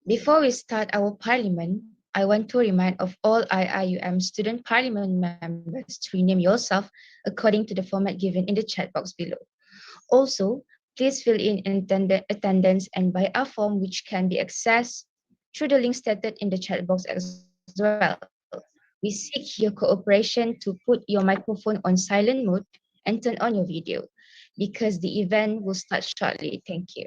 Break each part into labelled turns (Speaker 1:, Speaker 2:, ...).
Speaker 1: Before we start our parliament, I want to remind of all IIUM student parliament members to rename yourself according to the format given in the chat box below. Also, please fill in attendance and buy a form which can be accessed through the link stated in the chat box as well. We seek your cooperation to put your microphone on silent mode and turn on your video because the event will start shortly. Thank you.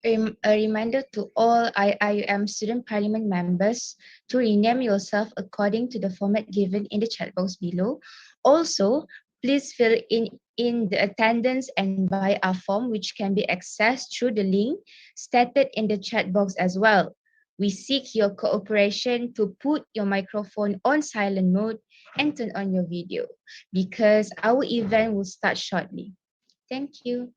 Speaker 1: A reminder to all IIUM student parliament members to rename yourself according to the format given in the chat box below. Also, please fill in the attendance and buy our form, which can be accessed through the link stated in the chat box as well. We seek your cooperation to put your microphone on silent mode and turn on your video because our event will start shortly. Thank you.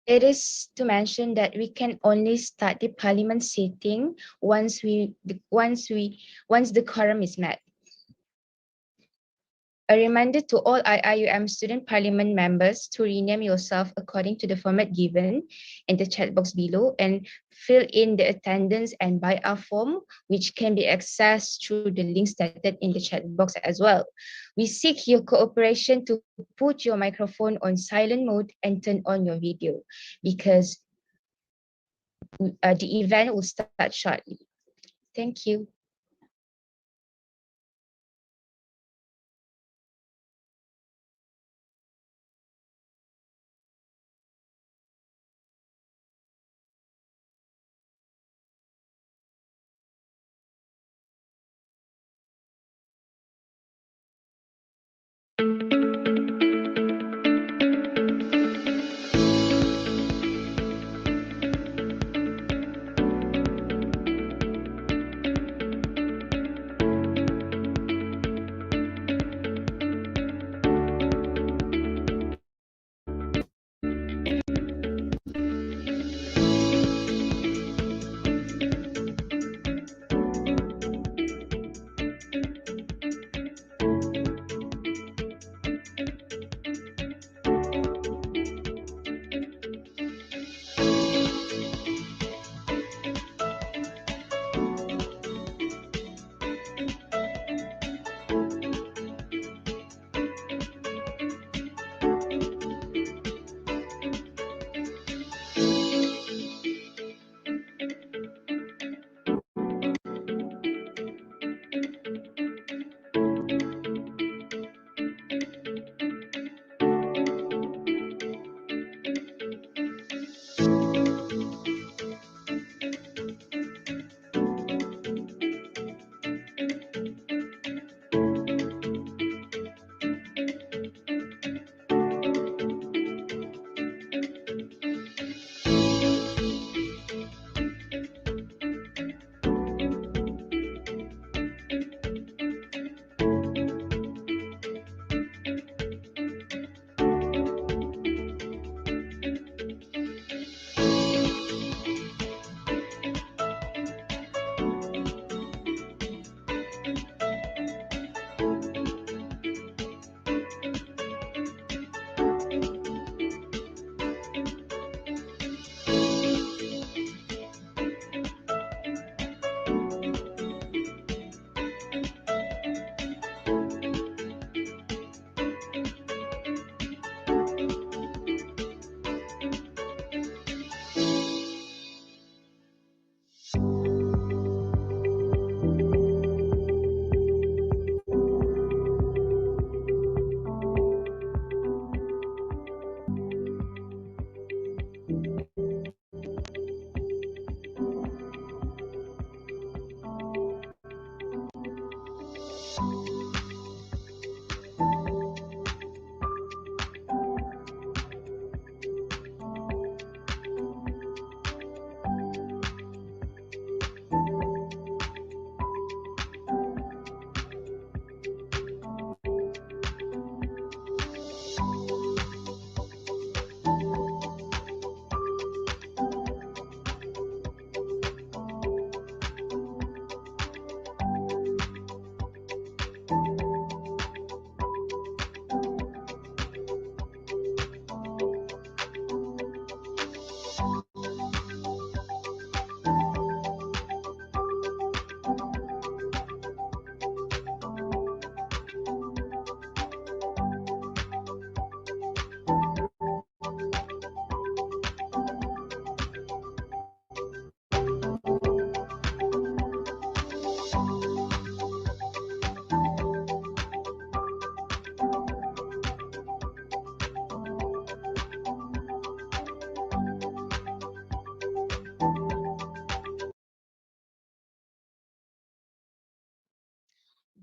Speaker 1: It is to mention that we can only start the parliament sitting once the quorum is met. A reminder to all IIUM student parliament members to rename yourself according to the format given in the chat box below and fill in the attendance and buy-out form, which can be accessed through the link stated in the chat box as well. We seek your cooperation to put your microphone on silent mode and turn on your video because the event will start shortly. Thank you.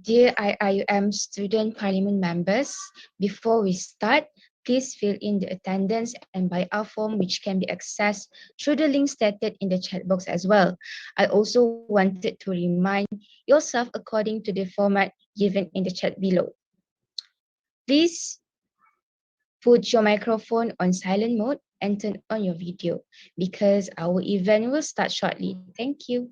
Speaker 1: Dear IIUM student parliament members, before we start, please fill in the attendance and buyout form which can be accessed through the link stated in the chat box as well. I also wanted to remind yourself according to the format given in the chat below. Please put your microphone on silent mode and turn on your video because our event will start shortly. Thank you.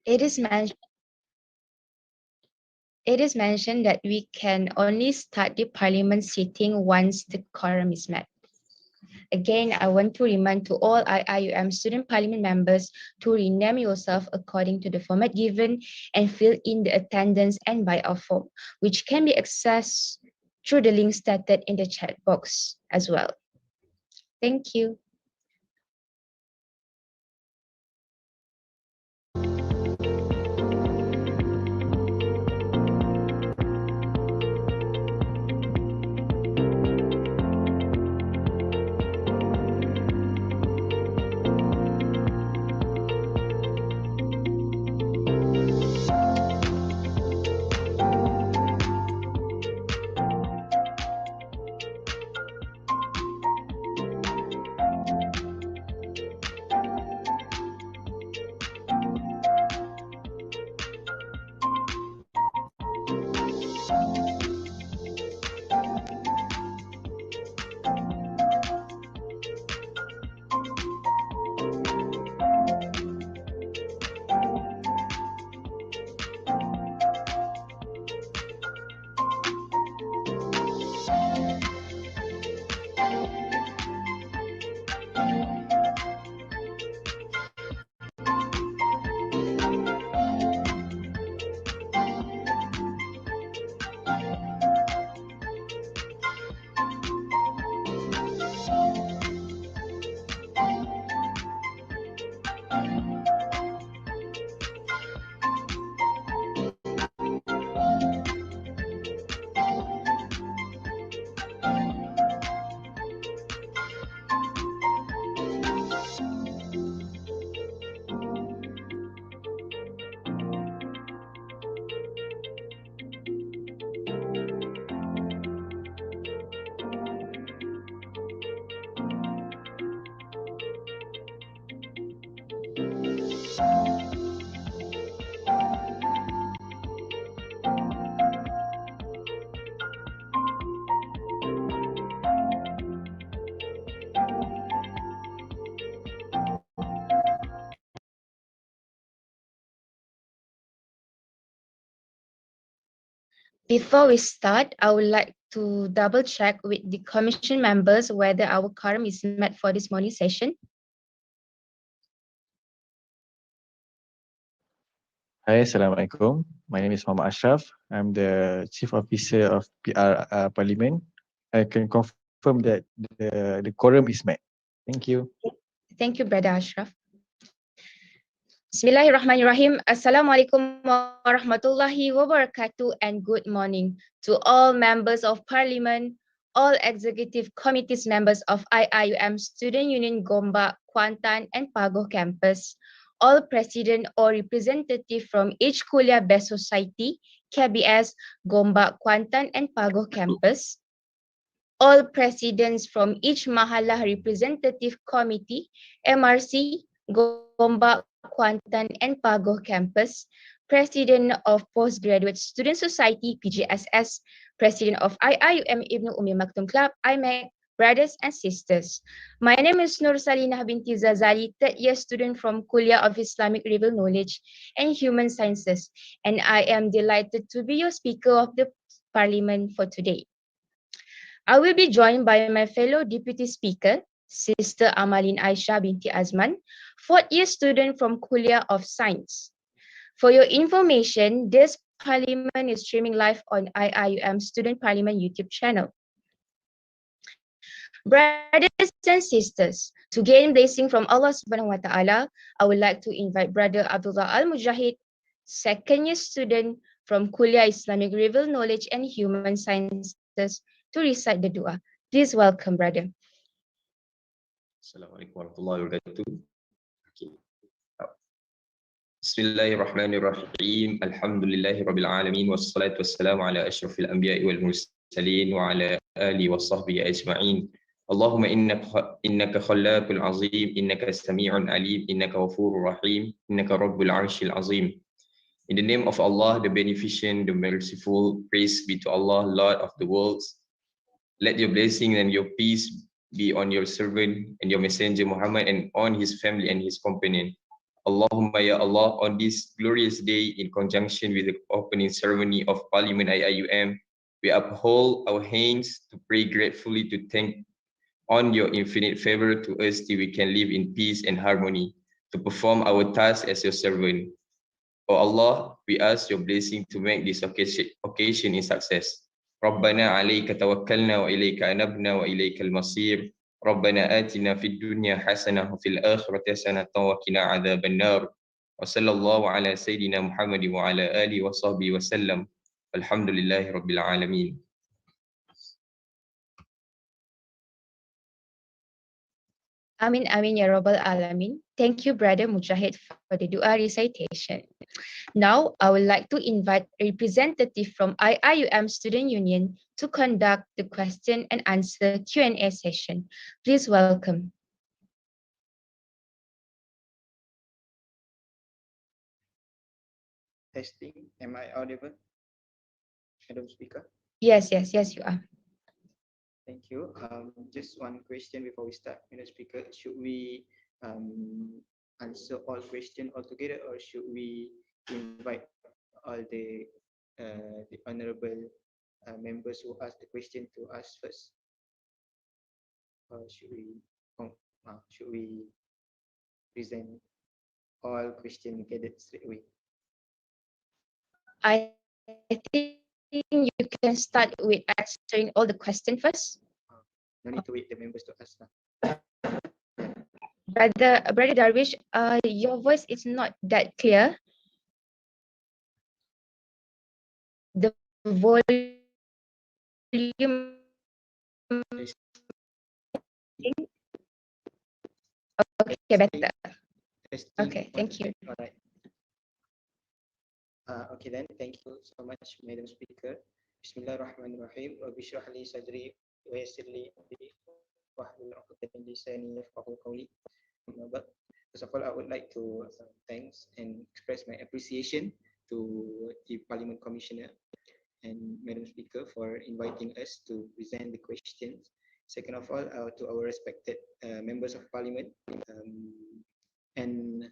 Speaker 1: It is mentioned It is mentioned that we can only start the parliament sitting once the quorum is met. Again, I want to remind to all IIUM student parliament members to rename yourself according to the format given and fill in the attendance and buyout form, which can be accessed through the link stated in the chat box as well. Thank you. Before we start, I would like to double check with the commission members whether our quorum is met for this morning session.
Speaker 2: Hi, Assalamualaikum. My name is Muhammad Ashraf. I'm the Chief Officer of PR Parliament. I can confirm that the quorum is met. Thank you.
Speaker 1: Thank you, Brother Ashraf. Bismillahirrahmanirrahim. Assalamualaikum warahmatullahi wabarakatuh and good morning to all members of Parliament, all executive committees members of IIUM Student Union Gombak, Kuantan and Pagoh campus, all president or representative from each Kuliah Best Society, KBS, Gombak, Kuantan and Pagoh campus, all presidents from each Mahalah Representative Committee, MRC, Gombak, Kuantan, and Pagoh campus, President of Postgraduate Student Society, PGSS, President of IIUM Ibn Umi Maktoum Club, IMAC, brothers and sisters. My name is Nur Salinah binti Zazali, third year student from Kuliah of Islamic Real Knowledge and Human Sciences, and I am delighted to be your speaker of the Parliament for today. I will be joined by my fellow Deputy Speaker, Sister Amalin Aisha binti Azman, fourth year student from Kuliah of Science. For your information, this Parliament is streaming live on IIUM Student Parliament YouTube channel. Brothers and sisters, to gain blessing from Allah Subhanahu Wa Taala, I would like to invite Brother Abdullah Al Mujahid, second year student from Kuliah Islamic Real Knowledge and Human Sciences, to recite the dua. Please welcome, brother.
Speaker 3: Assalamualaikum warahmatullahi wabarakatuh. Okay. Bismillahirrahmanirrahim. Alhamdulillahirabbil alamin wassalatu wassalamu ala asyrafil anbiya'i wal mursalin wa ala alihi washabbihi ajma'in. Allahumma innaka khallaqul azim, innaka sami'un alim, innaka ghafurur rahim, innaka rabbul arsyil azim. In the name of Allah, the beneficent, the merciful, praise be to Allah, Lord of the worlds. Let your blessing and your peace be on your servant and your messenger Muhammad and on his family and his companion. Allahumma ya Allah, on this glorious day in conjunction with the opening ceremony of Parliament IIUM, we uphold our hands to pray gratefully to thank on your infinite favor to us till we can live in peace and harmony, to perform our task as your servant. O Allah, we ask your blessing to make this occasion in success. ربنا عليك توكلنا وإليك أنبنا وإليك المصير ربنا آتنا في الدنيا حسنة وفي الآخرة حسنة وقنا عذاب النار وصلى الله على سيدنا محمد وعلى آله وصحبه وسلم الحمد لله رب العالمين.
Speaker 1: Amin Amin Ya Rabbal Alamin. Thank you, Brother Mujahid, for the dua recitation. Now, I would like to invite a representative from IIUM Student Union to conduct the question and answer Q&A session. Please welcome.
Speaker 4: Testing. Am I audible? Madam Speaker.
Speaker 1: Yes, you are.
Speaker 4: Thank you. Just one question before we start, Madam Speaker. Should we answer all questions altogether, or should we invite all the honourable members who ask the question to ask first? Or should we present all questions gathered straight away?
Speaker 1: I think you can start with answering all the questions first.
Speaker 4: No need to wait the members to ask now.
Speaker 1: Brother Darwish, your voice is not that clear. The volume. Okay, better.
Speaker 4: Testing.
Speaker 1: Okay, thank you.
Speaker 4: All right. Okay then, thank you so much, Madam Speaker. Bismillahirrahmanirrahim. Rabbi shrah li sadri wa yassir li amri wahlul 'uqdatam min lisani yafqahu qawli. But first of all, I would like to thanks and express my appreciation to the Parliament Commissioner and Madam Speaker for inviting us to present the questions. Second of all, to our respected members of Parliament, and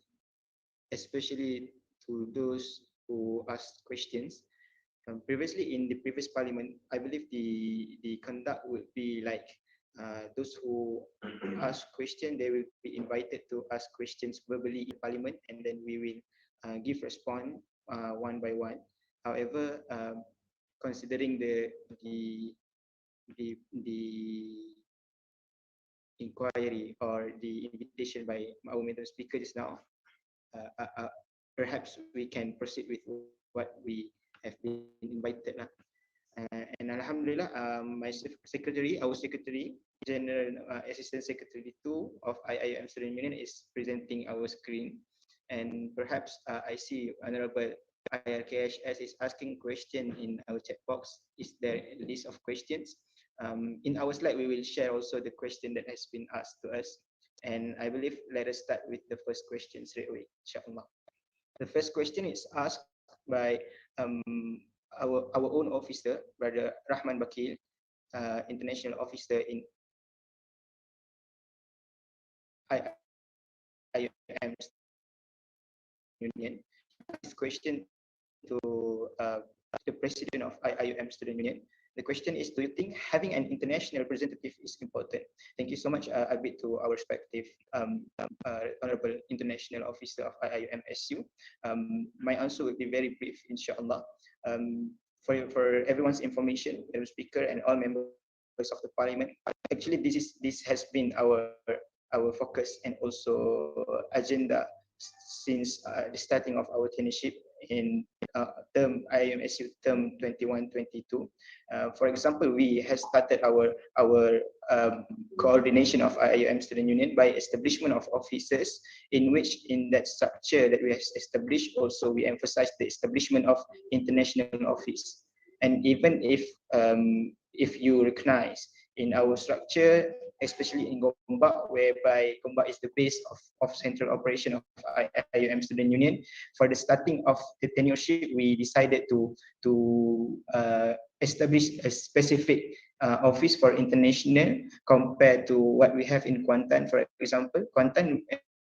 Speaker 4: especially to those who asked questions. Previously, in the previous Parliament, I believe the conduct would be like those who ask questions, they will be invited to ask questions verbally in Parliament, and then we will give response one by one. However, considering the inquiry or the invitation by our madam speaker just now, uh, uh, uh, perhaps we can proceed with what we have been invited lah. And Alhamdulillah, my secretary, our secretary, General Assistant Secretary 2 of IIUM Student Union is presenting our screen. And perhaps I see Honorable IRKHS is asking question in our chat box. Is there a list of questions? In our slide, we will share also the question that has been asked to us. And I believe let us start with the first question straight away, inshallah. The first question is asked by our own officer, Brother Rahman Bakil, international officer in IIUM Union. This question to the president of IIUM Student Union. The question is, do you think having an international representative is important? Thank you so much, Abid, to our respective Honorable International Officer of IIUM SU. My answer will be very brief, inshallah. For everyone's information, the speaker and all members of the parliament, actually this has been our focus and also agenda since the starting of our tenureship in term IMSU term 21-22. For example, we have started our coordination of IIUM Student Union by establishment of offices, in which in that structure that we have established, also we emphasize the establishment of international office. And even if you recognize in our structure, especially in Gombak, whereby Gombak is the base of central operation of IIUM Student Union. For the starting of the tenureship, we decided to establish a specific office for international compared to what we have in Kuantan. For example, Kuantan,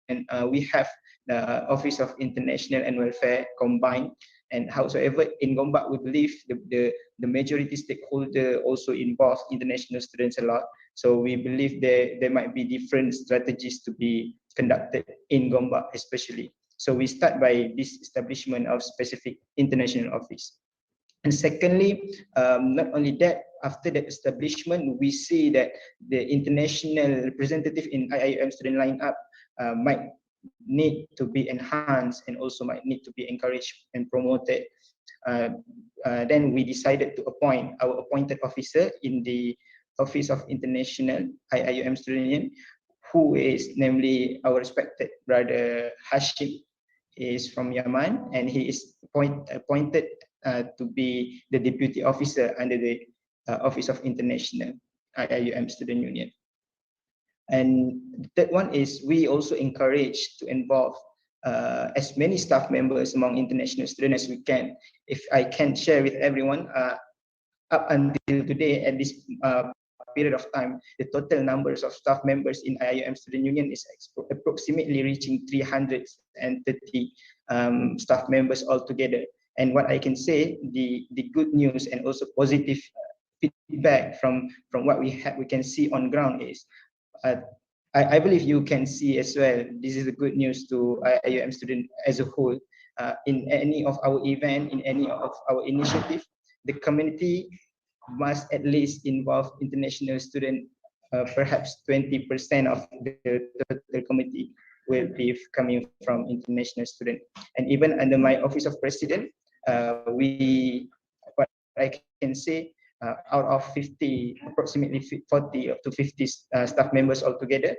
Speaker 4: and we have the Office of International and Welfare combined. And howsoever in Gombak, we believe the majority stakeholder also involves international students a lot. So we believe there might be different strategies to be conducted in Gombak especially. So we start by this establishment of specific international office. And secondly, not only that, after the establishment, we see that the international representative in IIUM student lineup might need to be enhanced and also might need to be encouraged and promoted. Then we decided to appoint our appointed officer in the Office of International IIUM Student Union, who is namely our respected brother Hashim. He is from Yemen, and he is appointed to be the deputy officer under the Office of International IIUM Student Union. And the third one is we also encourage to involve as many staff members among international students as we can. If I can share with everyone, up until today at this period of time, the total numbers of staff members in IIUM Student Union is approximately reaching 330 staff members altogether. And what I can say, the good news and also positive feedback from what we can see on ground is, I believe you can see as well, this is a good news to IIUM student as a whole. In any of our event, in any of our initiative, the community must at least involve international student. Perhaps 20% of the total committee will be coming from international student. And even under my office of president, what I can say, out of 50, approximately 40 to 50 staff members altogether,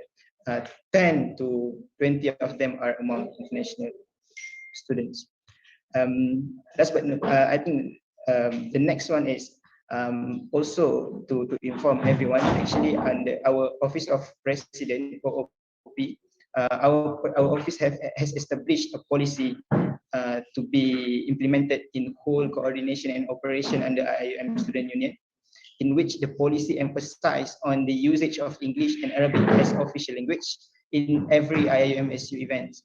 Speaker 4: 10 to 20 of them are among international students. That's what I think. The next one is also to inform everyone. Actually, under our Office of President (OOP), our office has established a policy to be implemented in whole coordination and operation under IIUM Student Union, in which the policy emphasized on the usage of English and Arabic as official language in every IIUM SU event,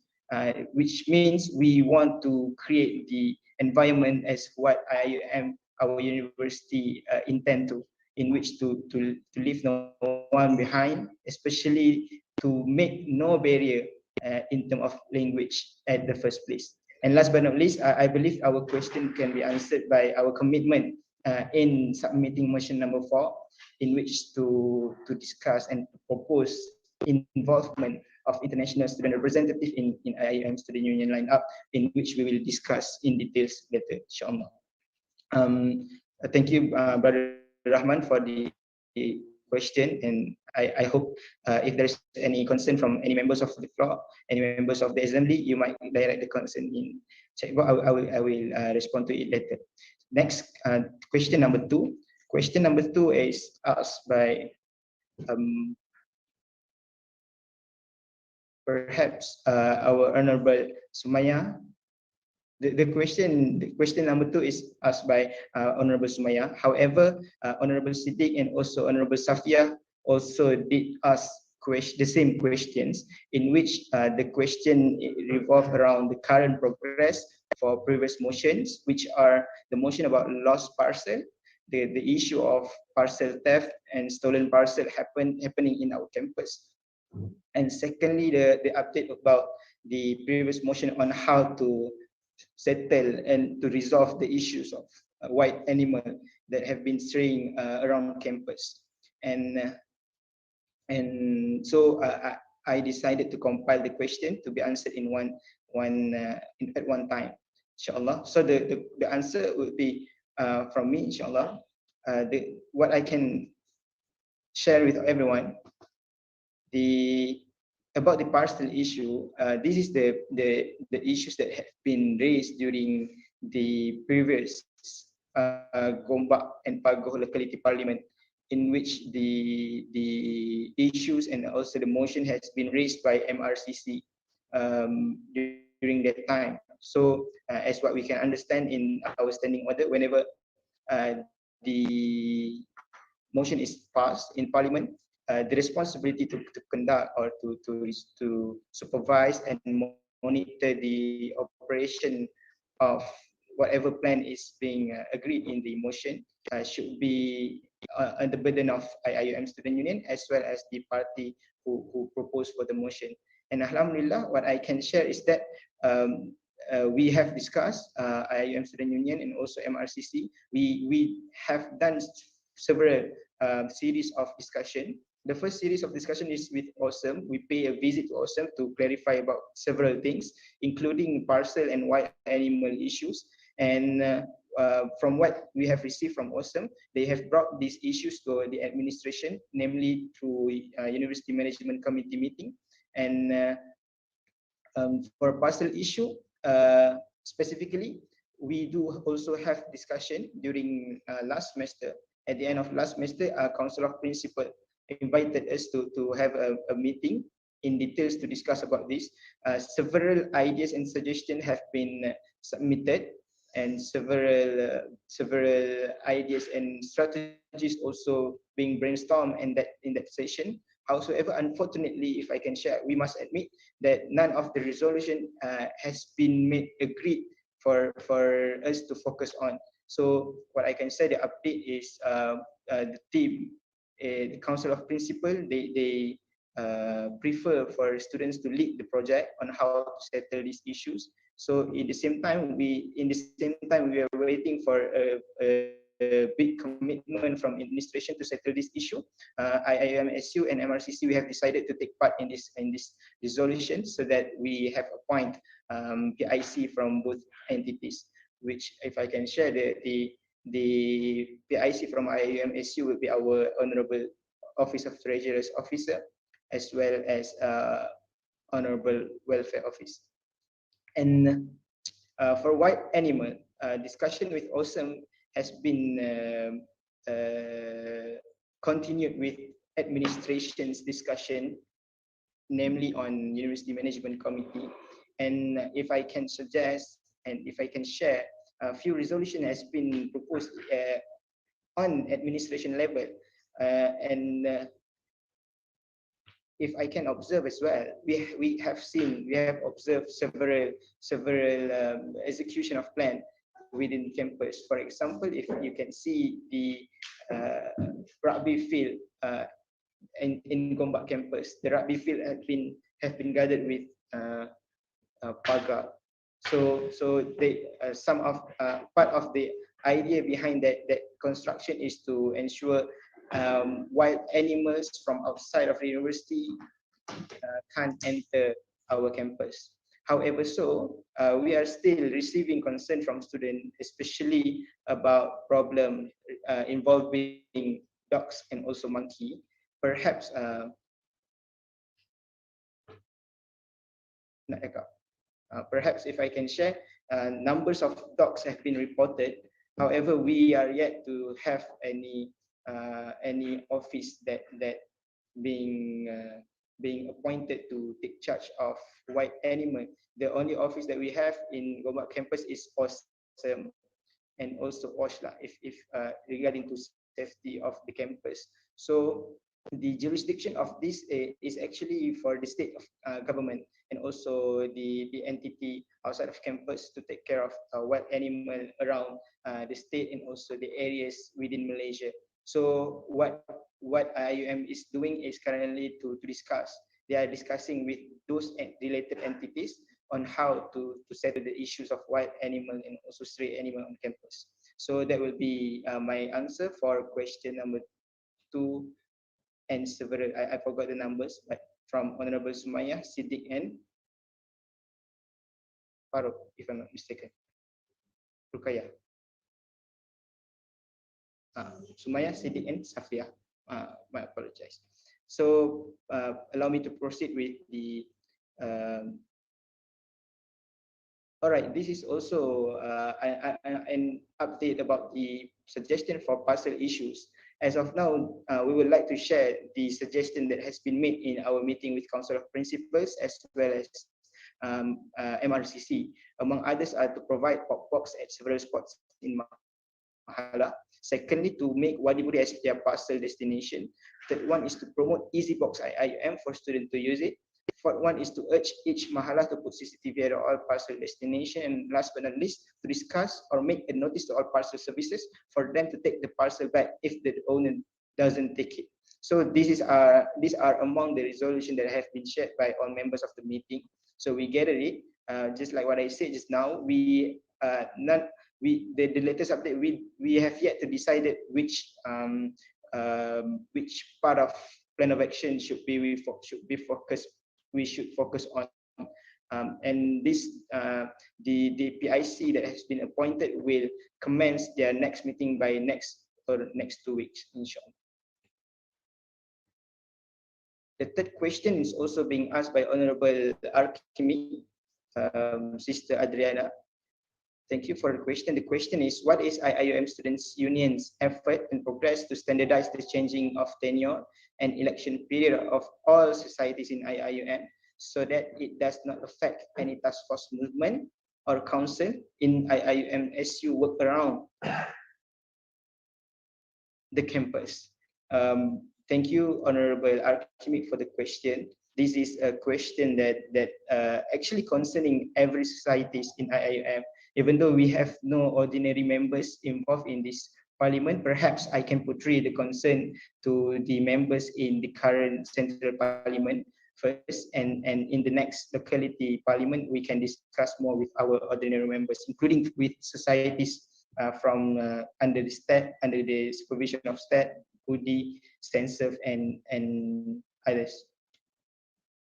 Speaker 4: which means we want to create the environment as what IIUM, our university, intend to, in which to leave no one behind, especially to make no barrier in terms of language at the first place. And last but not least, I believe our question can be answered by our commitment in submitting motion number 4, in which to discuss and to propose involvement of international student representative in IIUM Student Union lineup, in which we will discuss in details later, inshallah. Thank you, Brother Rahman, for the question, and I hope if there's any concern from any members of the floor, any members of the assembly, you might direct the concern in chat box. I will respond to it later. Next, question number 2. Question number 2 is asked by perhaps our Honorable Sumaya. The question number 2 is asked by Honorable Sumaya. However, Honorable Siddiq and also Honorable Safia also did ask the same questions, in which the question revolve around the current progress for previous motions, which are the motion about lost parcel, the issue of parcel theft and stolen parcel happening in our campus. And secondly, the update about the previous motion on how to settle and to resolve the issues of white animal that have been straying around campus. And so I decided to compile the question to be answered in at one time, inshallah. So the answer would be from me, inshallah. What I can share with everyone, about the parcel issue, this is the issues that have been raised during the previous Gombak and Pagoh locality parliament, in which the issues and also the motion has been raised by MRCC during that time. So as what we can understand in our standing order, whenever the motion is passed in parliament, the responsibility to conduct or to supervise and monitor the operation of whatever plan is being agreed in the motion should be on the burden of IIUM Student Union, as well as the party who proposed for the motion. And Alhamdulillah, what I can share is that we have discussed IIUM Student Union and also MRCC. We have done several series of discussion. The first series of discussion is with Awesome. We pay a visit to Awesome to clarify about several things, including parcel and wild animal issues. And from what we have received from Awesome, they have brought these issues to the administration, namely through University Management Committee meeting. And for parcel issue, specifically, we do also have discussion during last semester. At the end of last semester, our Council of Principal invited us to have a meeting in details to discuss about this. Several ideas and suggestions have been submitted, and several ideas and strategies also being brainstormed in that session. However, unfortunately, if I can share, we must admit that none of the resolution has been made agreed for us to focus on. So what I can say, the update is the team, the Council of Principal, they prefer for students to lead the project on how to settle these issues. So in the same time, we are waiting for a big commitment from administration to settle this issue. IIMSU and MRCC, we have decided to take part in this resolution, so that we have a point PIC from both entities. Which, if I can share, the PIC from IIMSU will be our Honorable Office of Treasurer's Officer, as well as Honorable Welfare Office. And for white animal, discussion with Awesome has been continued with administration's discussion, namely on University Management Committee. And if I can suggest and if I can share, a few resolution has been proposed on administration level, and if I can observe as well, we have observed several execution of plan within campus. For example, if you can see the rugby field in Gombak campus, the rugby field have been gathered with pagar. So they some of part of the idea behind that construction is to ensure wild animals from outside of the university can't enter our campus. However, we are still receiving concern from students, especially about problem involving dogs and also monkey. Perhaps perhaps if I can share, numbers of dogs have been reported. However, we are yet to have any office that being appointed to take charge of wild animal. The only office that we have in Gombak campus is Awesome and also Oshla, if regarding to safety of the campus. So the jurisdiction of this is actually for the state of government and also the entity outside of campus to take care of wild animal around the state and also the areas within Malaysia. So what IIUM is doing is currently to discuss. They are discussing with those related entities on how to settle the issues of wild animal and also stray animal on campus. So that will be my answer for question number 2 and several. I forgot the numbers, but from Honorable Sumaya, Siddiq, and Farouk, if I'm not mistaken. Rukaya. Sumaya, Siddiq, and Safia. My apologize. So allow me to proceed with the all right, this is also an update about the suggestion for parcel issues. As of now, we would like to share the suggestion that has been made in our meeting with Council of Principals as well as MRCC. Among others are to provide pop box at several spots in Mahala. Secondly, to make Wadiburi as their parcel destination. Third one is to promote EasyBox IIUM for students to use it. Fourth one is to urge each mahala to put CCTV at all parcel destination. And last but not least, to discuss or make a notice to all parcel services for them to take the parcel back if the owner doesn't take it. So these are among the resolution that have been shared by all members of the meeting. So we gather it, just like what I said just now. The latest update, we have yet to decide which part of plan of action should be focused. We should focus on, and the PIC that has been appointed will commence their next meeting by next 2 weeks, inshallah. The third question is also being asked by Honorable Arkimi, Sister Adriana. Thank you for the question. The question is, what is IIUM Students Union's effort and progress to standardize the changing of tenure and election period of all societies in IIUM so that it does not affect any task force movement or council in IIUM SU work around the campus? Thank you, Honorable Arkimi, for the question. This is a question that actually concerning every societies in IIUM. Even though we have no ordinary members involved in this parliament, perhaps I can portray the concern to the members in the current central parliament first, and in the next locality parliament, we can discuss more with our ordinary members, including with societies from under the supervision of STAT, UDI, STANSERV, and others.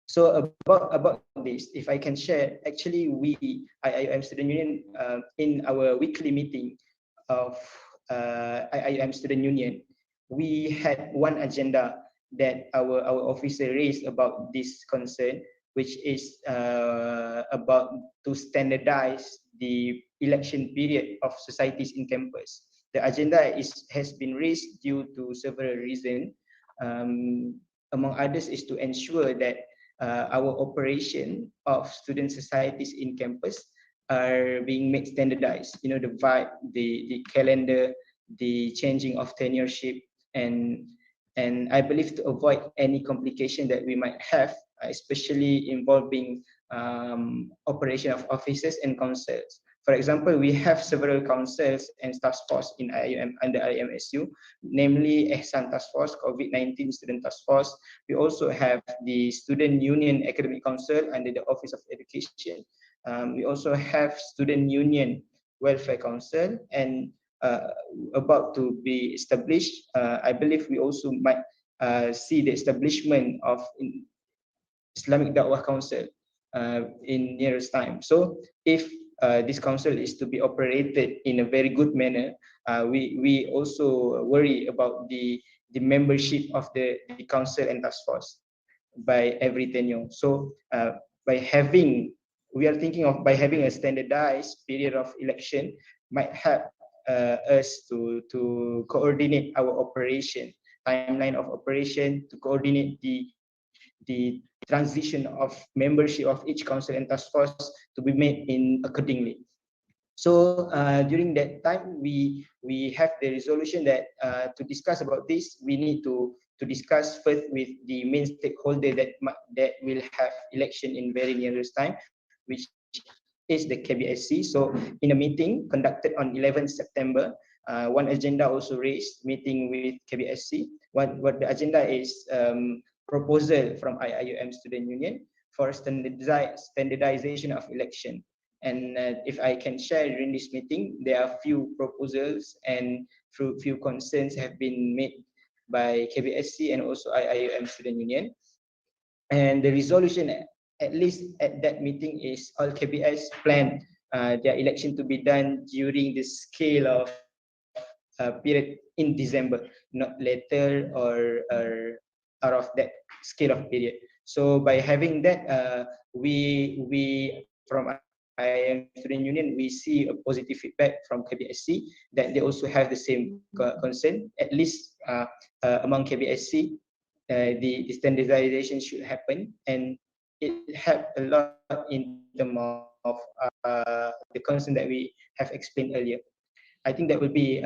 Speaker 4: So about this, if I can share, actually IIUM Student Union, in our weekly meeting of IIUM Student Union, we had one agenda that our officer raised about this concern, which is about to standardize the election period of societies in campus. The agenda has been raised due to several reasons. Among others is to ensure that our operation of student societies in campus are being made standardized. You know, the vibe, the calendar, the changing of tenureship, and I believe to avoid any complication that we might have, especially involving operation of offices and councils. For example, we have several councils and task force in IIUM under IMSU, namely Ehsan Task Force, COVID-19 Student Task Force. We also have the Student Union Academic Council under the Office of Education. We also have Student Union Welfare Council, and uh, about to be established. I believe we also might see the establishment of Islamic Dawah Council in nearest time. So if this council is to be operated in a very good manner, we also worry about the membership of the council and task force by every tenure. So by having, we are thinking of by having a standardized period of election might help us to coordinate our operation, timeline of operation, to coordinate the transition of membership of each council and task force to be made in accordingly. So during that time, we have the resolution that to discuss about this, we need to discuss first with the main stakeholder that will have election in very nearest time, which is the KBSC. So in a meeting conducted on 11th September, one agenda also raised meeting with KBSC. What the agenda is, proposal from IIUM Student Union for standardization of election. And if I can share during this meeting, there are few proposals and few concerns have been made by KBSC and also IIUM Student Union. And the resolution, at least at that meeting, is all KBS plan their election to be done during the scale of period in December, not later or out of that scale of period. So by having that, we from IIM Student Union, we see a positive feedback from KBSC that they also have the same concern. At least among KBSC, the standardization should happen, and it helped a lot in terms of the concern that we have explained earlier. I think that will be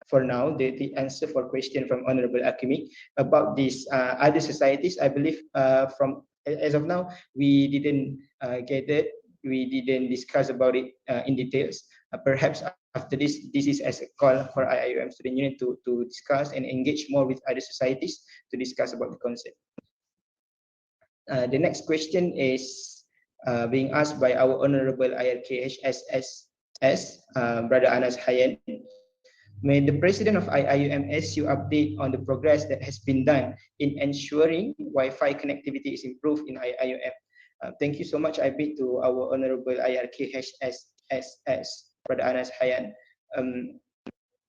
Speaker 4: for now the answer for question from Honorable Akimi about these other societies. I believe from as of now we didn't get it, we didn't discuss about it in details. Perhaps after this is as a call for IIUM Student Union to discuss and engage more with other societies to discuss about the concept. The next question is being asked by our Honorable IRKHSS, Brother Anas Hayan. May the President of IIUMSU update on the progress that has been done in ensuring Wi-Fi connectivity is improved in IIUM. Thank you so much, I bid to our Honorable IRKHSS, Brother Anas Hayan.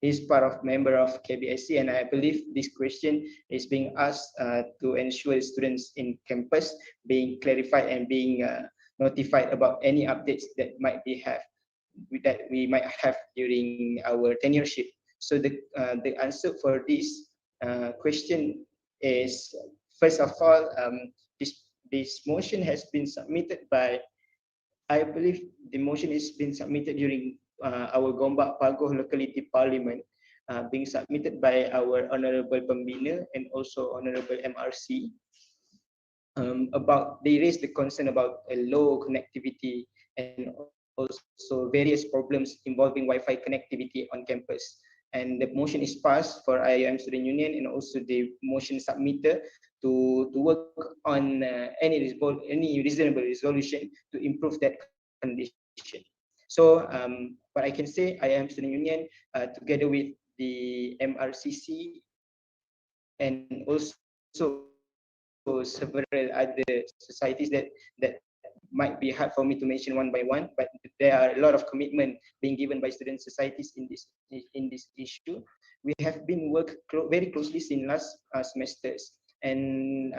Speaker 4: Is part of member of KBSC, and I believe this question is being asked to ensure students in campus being clarified and being notified about any updates that we might have during our tenureship. So the answer for this question is, first of all, this motion has been submitted by, I believe the motion has been submitted during our Gombak Pagoh Locality Parliament, being submitted by our Honorable Pembina and also Honorable MRC. About, they raised the concern about a low connectivity and also various problems involving Wi-Fi connectivity on campus. And the motion is passed for IIM Student Union, and also the motion submitted to work on any reasonable resolution to improve that condition. So what I can say, IIM Student Union together with the MRCC and also several other societies that might be hard for me to mention one by one, but there are a lot of commitment being given by student societies in this issue. We have been very closely since last semesters, and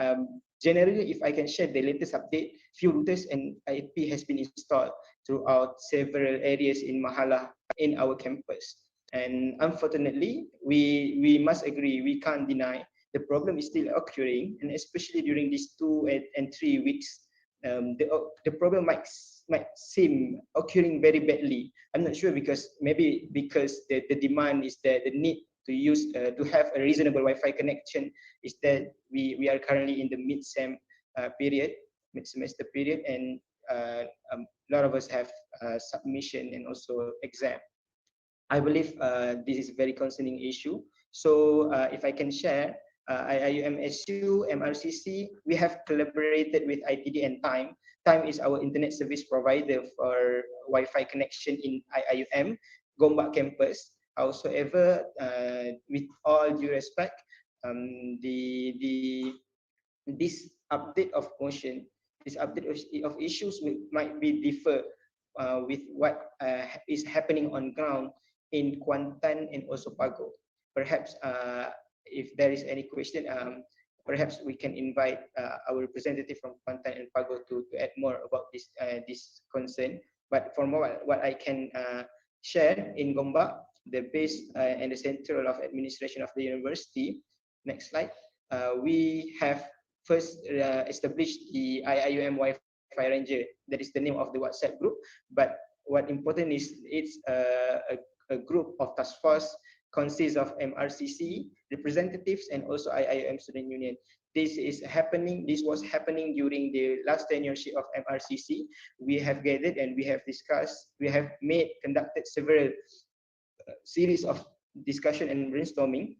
Speaker 4: generally, if I can share the latest update, few routers and IP has been installed throughout several areas in Mahala in our campus. And unfortunately, we must agree, we can't deny the problem is still occurring, and especially during these 2 and 3 weeks, the problem might seem occurring very badly. I'm not sure, because maybe because the demand is that the need to use to have a reasonable Wi-Fi connection is that we are currently in the mid semester period, and a lot of us have submission and also exam. I believe this is a very concerning issue. So if I can share, IIUM MRCC, we have collaborated with ITD and Time. Time is our internet service provider for Wi-Fi connection in IIUM Gombak campus. However, with all due respect, the this update of motion, this update of issues might be differ with what is happening on ground in Kuantan and also Pago. Perhaps if there is any question, perhaps we can invite our representative from Kuantan and Pago to add more about this concern. But from what I can share in Gombak, the base and the central of administration of the university. Next slide. We have first established the IIUM Wi-Fi Ranger. That is the name of the WhatsApp group. But what important is it's a group of task force consists of MRCC representatives and also IIUM Student Union. This was happening during the last tenureship of MRCC. We have gathered and we have discussed, we have conducted several series of discussion and brainstorming.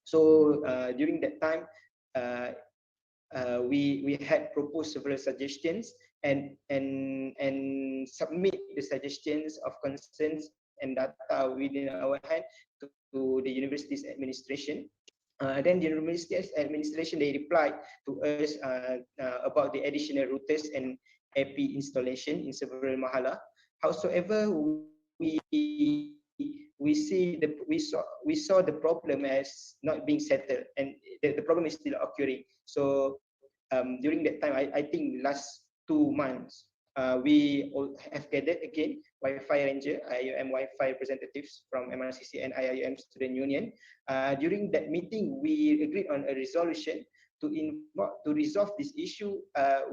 Speaker 4: So during that time, we had proposed several suggestions and submit the suggestions of concerns and data within our hand to the university's administration. Then the university's administration, they replied to us about the additional routers and AP installation in several mahala. However, we saw the problem as not being settled, and the problem is still occurring. So during that time, I think last 2 months, we all have gathered again Wi-Fi Ranger, IIUM Wi-Fi representatives from MRCC and IIUM Student Union. During that meeting, we agreed on a resolution to resolve this issue.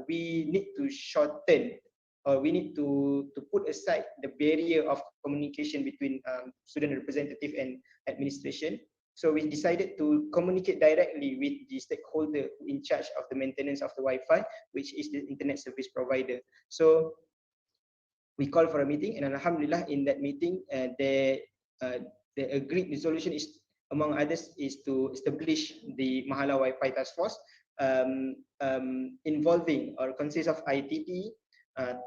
Speaker 4: We need to shorten, or we need to put aside the barrier of communication between student representative and administration. So we decided to communicate directly with the stakeholder in charge of the maintenance of the Wi-Fi, which is the internet service provider. So we called for a meeting, and Alhamdulillah, in that meeting, the agreed resolution is, among others, is to establish the Mahala Wi-Fi Task Force, involving or consists of ITD,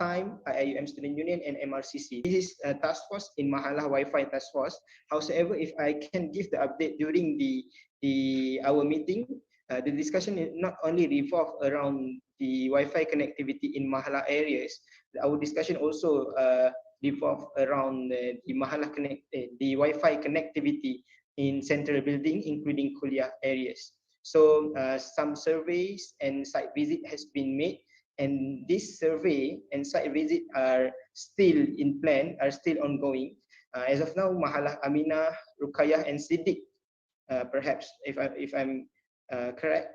Speaker 4: Time, IIUM Student Union, and MRCC. This is a task force in Mahala Wi-Fi Task Force. However, if I can give the update during our meeting, the discussion is not only revolve around the Wi-Fi connectivity in Mahala areas. Our discussion also revolve around the Wi-Fi connectivity in central building, including Kuliah areas. So some surveys and site visit has been made, and this survey and site visit are still in plan, are still ongoing. As of now, Mahalah Aminah, Rukayah, and Siddiq. Perhaps if I'm correct,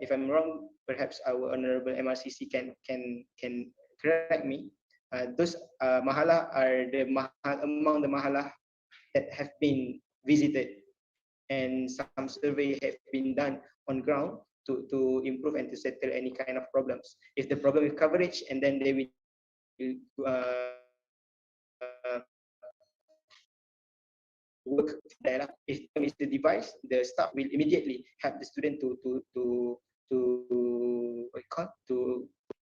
Speaker 4: if I'm wrong, perhaps our honorable MRCC can correct me. Those Mahalah are among the Mahalah that have been visited, and some survey have been done on ground to improve and to settle any kind of problems. If the problem is coverage, and then they will work there. If the problem is the device, the staff will immediately help the student to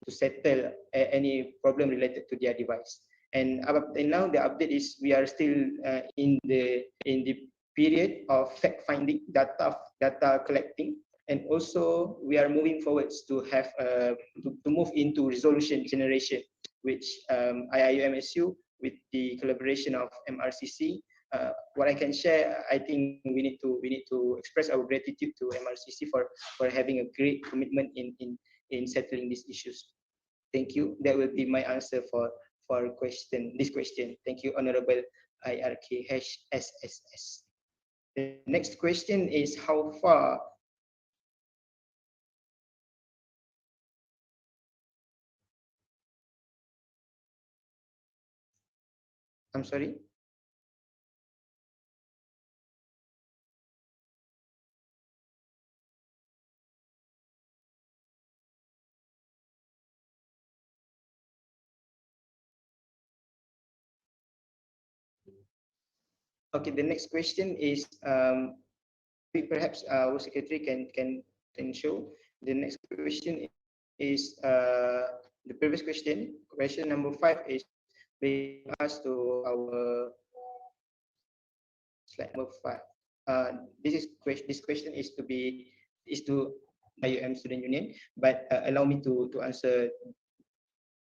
Speaker 4: settle any problem related to their device. And up till now, the update is we are still in the period of fact finding, data collecting, and also we are moving forwards to have to move into resolution generation, which IIUMSU with the collaboration of MRCC. What I can share, I think we need to express our gratitude to MRCC for having a great commitment in settling these issues. Thank you. That will be my answer for this question. Thank you, Honorable IRKHSSS. The next question is how far I'm sorry. Okay, the next question is perhaps our secretary can show. The next question is the previous question. Question number 5 is being asked to our slide number 5. This question is to IUM Student Union, but allow me to answer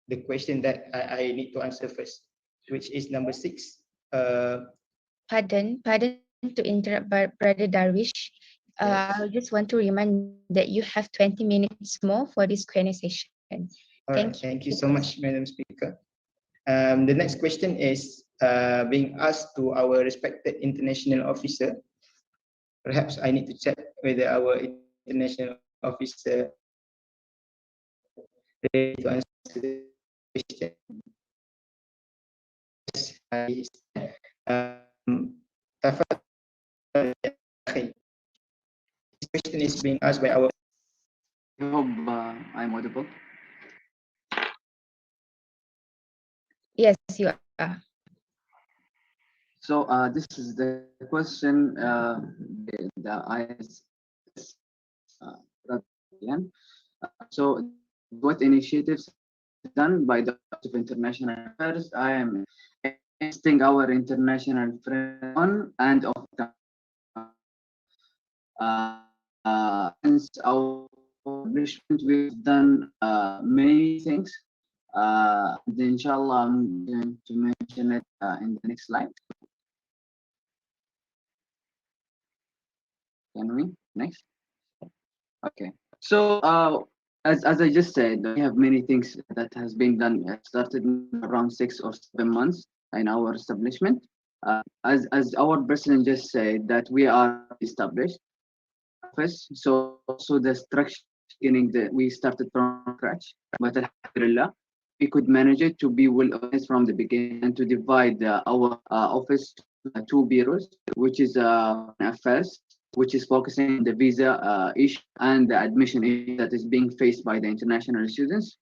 Speaker 4: the question that I need to answer first, which is number 6.
Speaker 1: Pardon to interrupt, Brother Darwish.
Speaker 4: Yes.
Speaker 1: I just want to remind that you have 20 minutes more for this Q&A session.
Speaker 4: All right. Thank you so much, Madam Speaker. The next question is being asked to our respected international officer. Perhaps I need to check whether our international officer ready to answer the question. Yes, I this question is being asked by our.
Speaker 5: I hope I'm audible.
Speaker 1: Yes, you are.
Speaker 5: So this is the question the IS so what initiatives done by the Office of International Affairs? I am assisting our international friends on and off since our establishment we've done many things and inshallah I'm going to mention it in the next slide. Can we next? Okay, so as I just said, we have many things that has been done. It started around 6 or 7 months in our establishment. As our president just said, that we are established office, so the structure beginning that we started from scratch, but alhamdulillah we could manage it to be well organized from the beginning and to divide our office to 2 bureaus, which is affairs, which is focusing on the visa issue and the admission issue that is being faced by the international students,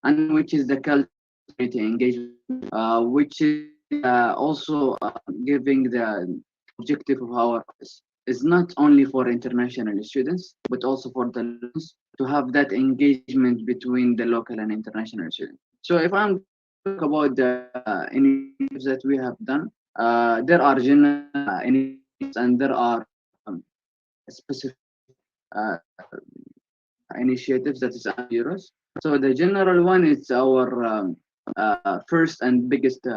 Speaker 5: and which is the community engagement, which is also giving the objective of our office is not only for international students, but also for the locals to have that engagement between the local and international students. So if I'm talk about the initiatives that we have done, there are general initiatives and there are specific uh, initiatives that is euros. So the general one is our first and biggest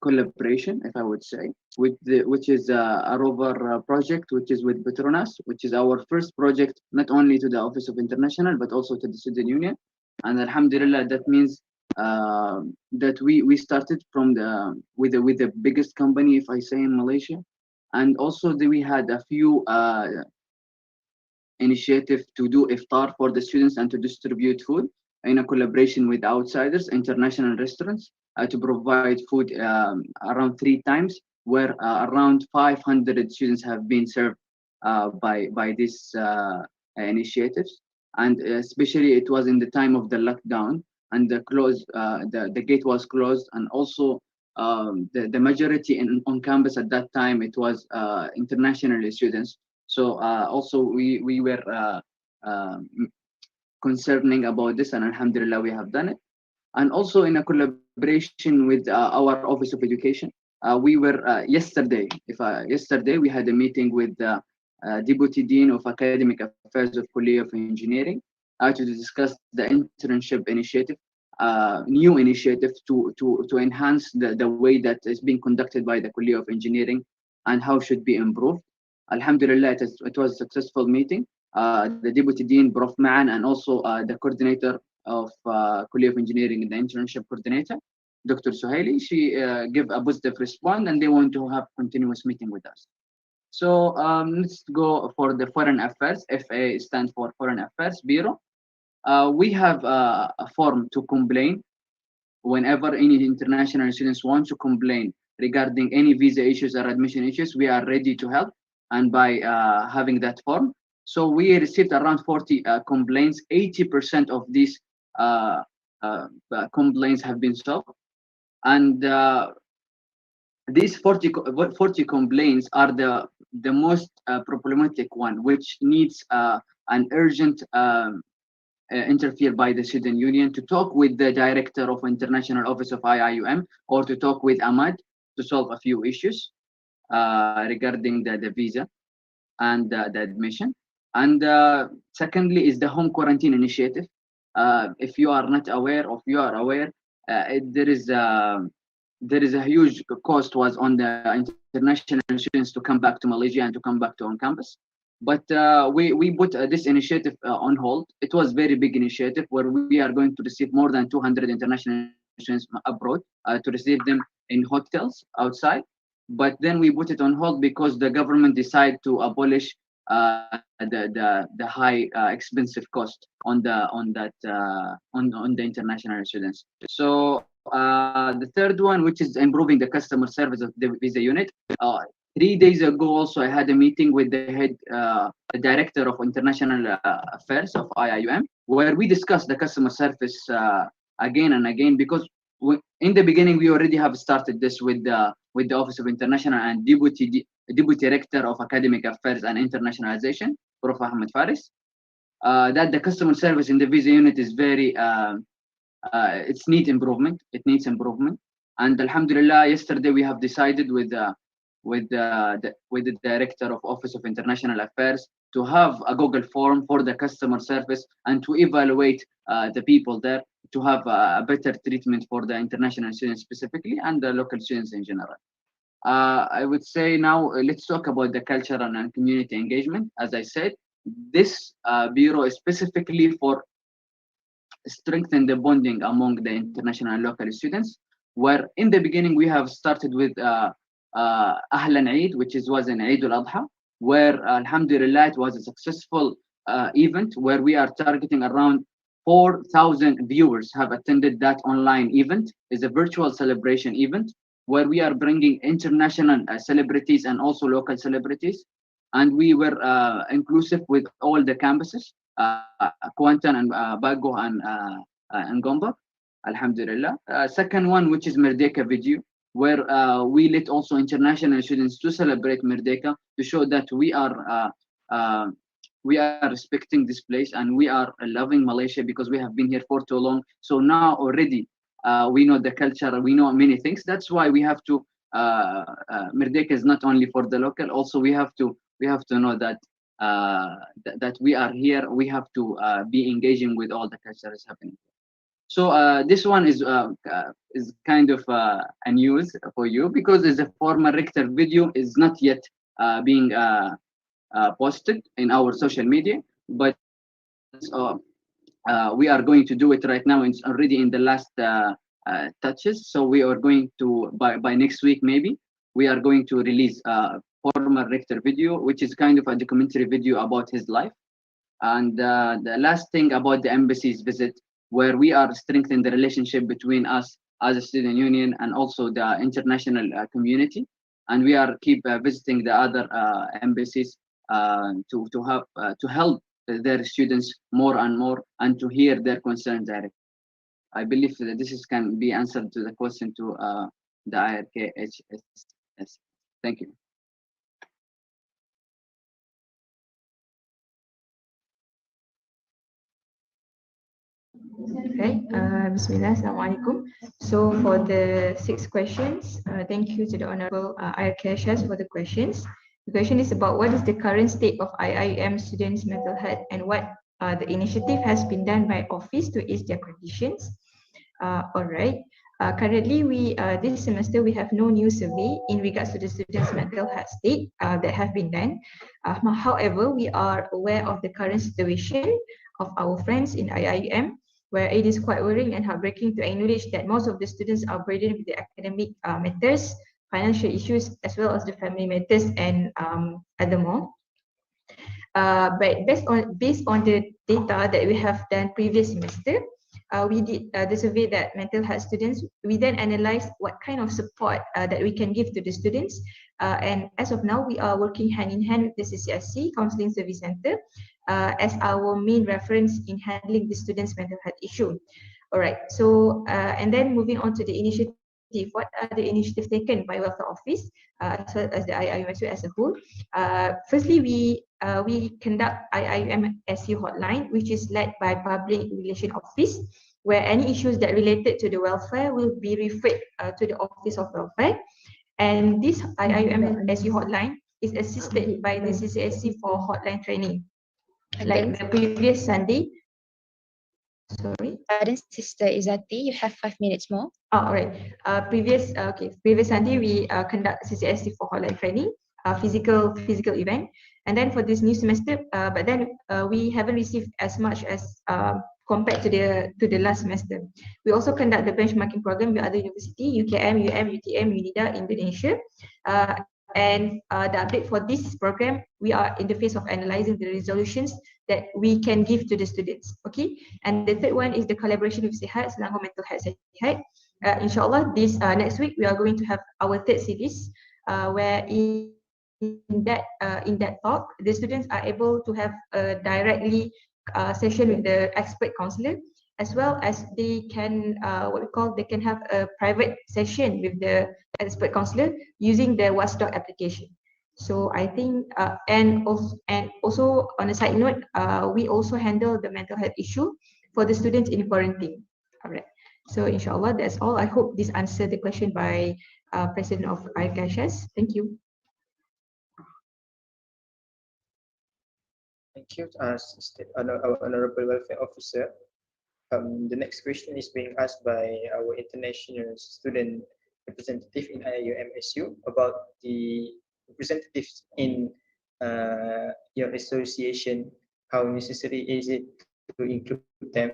Speaker 5: collaboration, if I would say, which is a rover project, which is with Petronas, which is our first project, not only to the Office of International, but also to the Student Union. And alhamdulillah, that means that we started from with the biggest company, if I say, in Malaysia. And also we had a few initiative to do iftar for the students and to distribute food in a collaboration with outsiders, international restaurants, to provide food around 3 times, where around 500 students have been served by these initiatives. And especially it was in the time of the lockdown and the gate was closed, and also the majority on campus at that time, it was international students. So also we were concerning about this, and alhamdulillah we have done it. And also in a collaboration with our Office of Education, we were yesterday we had a meeting with Deputy Dean of Academic Affairs of College of Engineering to discuss the internship initiative, new initiative to enhance the way that is being conducted by the College of Engineering and how should be improved. Alhamdulillah, it was a successful meeting. The Deputy Dean, Prof. Ma'an, and also the coordinator of College of Engineering and the internship coordinator, Dr. Suhaili, she gave a positive response and they want to have continuous meeting with us. So let's go for the Foreign Affairs. FA stands for Foreign Affairs Bureau. We have a form to complain whenever any international students want to complain regarding any visa issues or admission issues. We are ready to help, and by having that form. So we received around 40 complaints. 80% of these complaints have been solved, and these 40 complaints are the most problematic one, which needs an urgent interfere by the student union to talk with the director of international office of IIUM, or to talk with Ahmad to solve a few issues regarding the visa and the admission. And secondly is the home quarantine initiative. If you are not aware, or if you are aware, there is a huge cost was on the international students to come back to Malaysia and to come back to on campus. But we put this initiative on hold. It was very big initiative where we are going to receive more than 200 international students abroad to receive them in hotels outside. But then we put it on hold because the government decided to abolish the high expensive cost on the international students. So the third one, which is improving the customer service of the visa unit. Uh, 3 days ago, also I had a meeting with the director of international affairs of IIUM, where we discussed the customer service again and again, because in the beginning we already have started this with the Office of International and Deputy Director of Academic Affairs and Internationalization, Prof. Ahmed Faris, that the customer service in the visa unit is very it's need improvement. It needs improvement. And Alhamdulillah, yesterday we have decided with the director of Office of International Affairs to have a Google form for the customer service and to evaluate the people there to have a better treatment for the international students specifically and the local students in general. I would say now let's talk about the cultural and community engagement. As I said, this bureau is specifically for strengthen the bonding among the international and local students. Where in the beginning we have started with Ahlan Eid, which was an Eid al-Adha, where Alhamdulillah it was a successful event where we are targeting around 4,000 viewers have attended that online event. It's a virtual celebration event where we are bringing international celebrities and also local celebrities. And we were inclusive with all the campuses, Kuantan and Bago and Gombak, Alhamdulillah. Second one, which is Merdeka video, where we let also international students to celebrate Merdeka to show that we are respecting this place and we are loving Malaysia because we have been here for too long. So now already we know the culture, we know many things. That's why we have to Merdeka is not only for the local. Also, we have to know that that we are here. We have to be engaging with all the culture is happening. So this one is kind of a news for you because it's a former rector video is not yet being posted in our social media, but we are going to do it right now. It's already in the last touches. So we are going to by next week maybe we are going to release former rector video, which is kind of a documentary video about his life. And the last thing about the embassy's visit, where we are strengthening the relationship between us as a student union and also the international community. And we are keep visiting the other embassies to help their students more and more and to hear their concerns directly. I believe that can be answered to the question to the IRKHS. Thank you.
Speaker 6: Okay, Bismillah, Assalamualaikum. So for the 6 questions, thank you to the Honorable IRKHS for the questions. The question is about what is the current state of IIUM students' mental health and what the initiative has been done by office to ease their conditions. All right. Currently, this semester we have no new survey in regards to the students' mental health state that have been done. However, we are aware of the current situation of our friends in IIUM, where it is quite worrying and heartbreaking to acknowledge that most of the students are burdened with the academic matters, financial issues, as well as the family matters and other more. But based on the data that we have done previous semester, we did the survey that mental health students. We then analyzed what kind of support that we can give to the students. And as of now, we are working hand in hand with the CCSC Counseling Service Center as our main reference in handling the students' mental health issue. All right. So and then moving on to the initiative initiative. What are the initiatives taken by Welfare Office as well as the IIUM as a whole? Firstly, we conduct IIUM SU hotline, which is led by Public Relation Office, where any issues that related to the welfare will be referred to the Office of Welfare. And this IIUM SU hotline is assisted by the CCSC for hotline training. Like the previous Sunday, sorry.
Speaker 1: Pardon, Sister Izati, you have 5 minutes more.
Speaker 6: Oh, all right. Previous Sunday we conduct CCSC for hotline training, physical event, and then for this new semester, but then we haven't received as much as compared to the last semester. We also conduct the benchmarking program with other university, UKM, UTM, UNIDA, Indonesia, and the update for this program, we are in the phase of analyzing the resolutions that we can give to the students. Okay, and the third one is the collaboration with Sihat, Selangor Mental Health Sihat. Inshallah, this next week we are going to have our third series, where in that talk, the students are able to have a directly session with the expert counselor, as well as they can they can have a private session with the expert counselor using the Watchdog application. So I think and also on a side note, we also handle the mental health issue for the students in quarantine. All right. So inshallah, that's all. I hope this answered the question by President of ICASHES. Thank you.
Speaker 4: Thank you, our Honorable Welfare Officer. The next question is being asked by our international student representative in IIUM about the representatives in your association. How necessary is it to include them?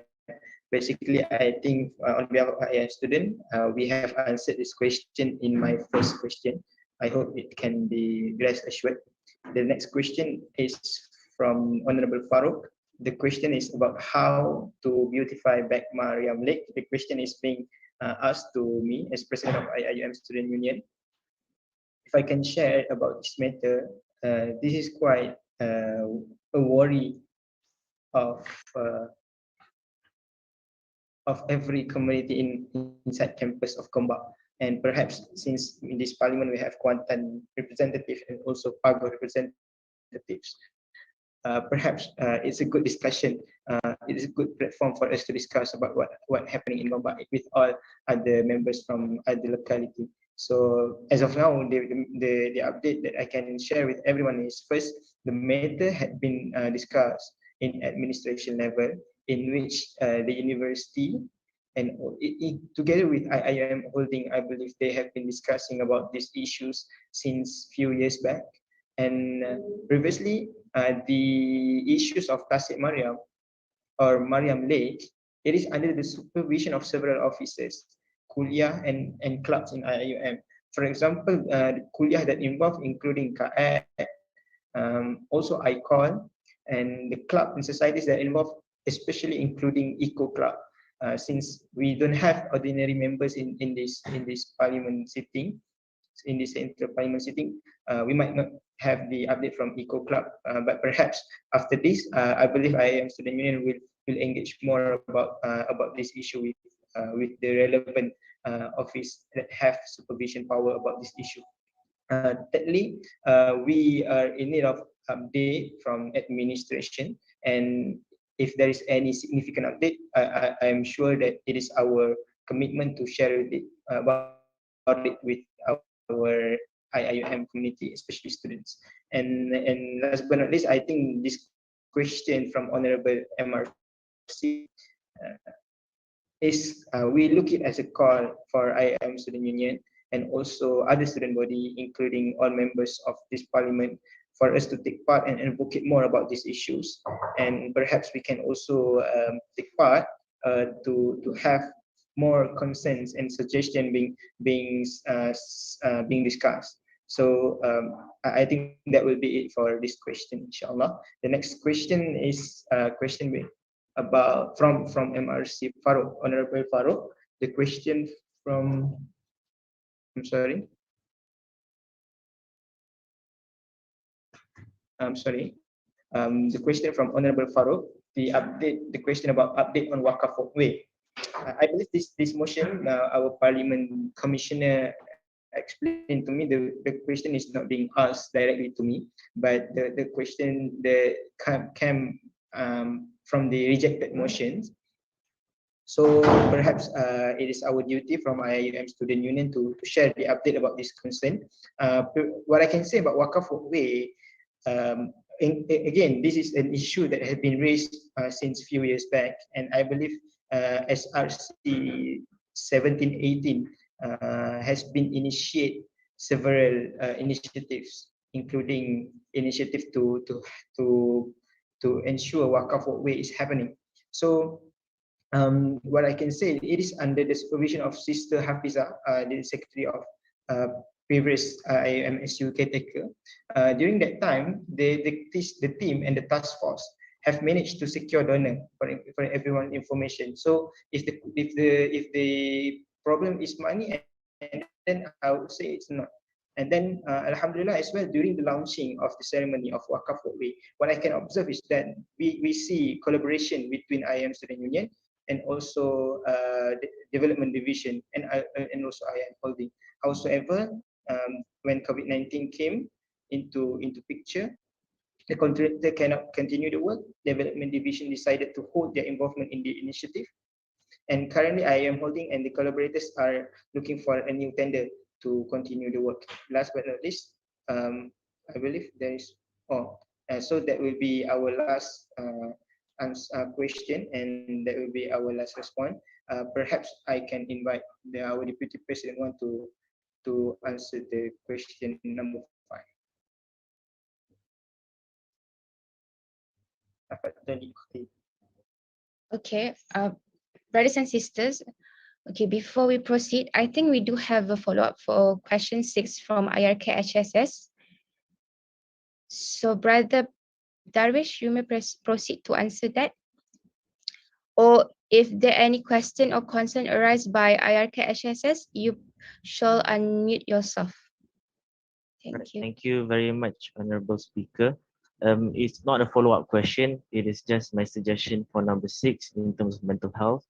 Speaker 4: Basically, I think on behalf of IIUM student, we have answered this question in my first question. I hope it can be rest assured. The next question is from Honorable Farouk. The question is about how to beautify Back Mariam Lake. The question is being asked to me as President of IIUM Student Union. If I can share about this matter, this is quite a worry of every community inside campus of Gombak. And perhaps since in this parliament we have Kuantan representative and also Pago representatives, perhaps it's a good discussion. It is a good platform for us to discuss about what happening in Gombak with all other members from other locality. So as of now, the update that I can share with everyone is, first, the matter had been discussed in administration level, in which the university and together with IIUM Holding, I believe they have been discussing about these issues since few years back. And previously, the issues of Tasik Mariam or Mariam Lake, it is under the supervision of several officers, kuliah and clubs in IIUM. For example, the kuliah that involved including KAET, also ICON, and the club and societies that involved, especially including Eco Club. Since we don't have ordinary members in this parliament sitting, in this central parliament sitting, we might not have the update from Eco Club, but perhaps after this, I believe IIM Student Union will engage more about this issue with the relevant office that have supervision power about this issue. Thirdly, we are in need of update from administration, and if there is any significant update, I am sure that it is our commitment to share it about it with our IIUM community, especially students. And last but not least, I think this question from Honorable MRC is we look it as a call for IIM Student Union and also other student body, including all members of this parliament, for us to take part and advocate more about these issues. And perhaps we can also take part to have more concerns and suggestion being discussed. So I think that will be it for this question, inshallah. The next question is question about from MRC Farouk, Honorable Farouk. The question from, I'm sorry. The question from Honorable Farouk, the question about update on Wakaf Walkway. I believe this motion, our Parliament Commissioner explained to me, the question is not being asked directly to me, but the question that came from the rejected motions. So perhaps it is our duty from IIUM Student Union to share the update about this concern. What I can say about Wakaf Walkway, again, this is an issue that has been raised since few years back, and I believe SRC 1718 has been initiate several initiatives, including initiative to to ensure Wakaf Walkway is happening. So what I can say, it is under the supervision of Sister Hafiza, the Secretary of previous IMSU caretaker. During that time, the team and the task force have managed to secure donor for everyone information. So if the problem is money, and then I would say it's not. And then, Alhamdulillah, as well, during the launching of the ceremony of Wakaf Walkway, what I can observe is that we see collaboration between IIM Student Union and also the development division and also IIM Holding. However, when COVID-19 came into picture, the contractor cannot continue the work. Development division decided to hold their involvement in the initiative, and currently IIM Holding and the collaborators are looking for a new tender to continue the work. Last but not least, I believe there is, so that will be our last question, and that will be our last response. Perhaps I can invite our Deputy President one to answer the question number 5.
Speaker 1: Okay, brothers and sisters, okay, before we proceed, I think we do have a follow-up for question 6 from IRK HSS. So, Brother Darwish, you may proceed to answer that. Or if there any question or concern arise by IRK HSS, you shall unmute yourself. Thank you.
Speaker 7: Thank you very much, Honorable Speaker. It's not a follow-up question. It is just my suggestion for number 6 in terms of mental health.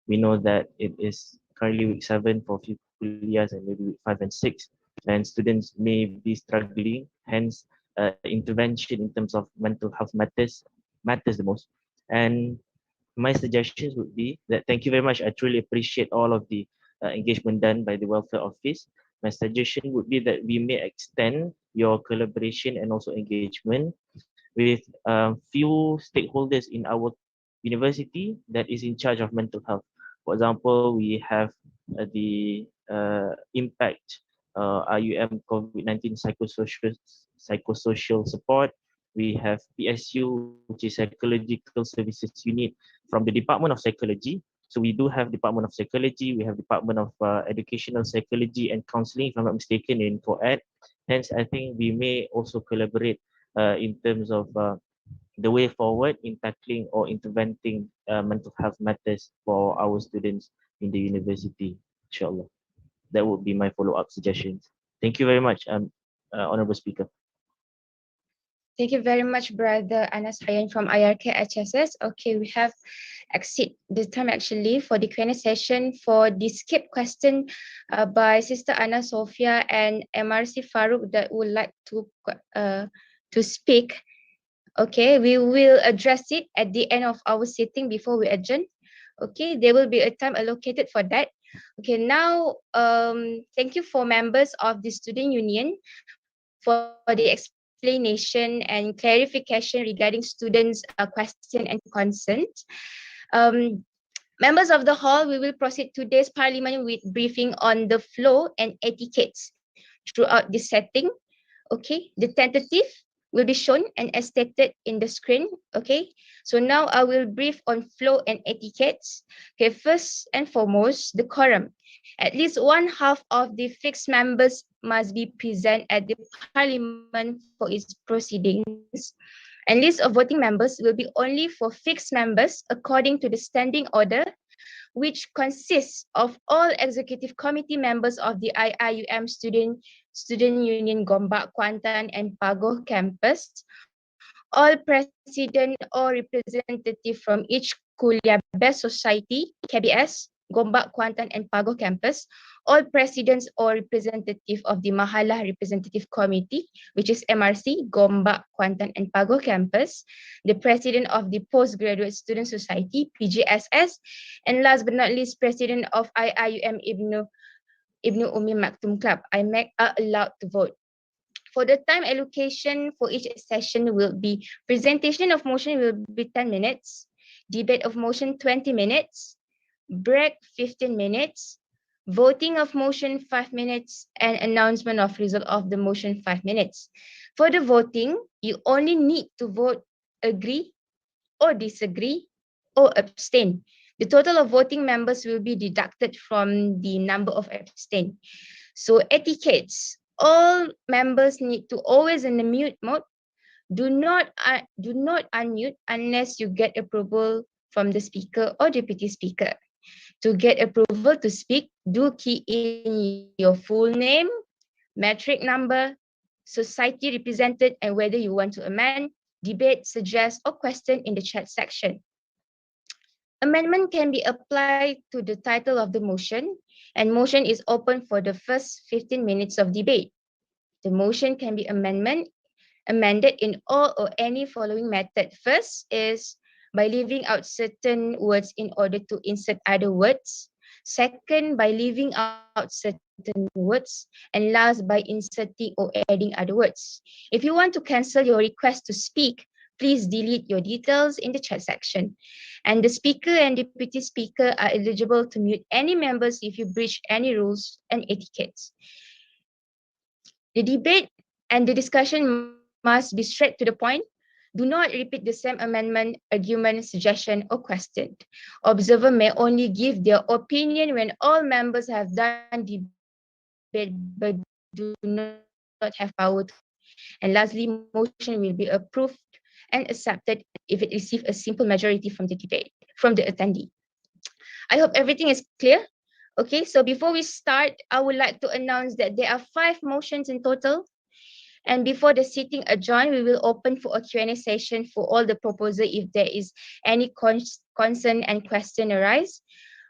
Speaker 7: We know that it is currently week 7 for few years and maybe week 5 and 6, and students may be struggling. Hence, intervention in terms of mental health matters the most. And my suggestions would be that thank you very much. I truly appreciate all of the engagement done by the Welfare Office. My suggestion would be that we may extend your collaboration and also engagement with few stakeholders in our university that is in charge of mental health. For example, we have the impact IUM COVID-19 psychosocial support. We have PSU, which is Psychological Services Unit from the Department of Psychology. So we do have Department of Psychology, we have Department of Educational Psychology and Counseling, if I'm not mistaken, in COED. Hence, I think we may also collaborate in terms of the way forward in tackling or interventing mental health matters for our students in the university, inshallah. That would be my follow-up suggestions. Thank you very much, Honorable Speaker.
Speaker 1: Thank you very much, Brother Anas Hayan from IRK HSS. Okay, we have exceed the time actually for the Q&A session for the skip question by Sister Anna Sophia and MRC Farouk that would like to speak. Okay, we will address it at the end of our sitting before we adjourn. Okay, there will be a time allocated for that. Okay, now thank you for members of the student union for the explanation and clarification regarding students' question and consent. Members of the hall, we will proceed today's parliament with briefing on the flow and etiquettes throughout this setting. Okay, the tentative will be shown and as stated in the screen. Okay, so now I will brief on flow and etiquettes. Okay, first and foremost, the quorum. At least one half of the fixed members must be present at the parliament for its proceedings. And list of voting members will be only for fixed members according to the standing order, which consists of all executive committee members of the IIUM Student Union Gombak, Kuantan and Pagoh campus, all president or representative from each Kuliah Best Society, KBS, Gombak, Kuantan, and Pagoh campus, all presidents or representative of the Mahalah Representative Committee, which is MRC, Gombak, Kuantan, and Pagoh campus, the president of the Postgraduate Student Society, PGSS, and last but not least, president of IIUM Ibnu Umi Maktoum Club, IMAC, are allowed to vote. For the time allocation for each session will be presentation of motion will be 10 minutes, debate of motion 20 minutes, break 15 minutes, voting of motion 5 minutes, and announcement of result of the motion 5 minutes. For the voting, you only need to vote agree or disagree or abstain. The total of voting members will be deducted from the number of abstain. So etiquettes, all members need to always in the mute mode. Do not unmute unless you get approval from the speaker or deputy speaker. To get approval to speak, do key in your full name, metric number, society represented, and whether you want to amend, debate, suggest, or question in the chat section. Amendment can be applied to the title of the motion, and motion is open for the first 15 minutes of debate. The motion can be amended in all or any following method. First is by leaving out certain words in order to insert other words. Second, by leaving out certain words. And last, by inserting or adding other words. If you want to cancel your request to speak, please delete your details in the chat section. And the speaker and deputy speaker are eligible to mute any members if you breach any rules and etiquettes. The debate and the discussion must be straight to the point. Do not repeat the same amendment, argument, suggestion, or question. Observer may only give their opinion when all members have done debate but do not have power to. And lastly, motion will be approved and accepted if it receives a simple majority from the debate, from the attendee. I hope everything is clear. Okay, so before we start, I would like to announce that there are 5 motions in total. And before the sitting adjourn, we will open for a Q&A session for all the proposal if there is any concern and question arise.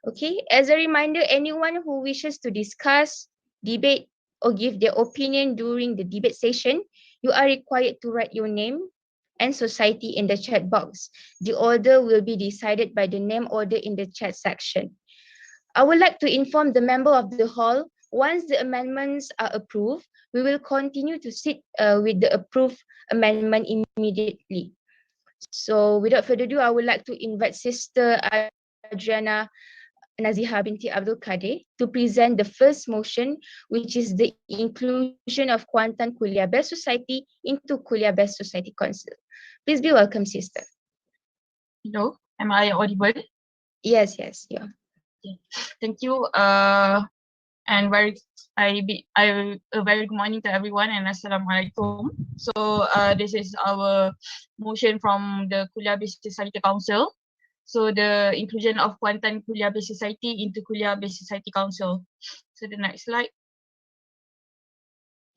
Speaker 1: Okay, as a reminder, anyone who wishes to discuss, debate, or give their opinion during the debate session, you are required to write your name and society in the chat box. The order will be decided by the name order in the chat section. I would like to inform the member of the hall, once the amendments are approved, we will continue to sit with the approved amendment immediately. So without further ado, I would like to invite Sister Adriana Naziha binti Abdul Kadir to present the first motion, which is the inclusion of Kuantan Kuliah Best Society into Kuliah Best Society Council. Please be welcome, Sister.
Speaker 8: Hello, am I audible?
Speaker 1: Yes, yeah.
Speaker 8: Okay. Thank you. And a very good morning to everyone and Assalamualaikum. So this is our motion from the Kuliah Based Society Council. So the inclusion of Kuantan Kuliah Based Society into Kuliah Based Society Council. So the next slide.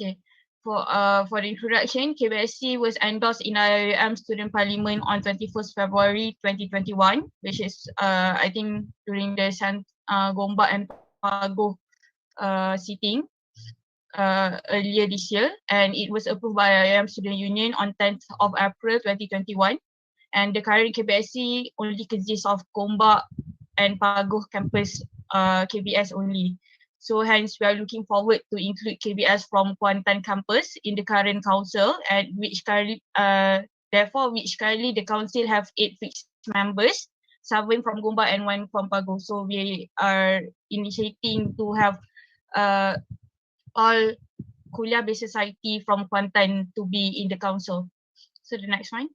Speaker 8: Okay. For the introduction, KBSC was endorsed in IIUM Student Parliament on 21st February 2021, which is I think during the Gombak and Pagoh sitting earlier this year, and it was approved by IIUM Student Union on 10th of April 2021. And the current KBSC only consists of Gombak and Pagoh campus KBS only. So hence we are looking forward to include KBS from Kuantan campus in the current council, and which currently the council have 8 fixed members, 7 from Gombak and 1 from Pagoh. So we are initiating to have all Kuliah Based Society from Kuantan to be in the council. So the next one.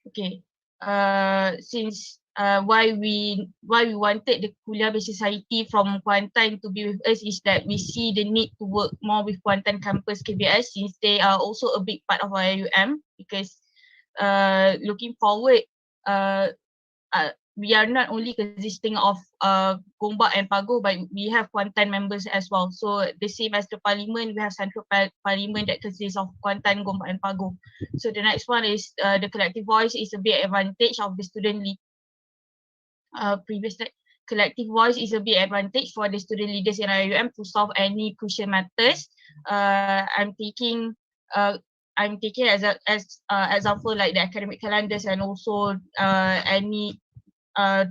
Speaker 8: Okay. Since why we wanted the Kuliah Based Society from Kuantan to be with us is that we see the need to work more with Kuantan campus KBS, since they are also a big part of IIUM, because looking forward, we are not only consisting of Gombak and Pagoh, but we have Kuantan members as well. So the same as the parliament, we have central parliament that consists of Kuantan, Gombak and Pagoh. So the next one is the collective voice is a big advantage of the student lead. previous collective voice is a big advantage for the student leaders in IIUM to solve any crucial matters. Uh, I'm taking as example like the academic calendars and also any uh,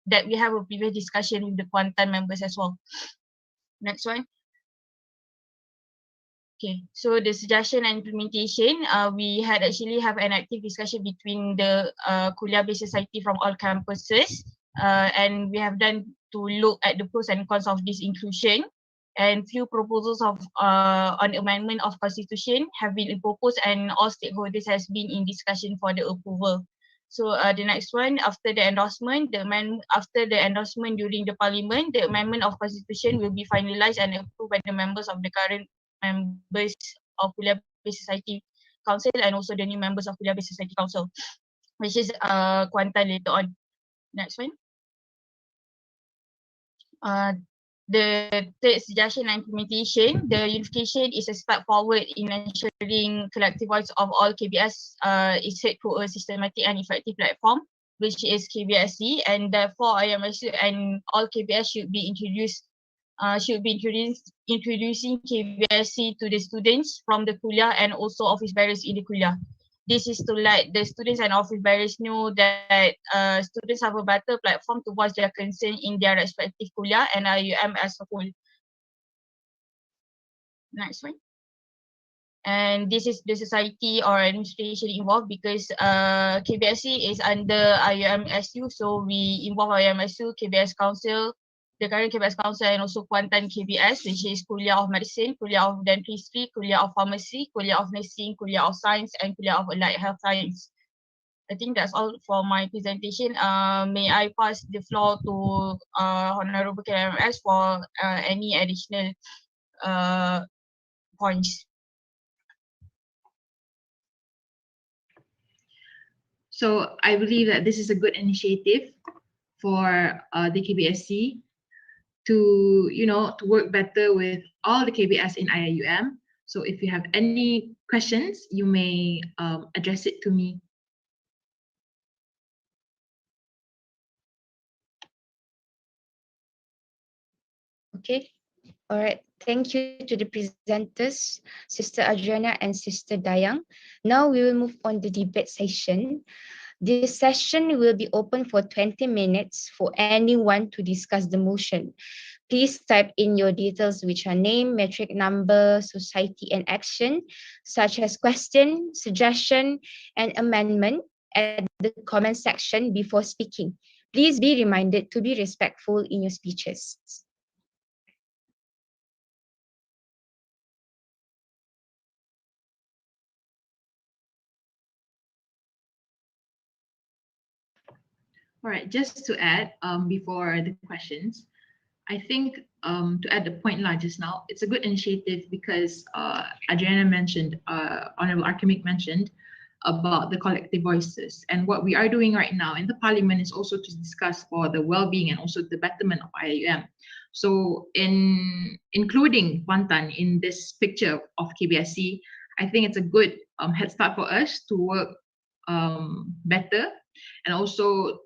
Speaker 8: that we have a previous discussion with the Kuantan members as well. Next one. Okay, so the suggestion and implementation, we had actually have an active discussion between the Kuliah-based society from all campuses, and we have done to look at the pros and cons of this inclusion, and few proposals of on amendment of constitution have been proposed, and all stakeholders has been in discussion for the approval. So the next one, after the endorsement, after the endorsement during the parliament, the amendment of constitution will be finalized and approved by the members of the current members of Kuliah-based Society Council and also the new members of Kuliah-based Society Council, which is Kuantan later on. Next one. The third suggestion and implementation, the unification is a step forward in ensuring collective voice of all KBS is heard through a systematic and effective platform, which is KBSC, and therefore IMSU and all KBS should be introducing KBSC to the students from the kuliah and also office bearers in the kuliah. This is to let the students and office bearers know that students have a better platform to voice their concern in their respective kuliah and IUM as a whole. Next one. And this is the society or administration involved because KBSC is under IUMSU, so we involve IUMSU, KBS Council, the current KBS Council, and also Kuantan KBS, which is Kuliah of Medicine, Kuliah of Dentistry, Kuliah of Pharmacy, Kuliah of Nursing, Kuliah of Science, and Kuliah of Allied Health Science. I think that's all for my presentation. May I pass the floor to Honorable KMS for any additional points.
Speaker 6: So I believe that this is a good initiative for the KBSC to, to work better with all the KBS in IIUM. So if you have any questions, you may address it to me.
Speaker 1: Okay. All right. Thank you to the presenters, Sister Adriana and Sister Dayang. Now we will move on to the debate session. This session will be open for 20 minutes for anyone to discuss the motion. Please type in your details, which are name, metric number, society, and action, such as question, suggestion, and amendment at the comment section before speaking. Please be reminded to be respectful in your speeches.
Speaker 6: All right, just to add before the questions, I think to add the point just now, it's a good initiative because Adriana mentioned, Honorable Arkemik mentioned about the collective voices. And what we are doing right now in the parliament is also to discuss for the well-being and also the betterment of IIUM. So in including Kuantan in this picture of KBSC, I think it's a good head start for us to work better and also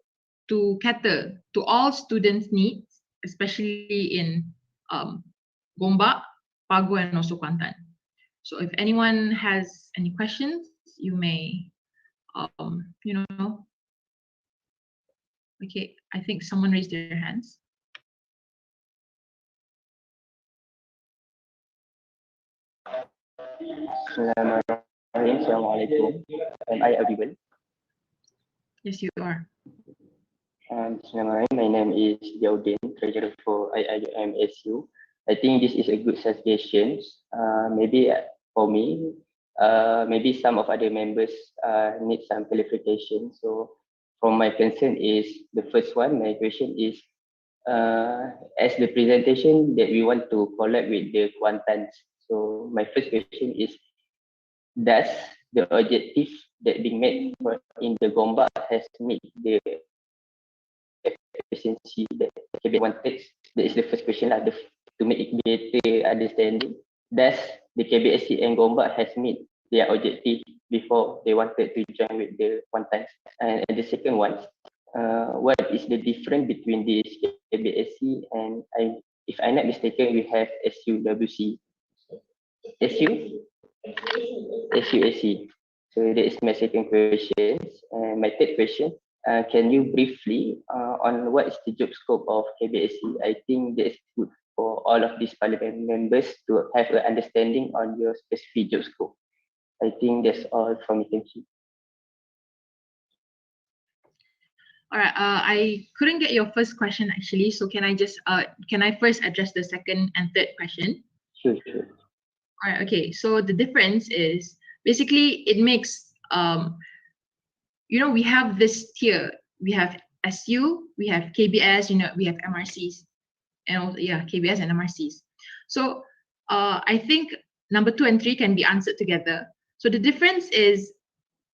Speaker 6: to cater to all students' needs, especially in Gombak, Pago, and also Kuantan. So if anyone has any questions, you may, okay, I think someone raised their hands.
Speaker 9: Assalamualaikum. Am I audible?
Speaker 6: Yes, you are.
Speaker 9: My name is Yaudin, Treasurer for IIUM SU. I think this is a good suggestion. Maybe for me, maybe some of other members need some clarification. So, from my concern is the first one. My question is, as the presentation that we want to collect with the Kuantans. So, my first question is, does the objective that being made in the Gombak has met the efficiency that KB wanted? That is the first question lah. To make it better understanding, does the KBSC and Gombak has met their objective before they wanted to join with the Kuantans? And the second one, what is the difference between this KBSC and if I'm not mistaken, we have SUWC. SU? SUAC. So that is my second question. And my third question, can you briefly on what is the job scope of KBSC? I think that is good for all of these parliament members to have an understanding on your specific job scope. I think that's all from me. Thank you.
Speaker 10: All right. I couldn't get your first question actually. So can I first address the second and third question?
Speaker 9: Sure, sure.
Speaker 10: All right. Okay. So the difference is basically it makes we have this tier. We have SU, we have KBS, we have MRCs, and also, KBS and MRCs. So I think number 2 and 3 can be answered together. So the difference is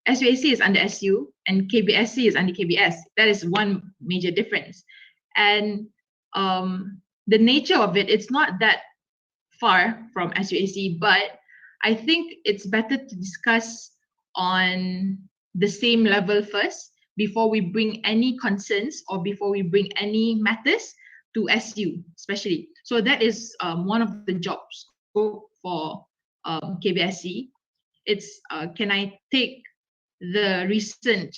Speaker 10: SUAC is under SU and KBSC is under KBS. That is one major difference. And the nature of it's not that far from SUAC, but I think it's better to discuss on the same level first before we bring any concerns or before we bring any matters to SU, especially. So that is one of the jobs for KBSC. It's can I take the recent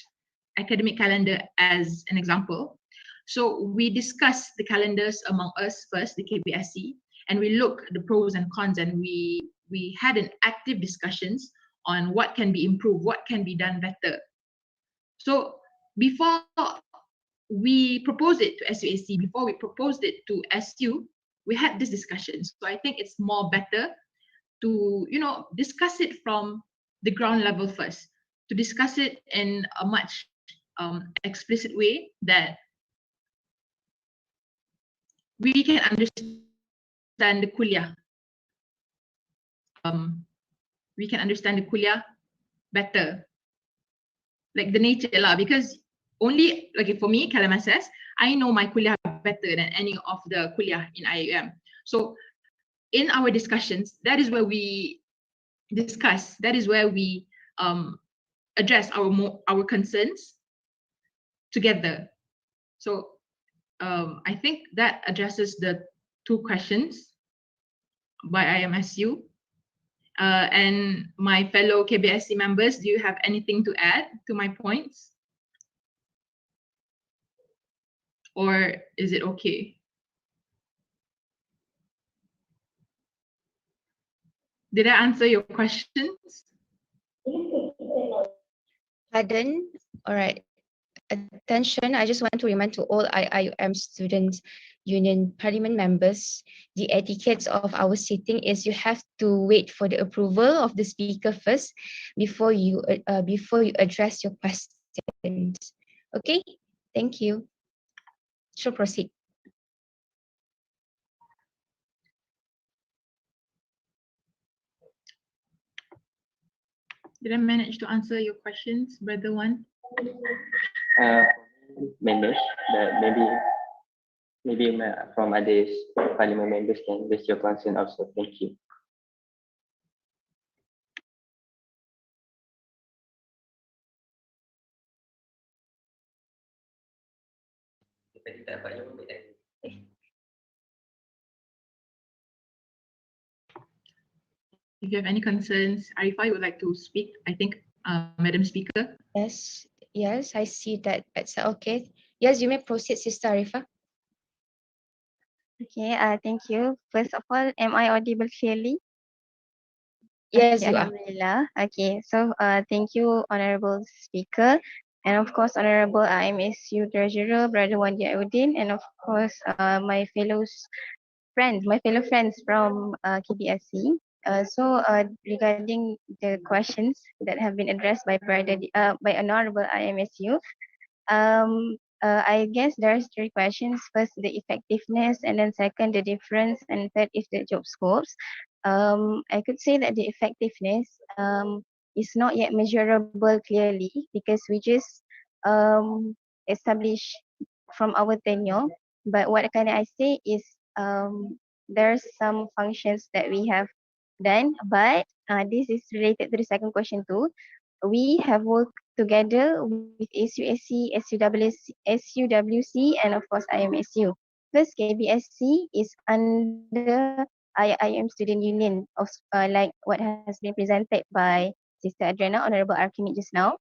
Speaker 10: academic calendar as an example? So we discuss the calendars among us first, the KBSC, and we look at the pros and cons, and we had an active discussions on what can be improved, what can be done better. So before we propose it to SUAC, before we proposed it to SU, we had this discussion. So I think it's more better to discuss it from the ground level first, to discuss it in a much explicit way that we can understand the kuliah. We can understand the kuliah better, like the nature lah. Because only like for me, Kalam says, I know my kuliah better than any of the kuliah in IIUM. So in our discussions, that is where we discuss. That is where we address our concerns together. So I think that addresses the 2 questions by IMSU. And my fellow KBSC members, do you have anything to add to my points? Or is it okay? Did I answer your questions?
Speaker 1: Pardon? All right. Attention, I just want to remind to all IIUM Students Union Parliament members, the etiquette of our sitting is you have to wait for the approval of the speaker first before you address your questions. Okay, thank you. So proceed.
Speaker 10: Did I manage to answer your questions, Brother Wan?
Speaker 9: Members, but maybe from others parliament members can raise your concern also. Thank you.
Speaker 10: If you have any concerns, Arifah, you would like to speak, I think, Madam Speaker.
Speaker 1: Yes, I see that. That's okay. Yes, you may proceed, Sister Arifah.
Speaker 11: Okay, thank you. First of all, am I audible clearly?
Speaker 1: Yes,
Speaker 11: Okay,
Speaker 1: you are.
Speaker 11: Alhamdulillah. Okay, so thank you, Honorable Speaker, and of course, Honorable IMSU Treasurer, Brother Wandi Audin, and of course, my fellow friends from KBSC. Regarding the questions that have been addressed by by Honorable IMSU, I guess there's 3 questions. First, the effectiveness, and then second, the difference, and third is the job scopes. I could say that the effectiveness is not yet measurable clearly because we just establish from our tenure. But what can I say is there's some functions that we have done, but this is related to the second question too. we have worked together with SUSC, SUWC, and of course IMSU. First, KBSC is under IIM Student Union of like what has been presented by Sister Adriana, Honorable Archimate just now.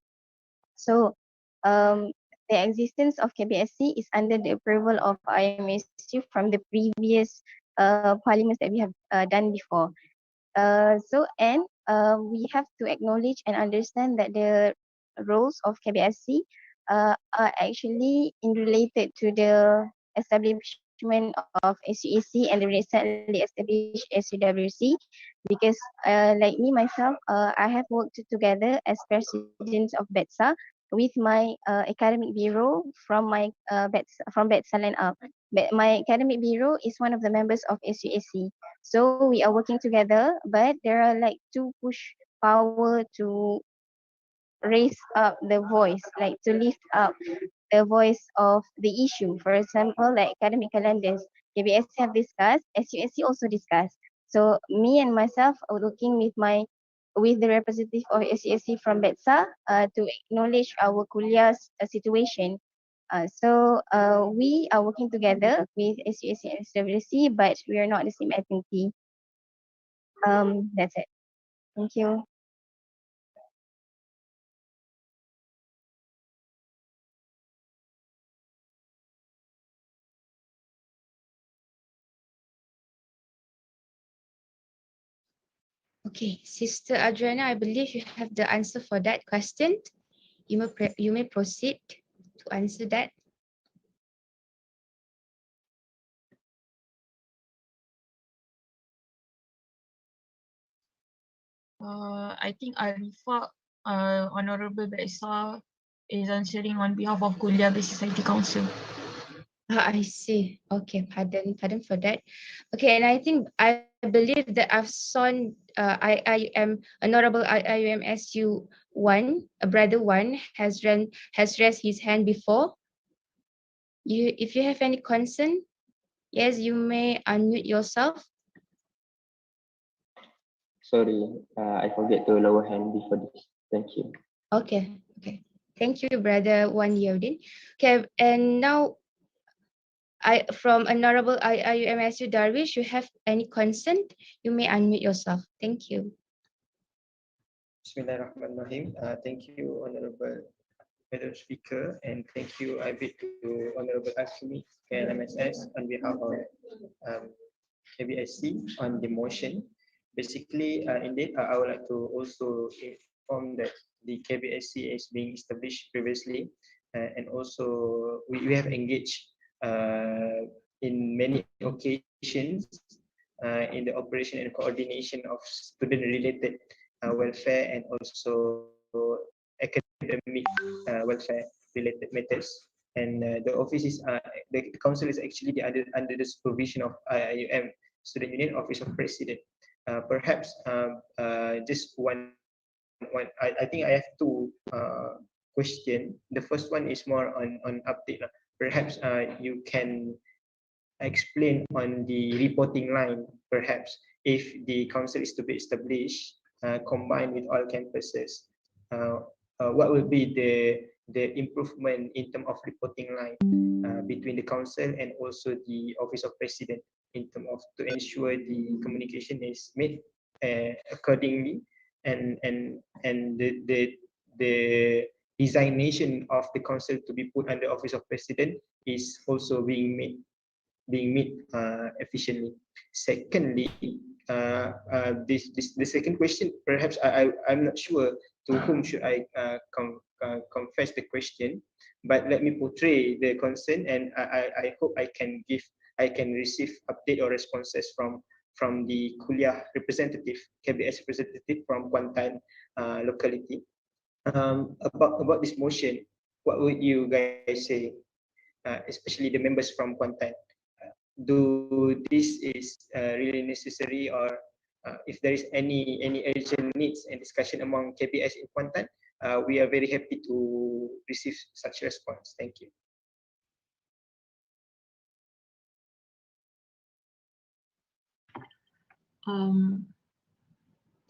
Speaker 11: So, um, the existence of KBSC is under the approval of IMSU from the previous parliaments that we have done before. We have to acknowledge and understand that the roles of KBSC are actually in related to the establishment of SUAC and the recently established SUWC, because like me myself, I have worked together as president of BETSA with my academic bureau from my from BETSA line up. But my academic bureau is one of the members of SUAC. So we are working together, but there are like two push power to raise up the voice, like to lift up the voice of the issue. For example, like academic calendars, KBS have discussed, SUSC also discussed. So me and myself are working with the representative of SUSC from BETSA to acknowledge our kuliah's situation. We are working together with SUSC and SWC, but we are not the same entity. That's it. Thank you.
Speaker 1: Okay, Sister Adriana, I believe you have the answer for that question. You may proceed to answer that.
Speaker 8: I think Arifa, Honorable Baisa, is answering on behalf of Kuliah Basic Society Council.
Speaker 1: I see. Okay, pardon for that. Okay, and I think I believe that I've seen IIUM, Honorable IIUM SU one, brother one has raised his hand before. If you have any concern, yes, you may unmute yourself.
Speaker 9: Sorry, I forget to lower hand before this. Thank you.
Speaker 1: Okay. Thank you, brother Wan Yaudin. Okay, and now from Honorable IIUMSU Darwish, you have any concern? You may unmute yourself. Thank you.
Speaker 4: Bismillahirrahmanirrahim. Thank you, Honorable Madam Speaker, and thank you, I bid to Honorable Ashmi and MSS on behalf of KBSC on the motion. Basically, indeed, I would like to also inform that the KBSC is being established previously, and also we have engaged in many occasions in the operation and coordination of student-related welfare and also academic welfare related matters. And the office is the council is actually under the supervision of IIUM Student Union Office of President. Perhaps just I think I have two question. The first one is more on update. Perhaps you can explain on the reporting line, perhaps if the council is to be established combined with all campuses, what will be the improvement in terms of reporting line between the council and also the office of president in terms of to ensure the communication is made accordingly, and the designation of the council to be put under office of president is also being made efficiently. Secondly, the second question, perhaps I'm not sure to whom should I confess the question, but let me portray the concern, and I hope I can receive update or responses from the kuliah representative, KBS representative from Kuantan locality. About this motion, what would you guys say, especially the members from Kuantan? Do this is really necessary, or if there is any urgent needs and discussion among KBS in Kuantan, we are very happy to receive such response. Thank you.
Speaker 8: Um,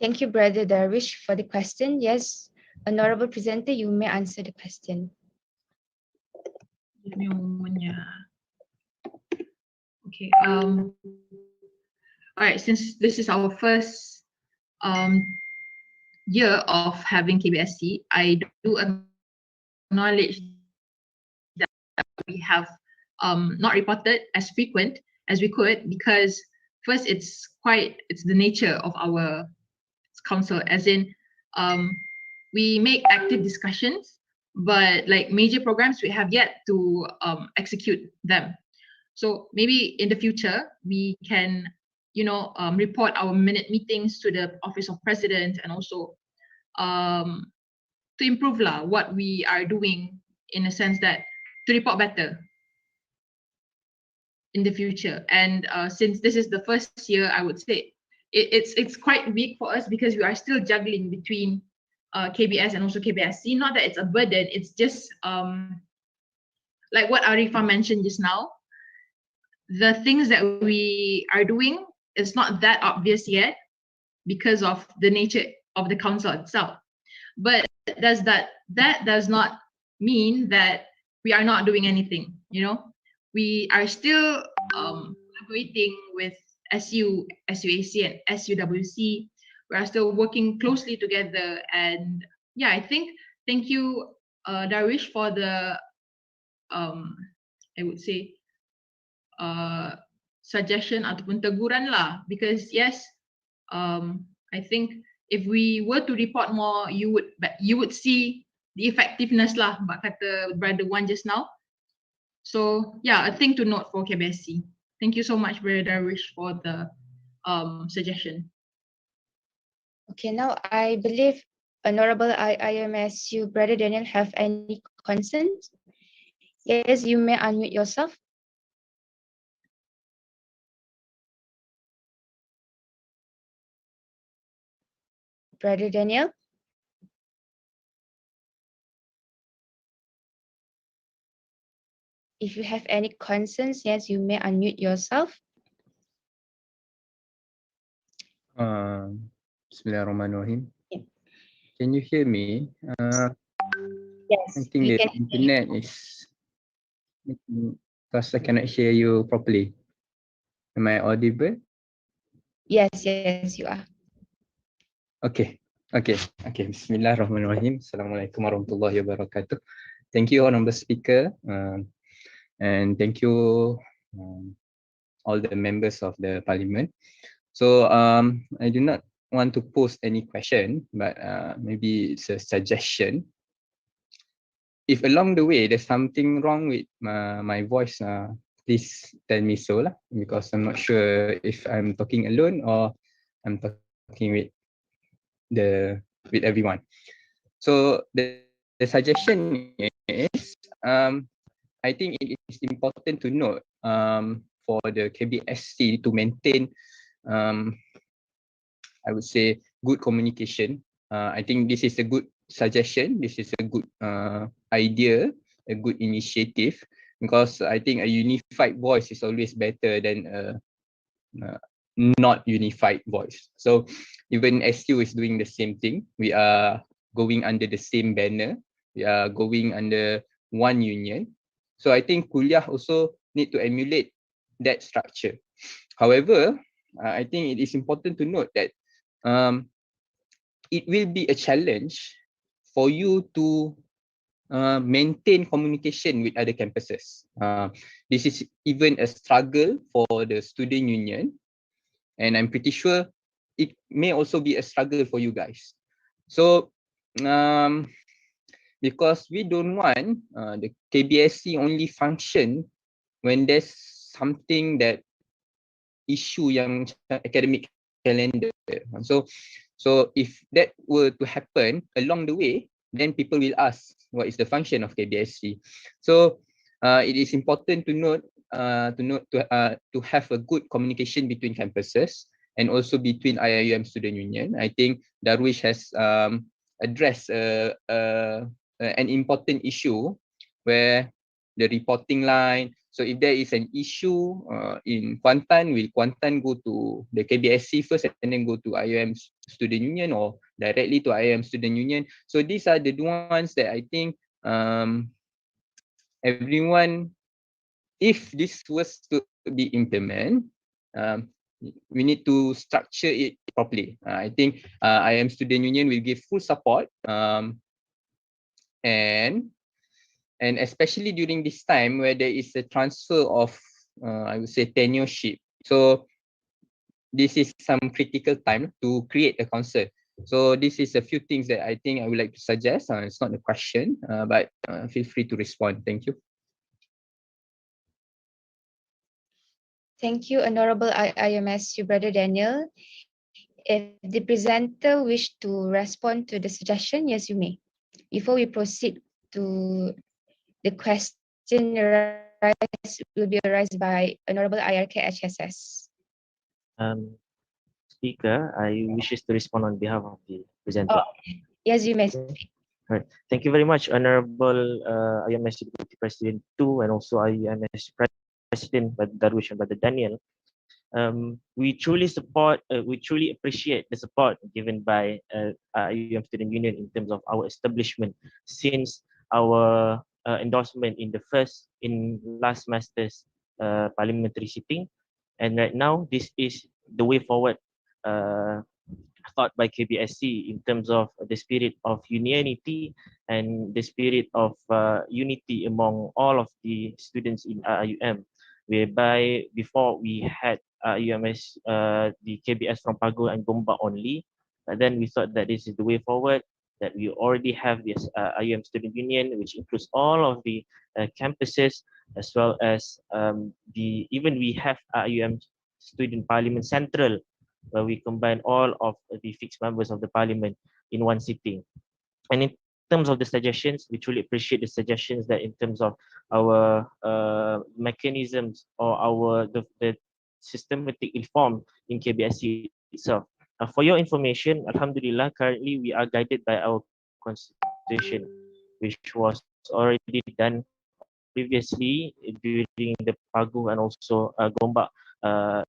Speaker 1: Thank you, Brother Darwish, for the question. Yes, Honorable presenter, you may answer the question.
Speaker 10: Give me a moment, yeah. Okay. All right. Since this is our first year of having KBSC, I do acknowledge that we have not reported as frequent as we could, because first it's the nature of our council, as in we make active discussions, but like major programs we have yet to execute them. So maybe in the future we can report our minute meetings to the office of president, and also to improve what we are doing, in a sense that to report better in the future. And since this is the first year, I would say it's quite weak for us, because we are still juggling between KBS and also KBSC. Not that it's a burden, it's just like what Arifa mentioned just now. The things that we are doing is not that obvious yet because of the nature of the council itself. But that does not mean that we are not doing anything. We are still collaborating with SU, SUAC, and SUWC. We are still working closely together. And yeah, I think, thank you, Darwish, for the I would say suggestion ataupun teguran lah, because yes, I think if we were to report more, you would see the effectiveness lah, bak kata Brother Wan just now. So yeah, a thing to note for KBSC. Thank you so much, Brother Darwish, for the suggestion.
Speaker 1: Okay, now I believe Honorable IIMSU Brother Daniel have any concerns? Yes, you may unmute yourself. Brother Daniel? If you have any concerns, yes, you may unmute yourself.
Speaker 12: Bismillahirrahmanirrahim.
Speaker 1: Yeah.
Speaker 12: Can you hear me?
Speaker 1: Yes,
Speaker 12: I think
Speaker 1: we
Speaker 12: the
Speaker 1: can.
Speaker 12: internet is, because I cannot hear you properly. Am I audible?
Speaker 1: Yes, you are.
Speaker 12: Okay. Bismillahirrahmanirrahim. Assalamualaikum warahmatullahi wabarakatuh. Thank you, Honorable Speaker, and thank you all the members of the Parliament. So I do not want to pose any question, but maybe it's a suggestion. If along the way there's something wrong with my voice, please tell me so lah, because I'm not sure if I'm talking alone or I'm talking with everyone. So the suggestion is, I think it is important to note for the KBSC to maintain, I would say, good communication. I think this is a good suggestion. This is a good idea, a good initiative, because I think a unified voice is always better than a not unified voice. So even SU is doing the same thing. We are going under the same banner. We are going under one union. So I think kuliah also need to emulate that structure. However, I think it is important to note that it will be a challenge for you to maintain communication with other campuses. This is even a struggle for the student union, and I'm pretty sure it may also be a struggle for you guys. So because we don't want the KBSC only function when there's something that issue yang academic calendar. So if that were to happen along the way, then people will ask, what is the function of KBSC? So it is important to note to have a good communication between campuses and also between IIUM Student Union. I think Darwish has addressed an important issue where the reporting line. So if there is an issue in Kuantan, will Kuantan go to the KBSC first and then go to IIUM student union or directly to IIM student union. So these are the ones that I think everyone, if this was to be implemented, we need to structure it properly. I think IIM student union will give full support, and especially during this time where there is a transfer of I would say tenureship. So this is some critical time to create a council. So this is a few things that I think I would like to suggest. It's not a question, but feel free to respond. Thank you.
Speaker 1: Thank you, Honorable IIMSU Brother Daniel. If the presenter wish to respond to the suggestion, yes, you may. Before we proceed to the question will be raised by Honorable IRK HSS.
Speaker 7: Speaker, I wishes to respond on behalf of the presenter.
Speaker 1: Oh, yes, you may speak.
Speaker 7: Right. Thank you very much, Honorable IMS Deputy President 2 and also IMS President Brother Darwish and Brother Daniel. We truly support, we truly appreciate the support given by IIUM Student Union in terms of our establishment since our endorsement in last semester's parliamentary sitting. And right now, this is the way forward thought by KBSC in terms of the spirit of unity and the spirit of unity among all of the students in IIUM, whereby before we had UMS, the KBS from Pago and Gombak only, but then we thought that this is the way forward, that we already have this IUM Student Union, which includes all of the campuses, as well as even we have IUM Student Parliament Central, where we combine all of the fixed members of the parliament in one sitting. And in terms of the suggestions, we truly appreciate the suggestions that in terms of our mechanisms or the systematic reform in KBSC itself. For your information, Alhamdulillah, currently we are guided by our constitution, which was already done previously during the Pagu and also Gombak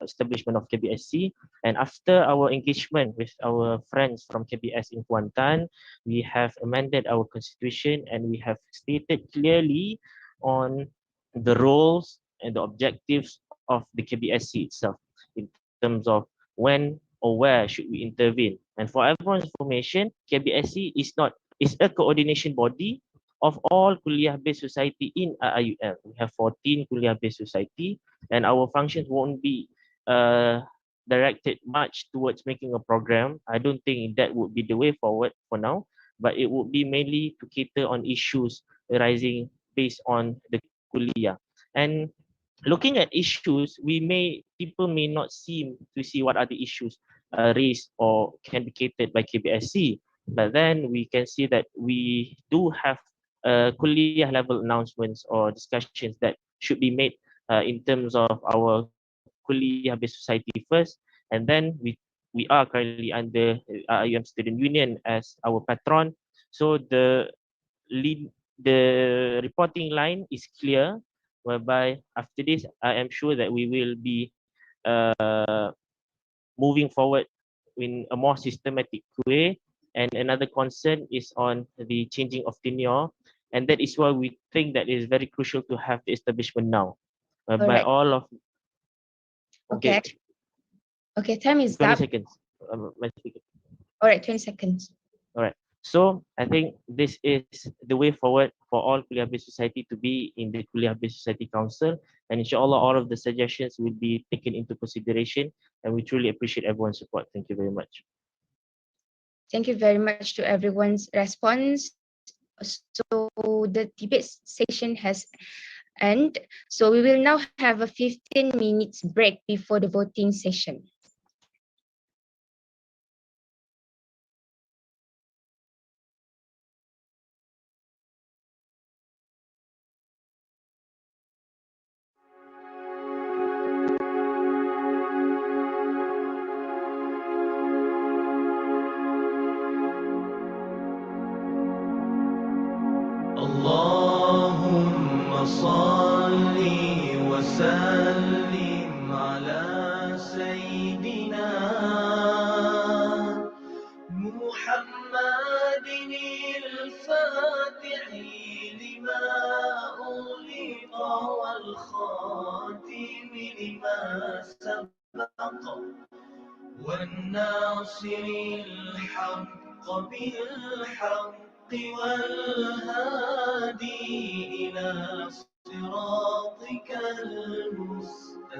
Speaker 7: establishment of KBSC. And after our engagement with our friends from KBS in Kuantan, we have amended our constitution and we have stated clearly on the roles and the objectives of the KBSC itself in terms of when or where should we intervene. And for everyone's information, KBSC is a coordination body of all kuliah-based society in IIUM. We have 14 kuliah-based society, and our functions won't be directed much towards making a program. I don't think that would be the way forward for now, but it would be mainly to cater on issues arising based on the kuliah. And looking at issues, people may not seem to see what are the issues raised or can be catered by KBSC, but then we can see that we do have kuliah level announcements or discussions that should be made in terms of our kuliah based society first, and then we are currently under IUM Student Union as our patron. So the reporting line is clear, whereby after this I am sure that we will be moving forward in a more systematic way. And another concern is on the changing of tenure, and that is why we think that it is very crucial to have the establishment now, by
Speaker 1: Alright.
Speaker 7: all of
Speaker 1: Okay. Okay, time is
Speaker 7: 20
Speaker 1: up.
Speaker 7: seconds.
Speaker 1: All right, 20 seconds.
Speaker 7: All right. So I think this is the way forward for all kuliah-based society to be in the kuliah-based society council, and inshallah all of the suggestions will be taken into consideration, and we truly appreciate everyone's support. Thank you very much.
Speaker 1: Thank you very much to everyone's response. So the debate session has ended. So we will now have a 15 minutes break before the voting session.
Speaker 13: اللهم صل وسلم على سيدنا ناصر الحق بالحق والهادي إلى صراطك المستقيم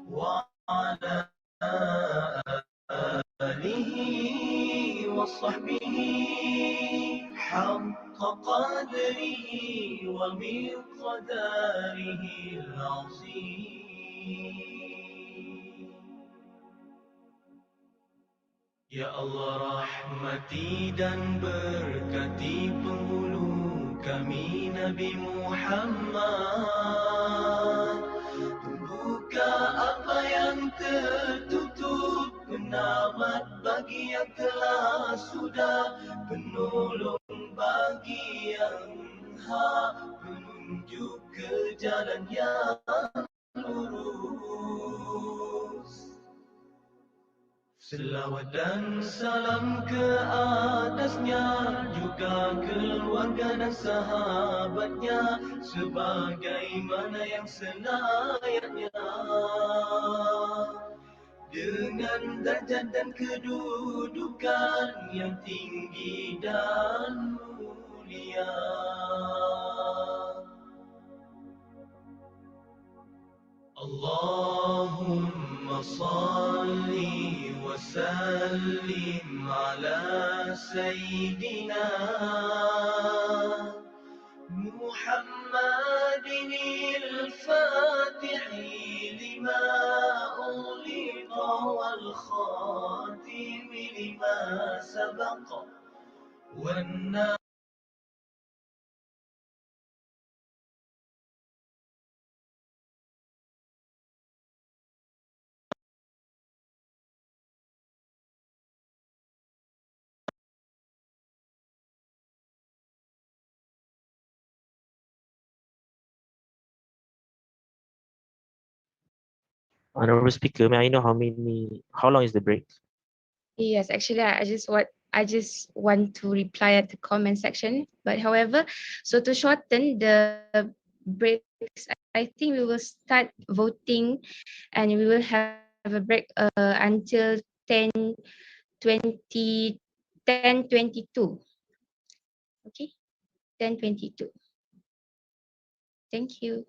Speaker 13: وعلى آله وصحبه حق قدره ومقداره العظيم. Ya Allah, rahmati dan berkati penghulu kami Nabi Muhammad. Buka apa yang tertutup, penamat bagi yang telah sudah, penolong bagi yang hak, penunjuk ke jalan yang lurus. Selawat dan salam ke atasnya, juga keluarga dan sahabatnya, sebagaimana yang selayaknya, dengan darjat dan kedudukan yang tinggi dan mulia. Allahumma salli wa sallim ala Sayyidina Muhammadin al-Fatihi lima ughliqa wal khatimi lima sabaqa wan
Speaker 7: Honorable speaker, may I know how long is the break?
Speaker 1: Yes, actually, I just want to reply at the comment section. But however, so to shorten the breaks, I think we will start voting, and we will have a break until 10:20, 10:22. Okay, 10:22. Thank you.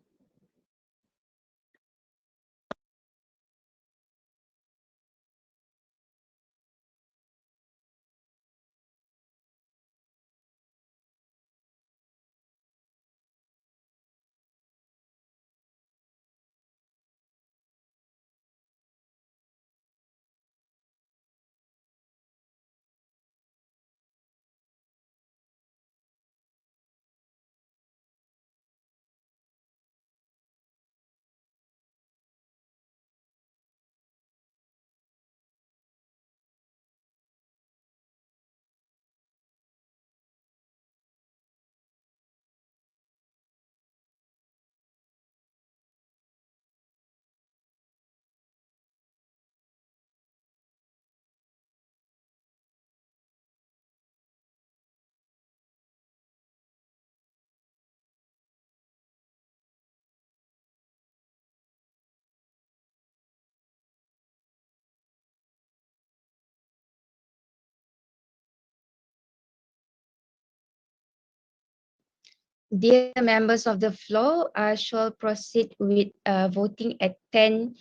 Speaker 1: Dear members of the floor, I shall proceed with voting at 10:50.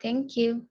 Speaker 1: Thank you.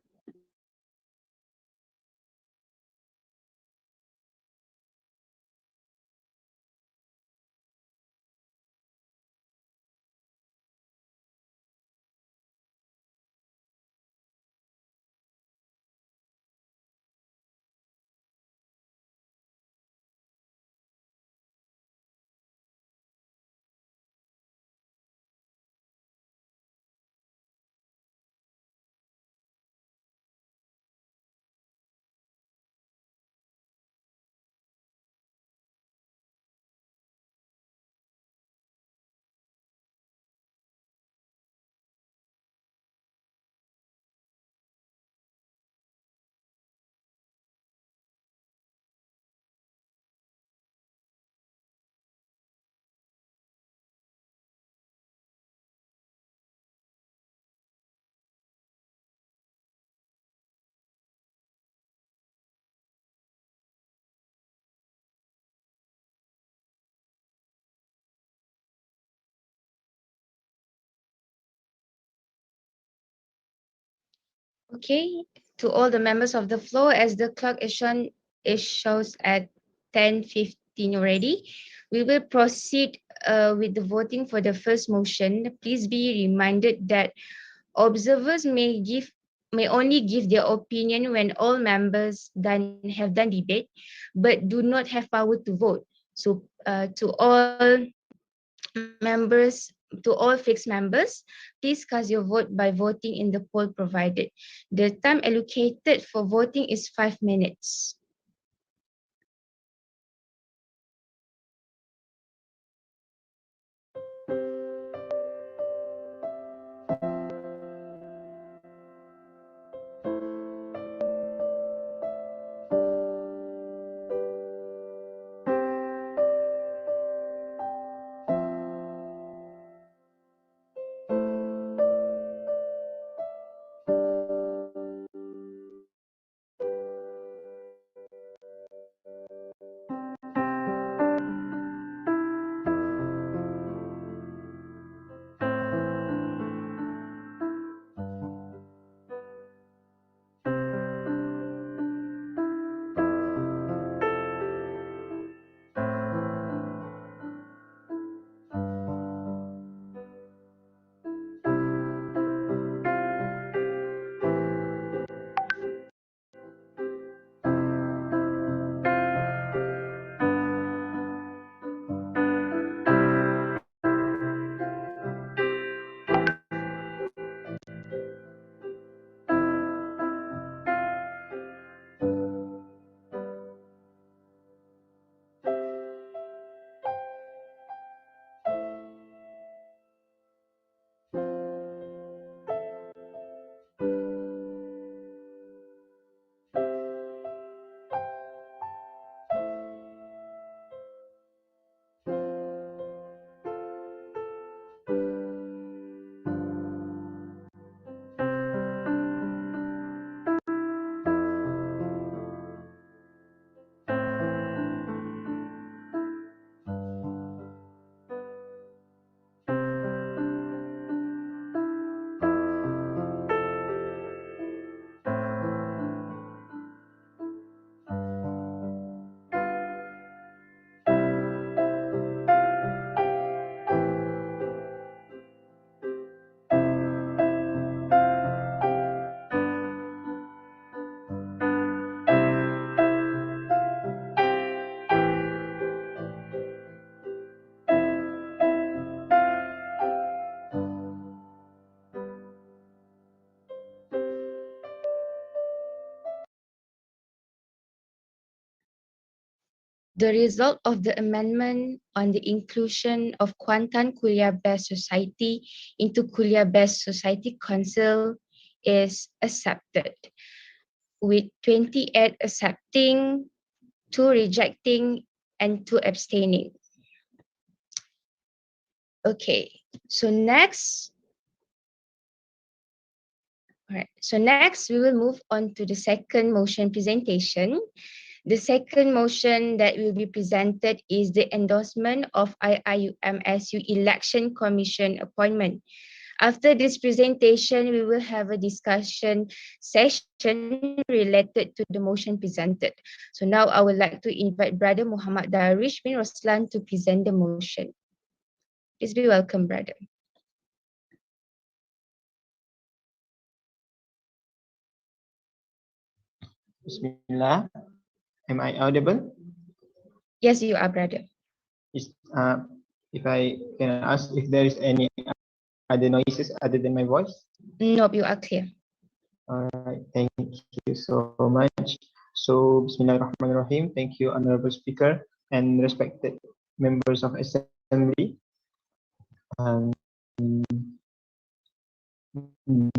Speaker 1: Okay, to all the members of the floor, as the clock is shown, it shows at 10:15 already. We will proceed with the voting for the first motion. Please be reminded that observers may only give their opinion when all members have done debate, but do not have power to vote. So to all members, to all fixed members, please cast your vote by voting in the poll provided. The time allocated for voting is 5 minutes. The result of the amendment on the inclusion of Kuantan Kuliah-Based Society into Kuliah-Based Society Council is accepted, with 28 accepting, 2 rejecting, and 2 abstaining. Okay, so next, all right, so next we will move on to the second motion presentation. The second motion that will be presented is the endorsement of IIUM-SU Election Commission appointment. After this presentation, we will have a discussion session related to the motion presented. So now I would like to invite Brother Muhammad Darish bin Roslan to present the motion. Please be welcome, brother.
Speaker 14: Bismillah. Am I audible?
Speaker 1: Yes, you are, brother.
Speaker 14: Is, if I can ask if there is any other noises other than my voice?
Speaker 1: Nope, you are clear.
Speaker 14: All right, thank you so much. So, Bismillahirrahmanirrahim. Thank you, Honorable Speaker and respected members of Assembly.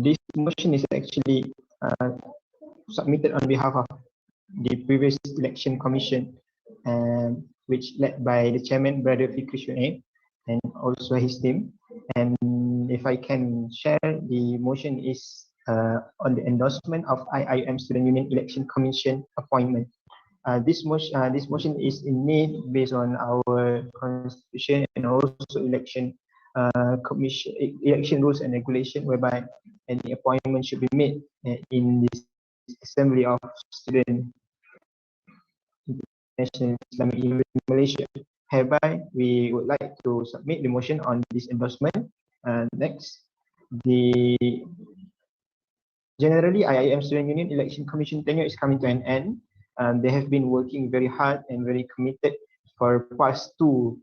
Speaker 14: This motion is actually submitted on behalf of the previous election commission, which led by the chairman, Brother Fikri Shuaib, and also his team. And if I can share, the motion is on the endorsement of IIUM Student Union Election Commission appointment. This motion is in need based on our constitution and also election commission election rules and regulation, whereby any appointment should be made in this assembly of student National Islamic University Malaysia. Hereby, we would like to submit the motion on this endorsement. Next, the generally IIM Student Union Election Commission tenure is coming to an end. They have been working very hard and very committed for past two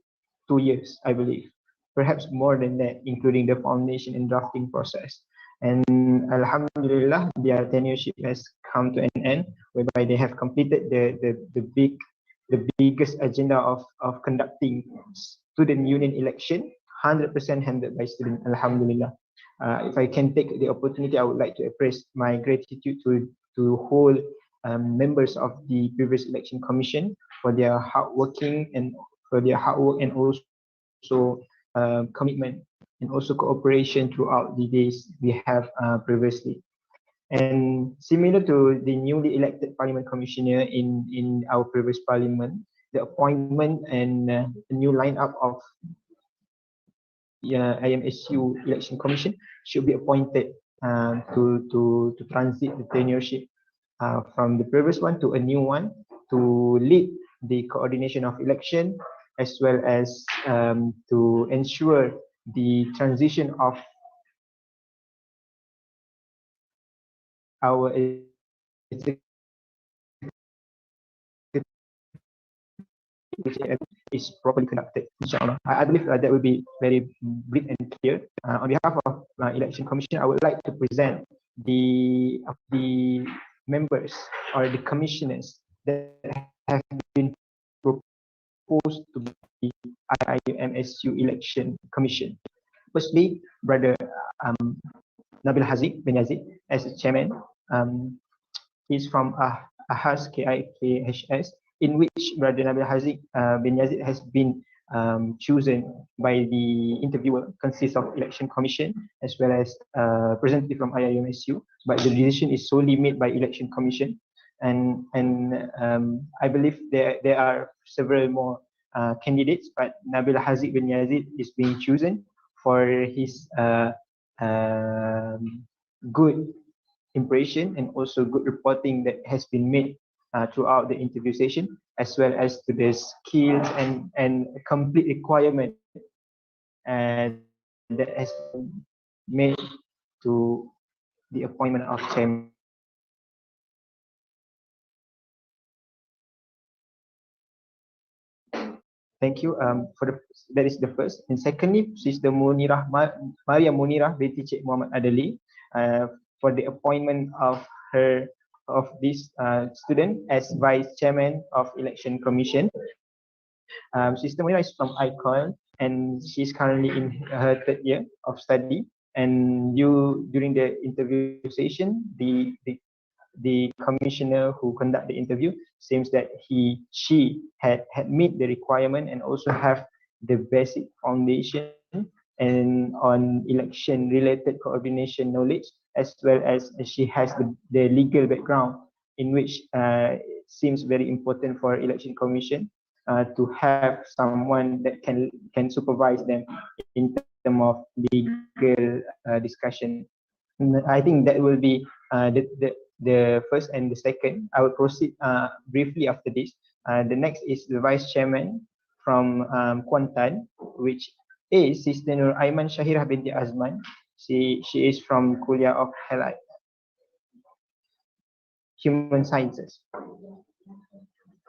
Speaker 14: years, I believe, perhaps more than that, including the foundation and drafting process. And Alhamdulillah, their tenureship has come to an end, whereby they have completed the biggest agenda of conducting student union election, 100% handled by students. Alhamdulillah. If I can take the opportunity, I would like to express my gratitude to whole members of the previous election commission for their hard working and also commitment and also cooperation throughout the days we have previously. And similar to the newly elected Parliament Commissioner in our previous Parliament, the appointment and the new lineup of IMSU Election Commission should be appointed to transit the tenureship from the previous one to a new one to lead the coordination of election, as well as to ensure the transition of our is properly conducted, inshallah. I believe that will be very brief and clear. On behalf of Election Commission, I would like to present the members or the commissioners that have been proposed to be IIUMSU Election Commission. Firstly, Brother Nabil Haziq bin Yazid as the chairman. He's from AHAS KIKHS, in which Brother Nabil Haziq bin Yazid has been chosen by the interviewer, consists of election commission as well as representative from IIUMSU, but the decision is solely made by election commission. And I believe there are several more candidates, but Nabil Haziq bin Yazid is being chosen for his good impression and also good reporting that has been made throughout the interview session, as well as to the skills and complete requirement that has been made to the appointment of chairman. Thank you. That is the first. And secondly, Sister Munirah Maria Munirah binti Cik Muhammad Adeli, for the appointment of this student as vice chairman of election commission. Sister Munirah is from ICON and she's currently in her third year of study. And during the interview session, the commissioner who conduct the interview seems that she had met the requirement and also have the basic foundation and on election related coordination knowledge, as well as she has the legal background, in which it seems very important for election commission to have someone that can supervise them in terms of legal discussion. I think that will be the first and the second. I will proceed briefly after this. The next is the vice chairman from Kuantan, which is Sister Nur Aiman Shahirah binti Azman. She is from Kuliah of Human Sciences.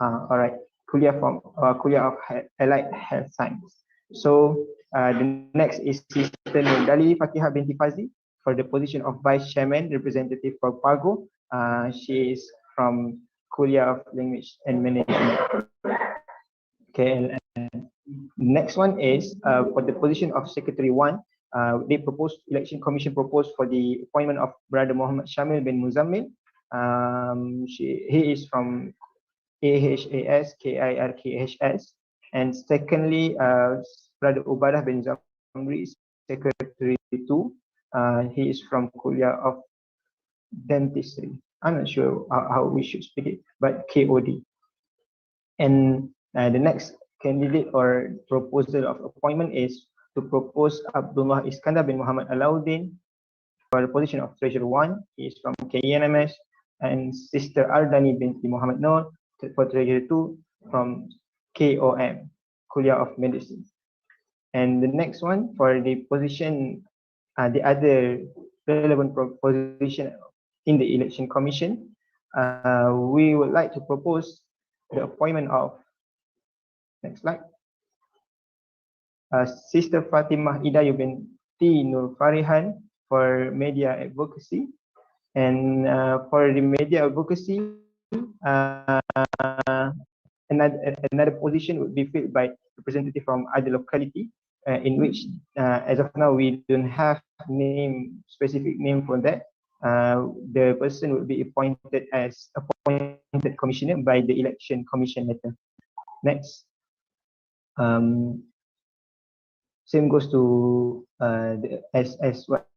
Speaker 14: All right, Kuliah of Allied Health Science. So the next is Sister Nur Dali Fatihah binti Fazi for the position of vice chairman representative for Pago. She is from Kuliah of Language and Management. Okay, and next one is for the position of secretary one. Election commission proposed for the appointment of Brother Muhammad Shamil bin Muzammil. He is from AHAS KIRKHS. And secondly, Brother Ubadah bin Zamri, secretary two. He is from Kuliah of Dentistry. I'm not sure how we should speak it, but KOD. And the next candidate or proposal of appointment is to propose Abdullah Iskandar bin Muhammad Alauddin for the position of Treasurer 1. He is from KENMS, and Sister Ardani binti Muhammad Noor for Treasurer 2 from KOM, Kuliah of Medicine. And the next one for the position, the other relevant position in the Election Commission, we would like to propose the appointment of, next slide, Sister Fatimah Idayu binti Nur Farihan for media advocacy. And for the media advocacy, another position would be filled by representative from other locality, in which as of now we don't have specific name for that. The person would be appointed as appointed commissioner by the election commission later. Next, same goes to as what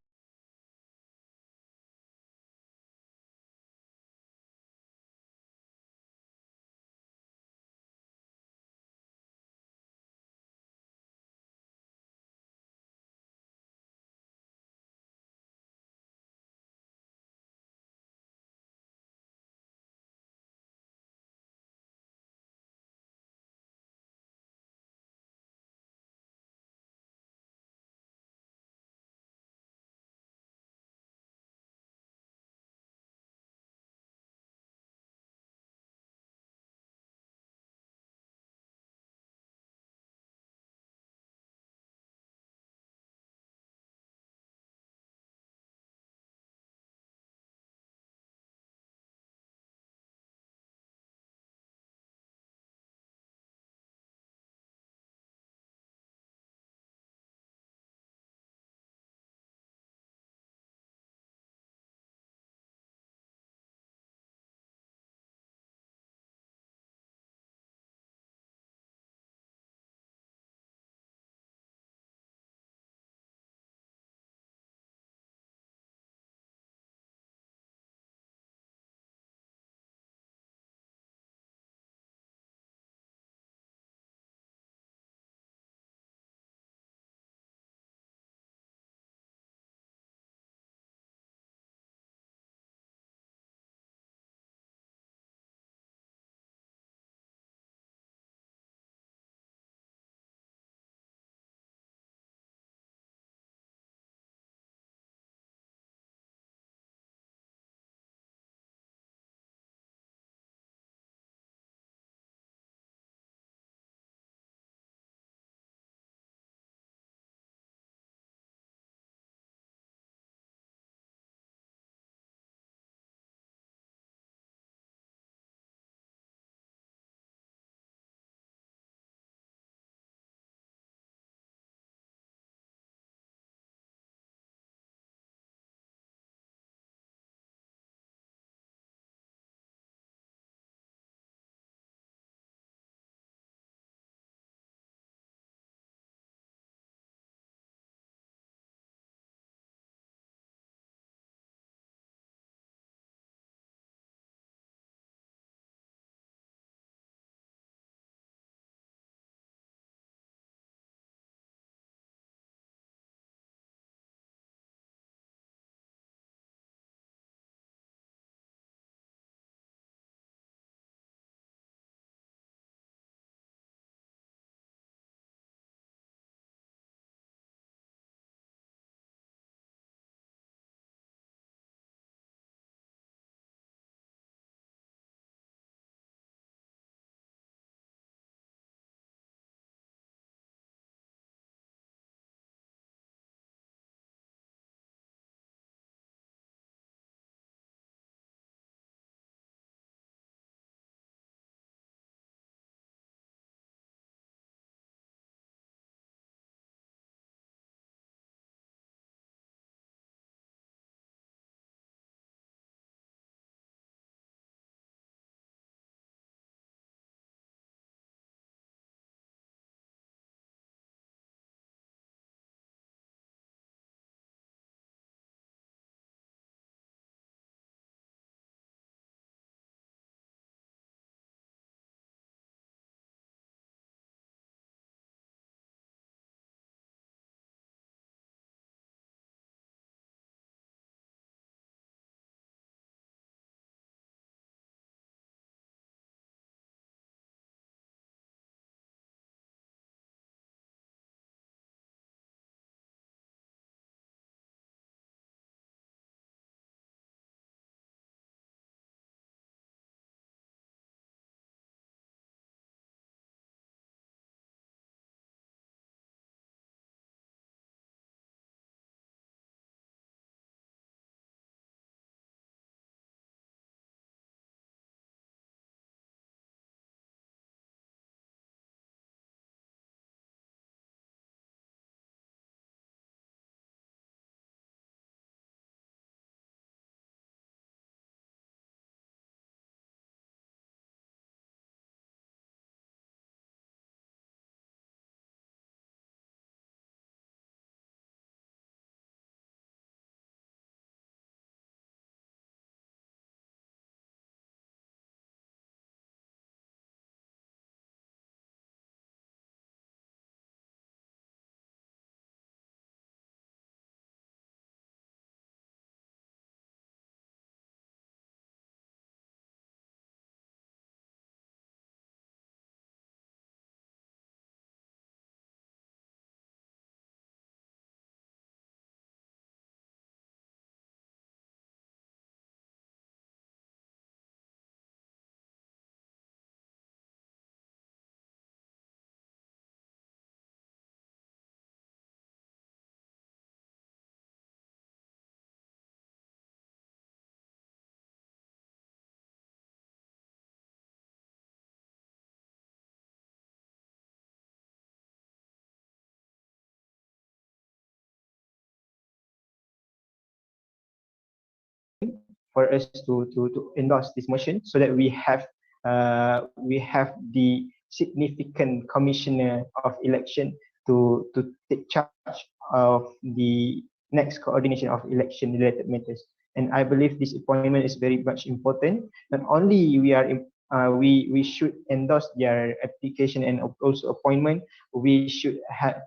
Speaker 14: for us to endorse this motion so that we have the significant commissioner of election to take charge of the next coordination of election related matters. And I believe this appointment is very much important. Not only we should endorse their application and also appointment, we should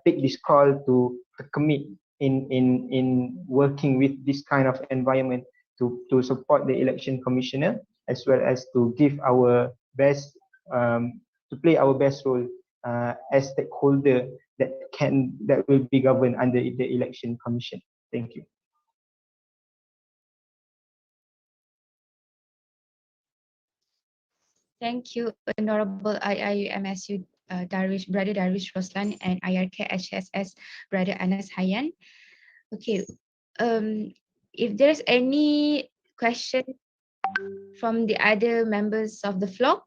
Speaker 14: take this call to commit in working with this kind of environment to support the election commissioner, as well as to give our best to play our best role as stakeholder that will be governed under the election commission. Thank you.
Speaker 1: Thank you, Honorable IIUMSU Brother Darwish Roslan and IRK HSS Brother Anas Hayan. Okay, if there's any question from the other members of the floor,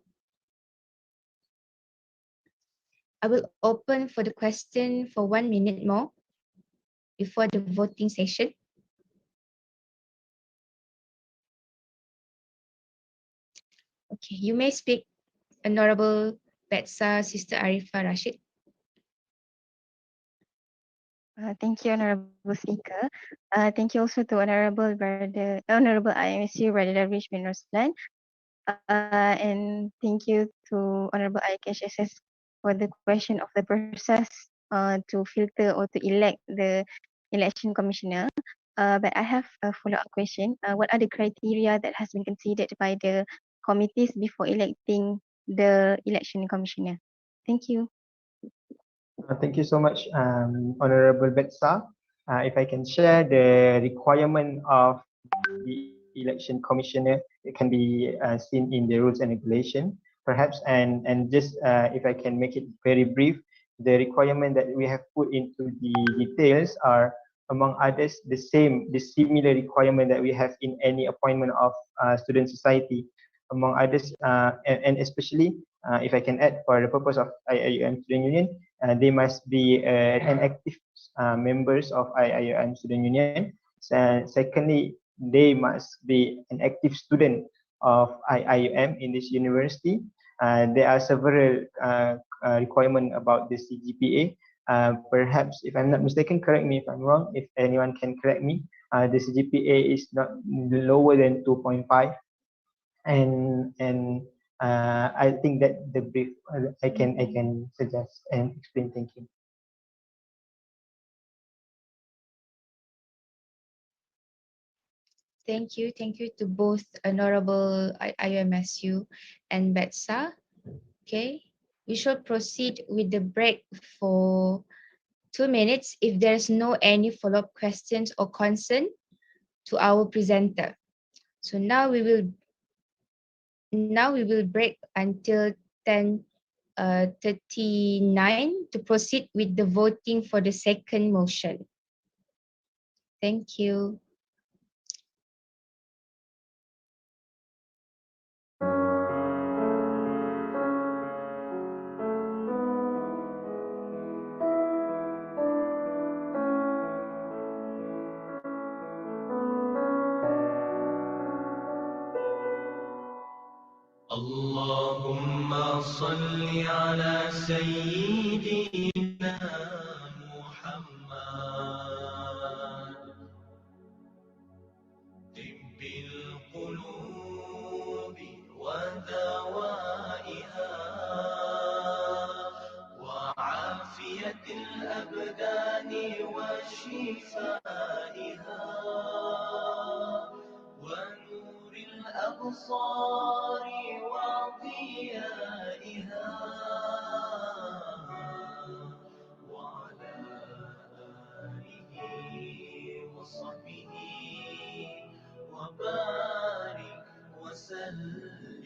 Speaker 1: I will open for the question for 1 minute more before the voting session. Okay, you may speak, Honorable Betsa, Sister Arifah Rashid.
Speaker 11: Thank you, Honorable Speaker. Thank you also to Honorable IMSU Brother Darwish bin Roslan. And thank you to Honorable IKSS for the question of the process to filter or to elect the election commissioner. But I have a follow-up question. What are the criteria that has been considered by the committees before electing the election commissioner? Thank you.
Speaker 14: Thank you so much, Honorable Betsa. If I can share the requirement of the election commissioner, it can be seen in the rules and regulation, perhaps, and just if I can make it very brief, the requirement that we have put into the details are, among others, the similar requirement that we have in any appointment of student society, among others, and especially if I can add, for the purpose of IIUM Student Union, they must be an active members of IIUM Student Union. Secondly, they must be an active student of IIUM in this university. There are several requirements about the CGPA. Perhaps, if I'm not mistaken, correct me if I'm wrong, if anyone can correct me, the CGPA is not lower than 2.5. And I think that the brief I can suggest and explain. Thank you.
Speaker 1: Thank you to both Honorable IUMSU and Betsa. Okay, we shall proceed with the break for 2 minutes if there's no any follow-up questions or concern to our presenter. So now we will break until 10:39 to proceed with the voting for the second motion. Thank you.
Speaker 13: اللهم صل على سيدنا محمد طب القلوب ودوائها وعافية الأبدان وشفائها ونور الأبصار وضيائها وعلى آله وصحبه وبارك وسلم.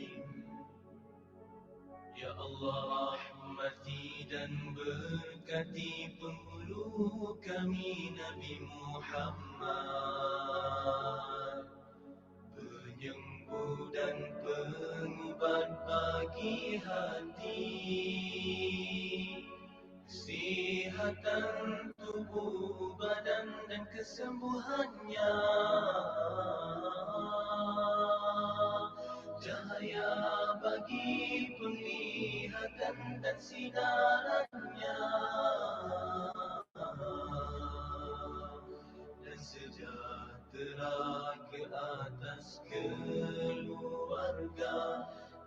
Speaker 13: Ya Allah, rahmati dan berkati penghulu kami Nabi Muhammad, penyembuh dan pengubat bagi hati, kesihatan tubuh badan dan kesembuhannya. cahaya bagi penglihatan dan sinarannya, dan sejahtera ke atas keluarga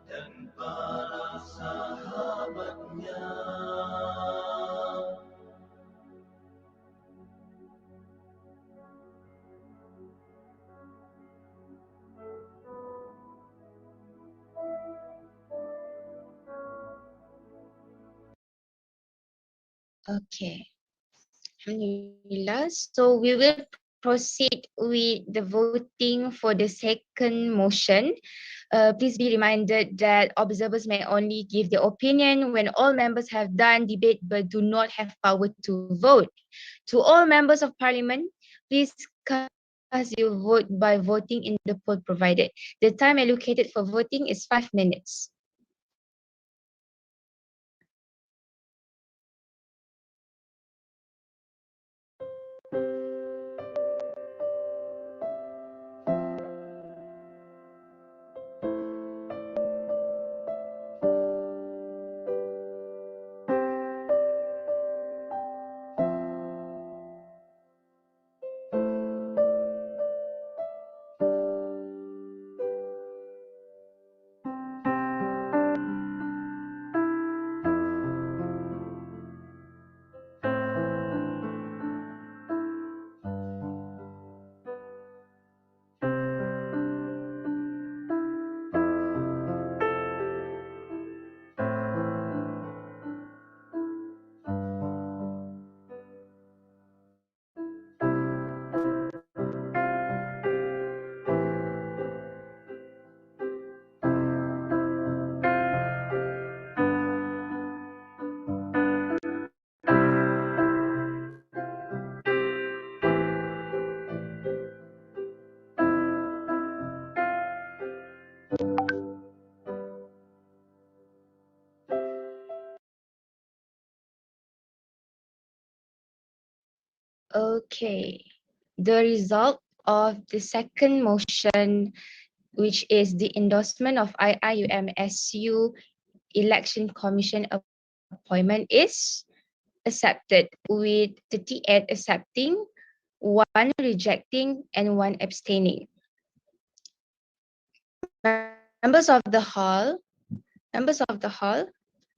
Speaker 13: dan para sahabatnya.
Speaker 1: Okay. Alhamdulillah. So we will proceed with the voting for the second motion. Please be reminded that observers may only give their opinion when all members have done debate but do not have power to vote. To all members of parliament, please cast your vote by voting in the poll provided. The time allocated for voting is 5 minutes. Okay, the result of the second motion, which is the endorsement of IIUM SU Election Commission appointment, is accepted with 38 accepting, 1 rejecting, and 1 abstaining. Members of the hall,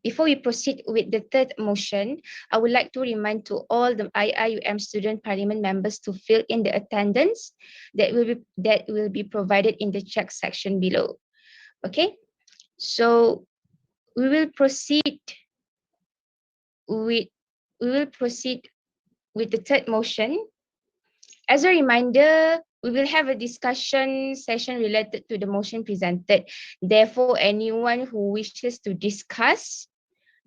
Speaker 1: before we proceed with the third motion, I would like to remind to all the IIUM student parliament members to fill in the attendance that will be provided in the check section below. Okay, so we will proceed with the third motion. As a reminder, we will have a discussion session related to the motion presented. Therefore, anyone who wishes to discuss,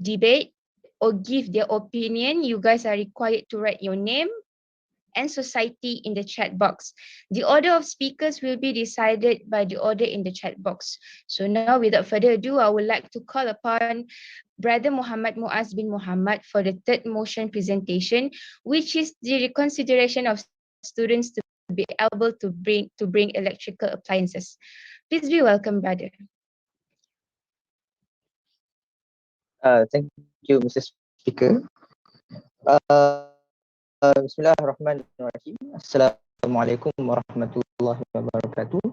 Speaker 1: debate, or give their opinion, you guys are required to write your name and society in the chat box. The order of speakers will be decided by the order in the chat box. So now, without further ado, I would like to call upon Brother Muhammad Muaz bin Muhammad for the third motion presentation, which is the reconsideration of students to be able to bring electrical appliances. Please be welcome, brother.
Speaker 15: Thank you, Mrs. Speaker. Bismillahirrahmanirrahim. Assalamualaikum warahmatullahi wabarakatuh.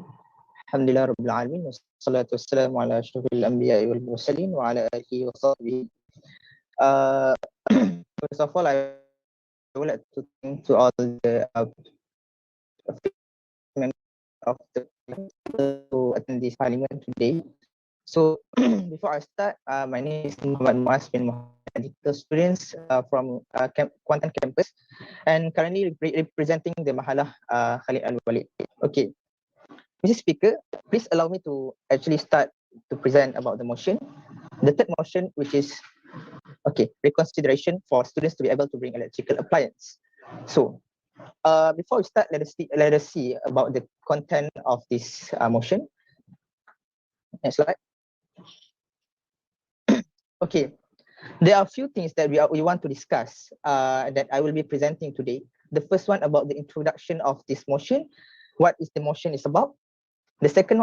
Speaker 15: Alhamdulillah rabbil alamin wassalatu wassalamu ala asyrafil anbiya'i wal mursalin wa ala alihi wa sahbihi. First of all, I would like to thank to all the members of the to attend this parliament today. So before I start, my name is Muhammad Muaz bin Muhammad, medical students from Kuantan campus, and currently representing the Mahalah Khalid Al Walid. Okay, Mr. Speaker, please allow me to actually start to present about the motion. The third motion, which is reconsideration for students to be able to bring electrical appliance. So before we start, let us see about the content of this motion. Next slide. Okay, there are a few things that we want to discuss that I will be presenting today. The first one about the introduction of this motion, what is the motion is about. The second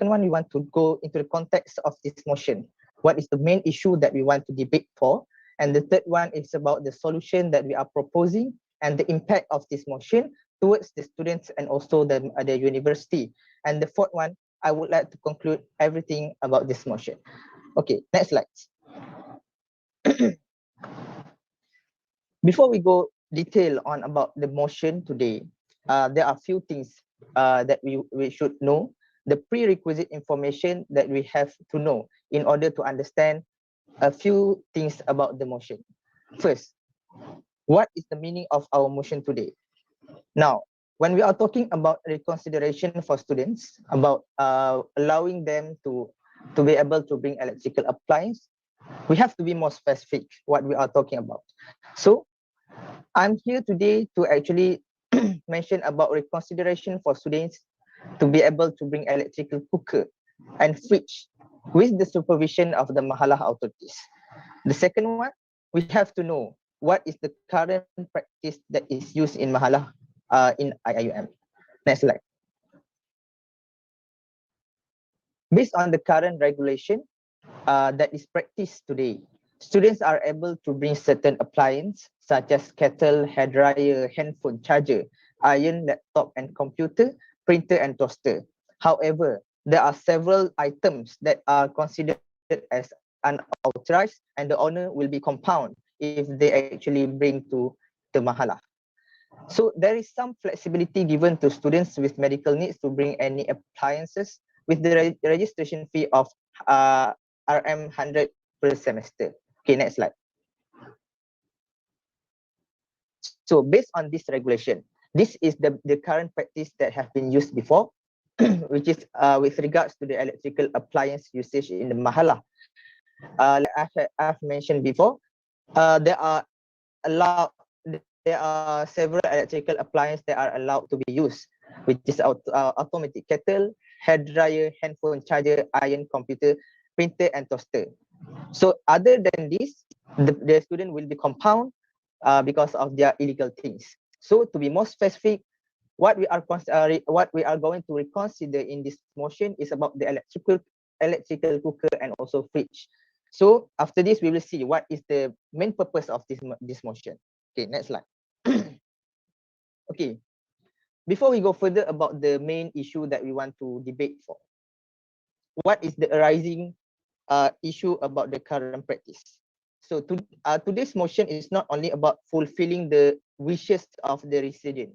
Speaker 15: one, we want to go into the context of this motion. What is the main issue that we want to debate for? And the third one is about the solution that we are proposing and the impact of this motion towards the students and also the university. And the fourth one, I would like to conclude everything about this motion. Okay, next slide. Before we go detail on about the motion today, there are few things that we should know, the prerequisite information that we have to know in order to understand a few things about the motion. First, what is the meaning of our motion today? Now, when we are talking about reconsideration for students, about allowing them to be able to bring electrical appliance, we have to be more specific what we are talking about. So I'm here today to actually mention about reconsideration for students to be able to bring electrical cooker and fridge with the supervision of the Mahalah authorities. The second one, we have to know what is the current practice that is used in Mahalah in IIUM. Next slide. Based on the current regulation that is practiced today, students are able to bring certain appliances such as kettle, hair dryer, handphone, charger, iron, laptop and computer, printer and toaster. However, there are several items that are considered as unauthorized and the owner will be compound if they actually bring to the Mahalah. So there is some flexibility given to students with medical needs to bring any appliances with the registration fee of RM 100 per semester. Okay, next slide. So based on this regulation, this is the current practice that have been used before, which is with regards to the electrical appliance usage in the Mahalah. Like I've mentioned before, there are several electrical appliances that are allowed to be used, which is automatic kettle, hair dryer, handphone charger, iron, computer, printer, and toaster. So other than this, the student will be compound because of their illegal things. So to be more specific, what we are going to reconsider in this motion is about the electrical cooker and also fridge. So after this, we will see what is the main purpose of this motion. Okay, next slide. Okay, before we go further about the main issue that we want to debate for, what is the arising issue about the current practice? So today's motion is not only about fulfilling the wishes of the resident,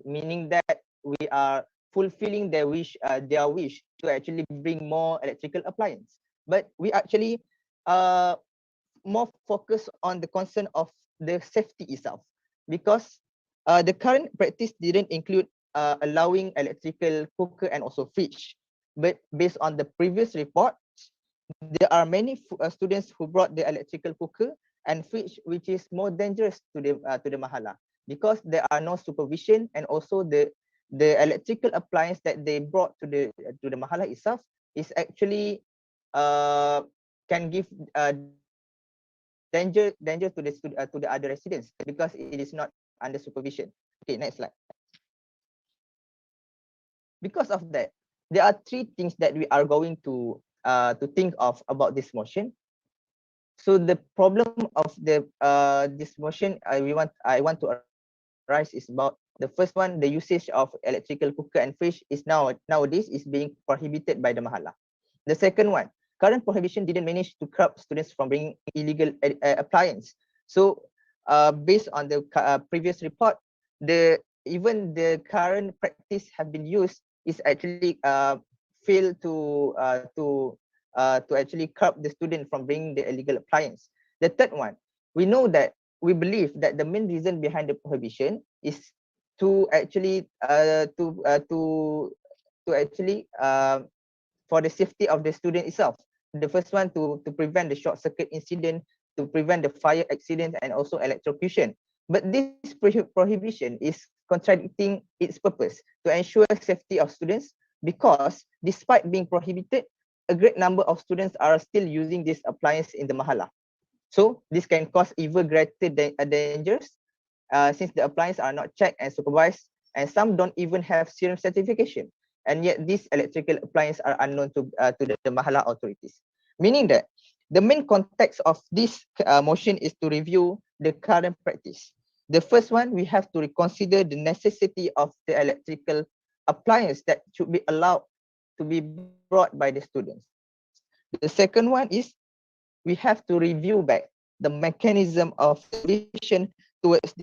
Speaker 15: meaning that we are fulfilling their wish to actually bring more electrical appliance, but we actually more focus on the concern of the safety itself, because the current practice didn't include allowing electrical cooker and also fridge, but based on the previous report, there are many students who brought the electrical cooker and fridge, which is more dangerous to the Mahalah, because there are no supervision, and also the electrical appliance that they brought to the Mahalah itself is actually can give danger to the other residents because it is not under supervision. Okay, next slide. Because of that, there are three things that we are going to think of about this motion. So the problem of this motion I want to arise is about the first one, the usage of electrical cooker and fridge is nowadays is being prohibited by the Mahalah. The second one, current prohibition didn't manage to curb students from bringing illegal appliance. So based on the previous report, even the current practice have been used is actually fail to actually curb the student from bringing the illegal appliance. The third one, we believe that the main reason behind the prohibition is to actually for the safety of the student itself. The first one, to prevent the short circuit incident, to prevent the fire accident and also electrocution. But this prohibition is contradicting its purpose to ensure safety of students, because despite being prohibited, a great number of students are still using this appliance in the Mahalah. So this can cause even greater dangers since the appliances are not checked and supervised, and some don't even have SIRM certification. and yet these electrical appliances are unknown to the Mahala authorities. Meaning that the main context of this motion is to review the current practice. The first one, we have to reconsider the necessity of the electrical appliance that should be allowed to be brought by the students. The second one is we have to review back the mechanism of supervision towards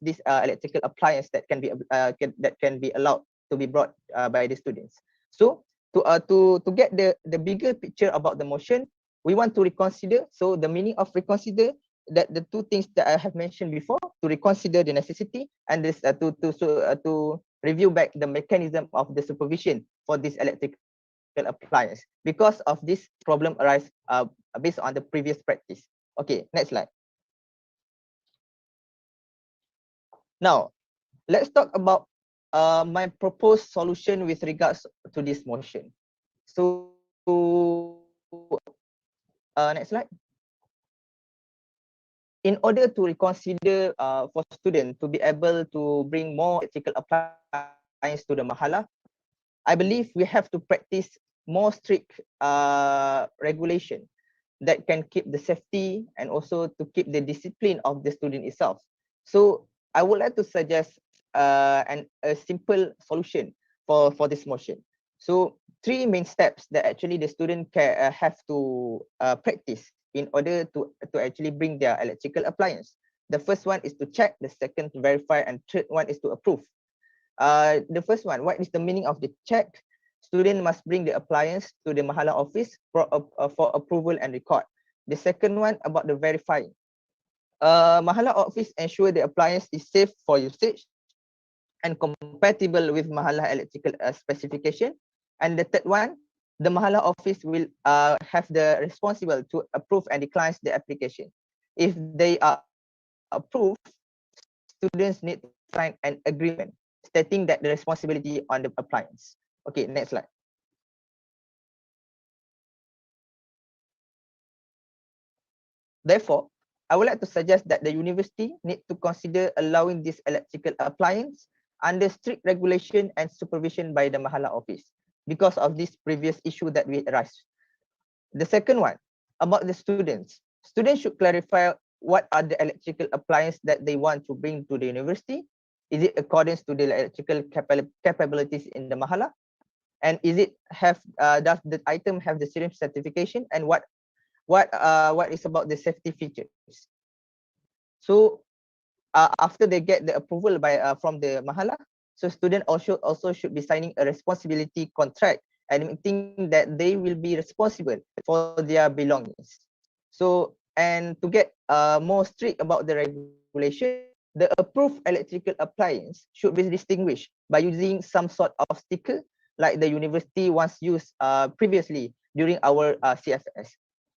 Speaker 15: this electrical appliance that can be allowed to be brought by the students. So to get the bigger picture about the motion, we want to reconsider. So the meaning of reconsider, that the two things that I have mentioned before, to reconsider the necessity, and this to review back the mechanism of the supervision for this electrical appliance because of this problem arise based on the previous practice. Okay, next slide. Now, let's talk about my proposed solution with regards to this motion. So, next slide. In order to reconsider for students to be able to bring more electrical appliance to the Mahala, I believe we have to practice more strict regulation that can keep the safety and also to keep the discipline of the student itself. So I would like to suggest a simple solution for this motion. So three main steps that actually the student can have to practice in order to actually bring their electrical appliance. The first one is to check, the second to verify, and third one is to approve. The first one, what is the meaning of the check? Student must bring the appliance to the Mahala office for approval and record. The second one about the verifying. Mahala office ensure the appliance is safe for usage and compatible with Mahala electrical specification. And the third one, the Mahala office will have the responsible to approve and decline the application. If they are approved, students need to sign an agreement stating that the responsibility on the appliance. Okay, next slide. Therefore, I would like to suggest that the university need to consider allowing this electrical appliance under strict regulation and supervision by the Mahala office because of this previous issue that we raised. The second one, about the students. Students should clarify what are the electrical appliance that they want to bring to the university. Is it according to the electrical capabilities in the Mahala? And is it does the item have the SIRIM certification, and what is about the safety features? So after they get the approval by from the Mahala, so student also should be signing a responsibility contract admitting that they will be responsible for their belongings. So, and to get more strict about the regulation, the approved electrical appliance should be distinguished by using some sort of sticker like the university once used previously during our CFS.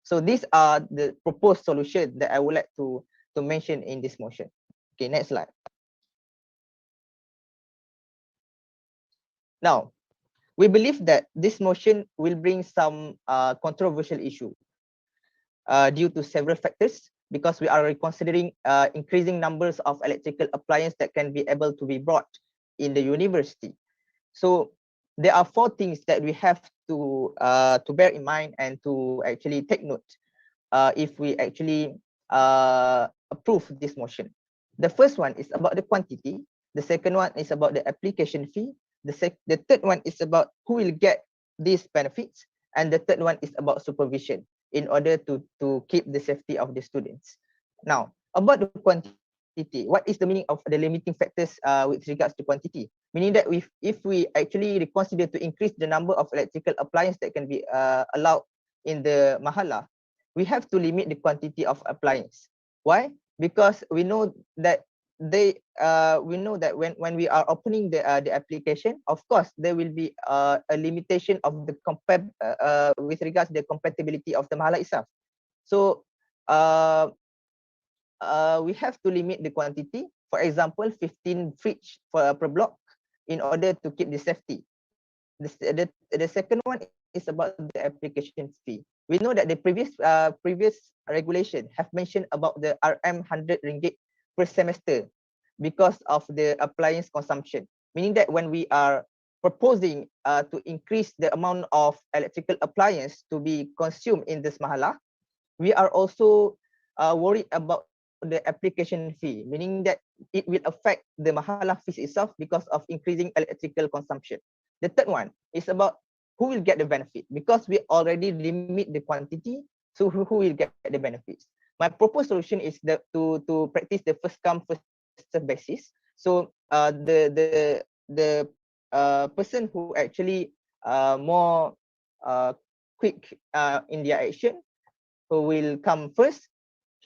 Speaker 15: So these are the proposed solution that I would like to mention in this motion. Okay, next slide. Now, we believe that this motion will bring some controversial issue due to several factors, because we are considering increasing numbers of electrical appliances that can be able to be brought in the university. So there are four things that we have to bear in mind and to actually take note if we actually approve this motion. The first one is about the quantity. The second one is about the application fee. The third one is about who will get these benefits. And the third one is about supervision in order to keep the safety of the students. Now, about the quantity, what is the meaning of the limiting factors with regards to quantity? Meaning that if we actually reconsider to increase the number of electrical appliances that can be allowed in the Mahala, we have to limit the quantity of appliance. Why? Because we know that when we are opening the application, of course there will be a limitation of the with regards to the compatibility of the Mahala itself. So we have to limit the quantity. For example, 15 fridge per block in order to keep the safety. The second one is about the application fee. We know that the previous regulation have mentioned about the RM 100 ringgit per semester because of the appliance consumption. Meaning that when we are proposing to increase the amount of electrical appliance to be consumed in this mahala, we are also worried about the application fee, meaning that it will affect the mahala fees itself because of increasing electrical consumption. The third one is about who will get the benefit, because we already limit the quantity, so who will get the benefits. My proposed solution is to practice the first come first serve basis. So the person who actually more quick in their action, who will come first,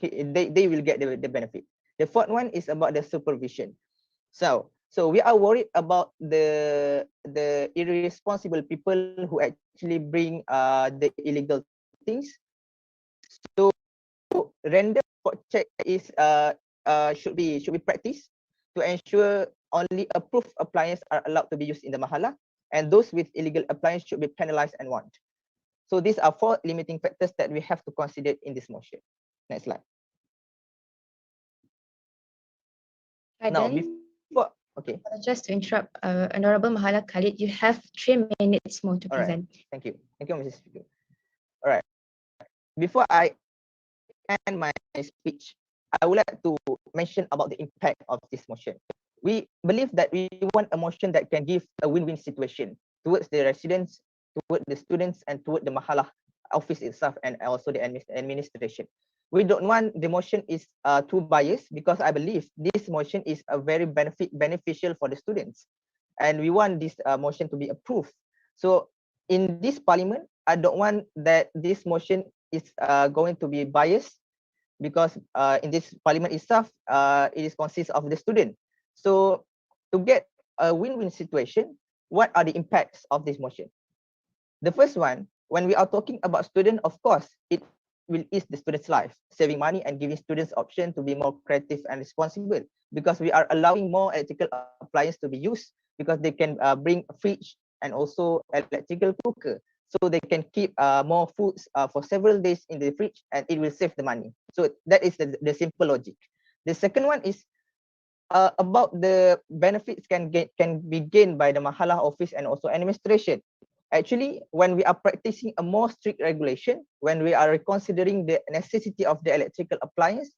Speaker 15: they will get the benefit. The fourth one is about the supervision. So we are worried about the irresponsible people who actually bring the illegal things. So random spot check is should be practiced to ensure only approved appliances are allowed to be used in the mahala, and those with illegal appliance should be penalized and warned. So these are 4 limiting factors that we have to consider in this motion. Next slide. Now, before, okay.
Speaker 1: Just to interrupt, Honorable Mahala Khalid, you have 3 minutes more to
Speaker 15: All right.
Speaker 1: present.
Speaker 15: Thank you, Mrs. Speaker. All right. Before I end my speech, I would like to mention about the impact of this motion. We believe that we want a motion that can give a win-win situation towards the residents, toward the students, and toward the mahala office itself, and also the administration. We don't want the motion is too biased, because I believe this motion is a very beneficial for the students, and we want this motion to be approved. So in this parliament, I don't want that this motion is going to be biased, because in this parliament itself, it is consists of the student. So to get a win-win situation, what are the impacts of this motion? The first one, when we are talking about student, of course, it will ease the students' life, saving money and giving students option to be more creative and responsible, because we are allowing more electrical appliances to be used, because they can bring a fridge and also electrical cooker, so they can keep more foods for several days in the fridge, and it will save the money. So that is the simple logic. The second one is about the benefits can be gained by the mahala office and also administration. Actually, when we are practicing a more strict regulation, when we are considering the necessity of the electrical appliance,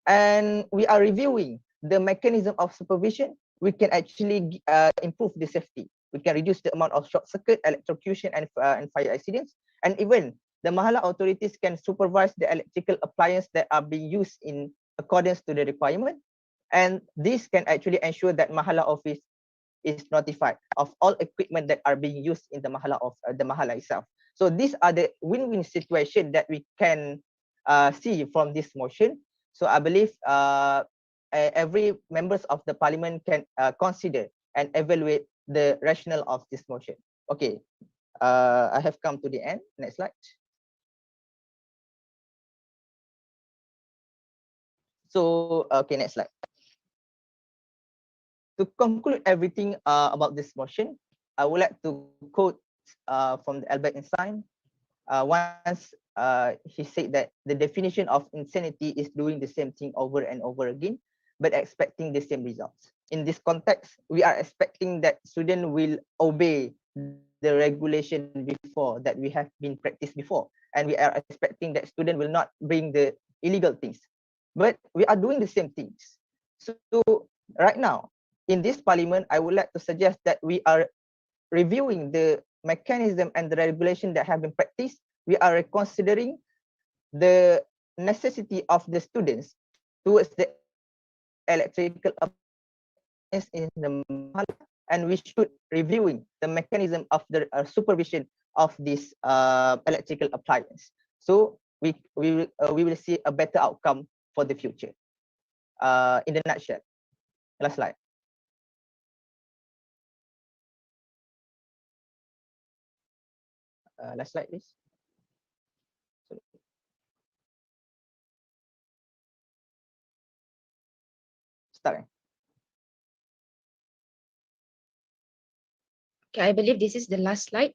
Speaker 15: and we are reviewing the mechanism of supervision, we can actually improve the safety. We can reduce the amount of short circuit, electrocution, and fire accidents. And even the mahala authorities can supervise the electrical appliances that are being used in accordance to the requirement. And this can actually ensure that mahala office is notified of all equipment that are being used in the mahala of the mahala itself. So these are the win-win situation that we can see from this motion. So I believe every members of the parliament can consider and evaluate the rationale of this motion. Okay, I have come to the end. Next slide. So okay, next slide. To conclude everything about this motion, I would like to quote from the Albert Einstein. Once he said that the definition of insanity is doing the same thing over and over again, but expecting the same results. In this context, we are expecting that students will obey the regulation before that we have been practiced before, and we are expecting that students will not bring the illegal things. But we are doing the same things. So right now, in this parliament, I would like to suggest that we are reviewing the mechanism and the regulation that have been practiced. We are reconsidering the necessity of the students towards the electrical appliance in the mahala, and we should reviewing the mechanism of the supervision of this electrical appliance. So we will see a better outcome for the future. In the nutshell, last slide. Last slide, please. Start.
Speaker 1: Okay, I believe this is the last slide.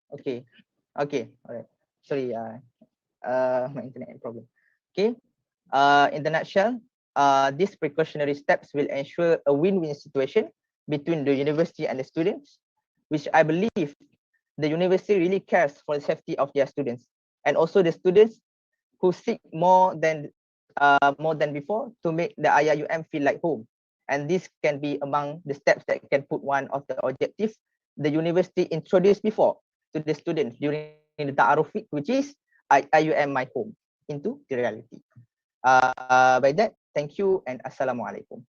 Speaker 15: Okay, all right. Sorry, my internet problem. Okay, in the nutshell, these precautionary steps will ensure a win-win situation between the university and the students, which I believe the university really cares for the safety of their students, and also the students who seek more than before to make the IIUM feel like home. And this can be among the steps that can put one of the objectives the university introduced before to the students during the Ta'aruf week, which is IIUM my home, into the reality. By that, thank you and Assalamualaikum.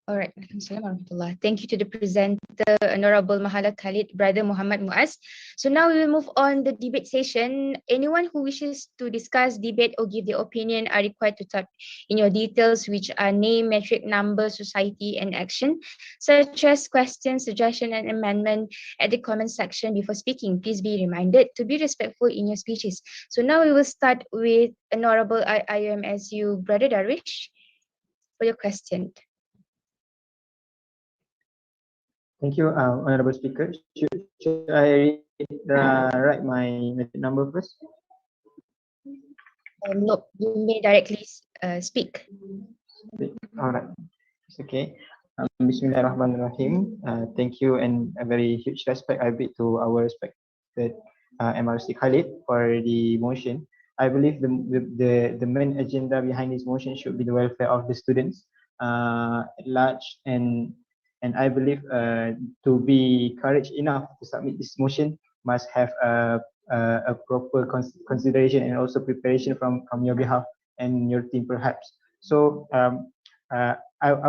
Speaker 1: All right. Waalaikumsalam. Thank you to the presenter, Honorable Mahala Khalid, Brother Muhammad Muaz. So now we will move on the debate session. Anyone who wishes to discuss, debate, or give their opinion are required to type in your details, which are name, metric, number, society, and action, such as question, suggestion, and amendment at the comment section before speaking. Please be reminded to be respectful in your speeches. So now we will start with Honorable IIUMSU, Brother Darwish, for your question.
Speaker 14: Thank you, Honorable Speaker. Should I write my number first?
Speaker 1: No, you may directly speak.
Speaker 14: All right, it's okay. Bismillahirrahmanirrahim. Thank you and a very huge respect I bid to our respected MRC Khalid for the motion. I believe the main agenda behind this motion should be the welfare of the students at large, and I believe to be courage enough to submit this motion must have a proper consideration and also preparation from your behalf and your team perhaps. So I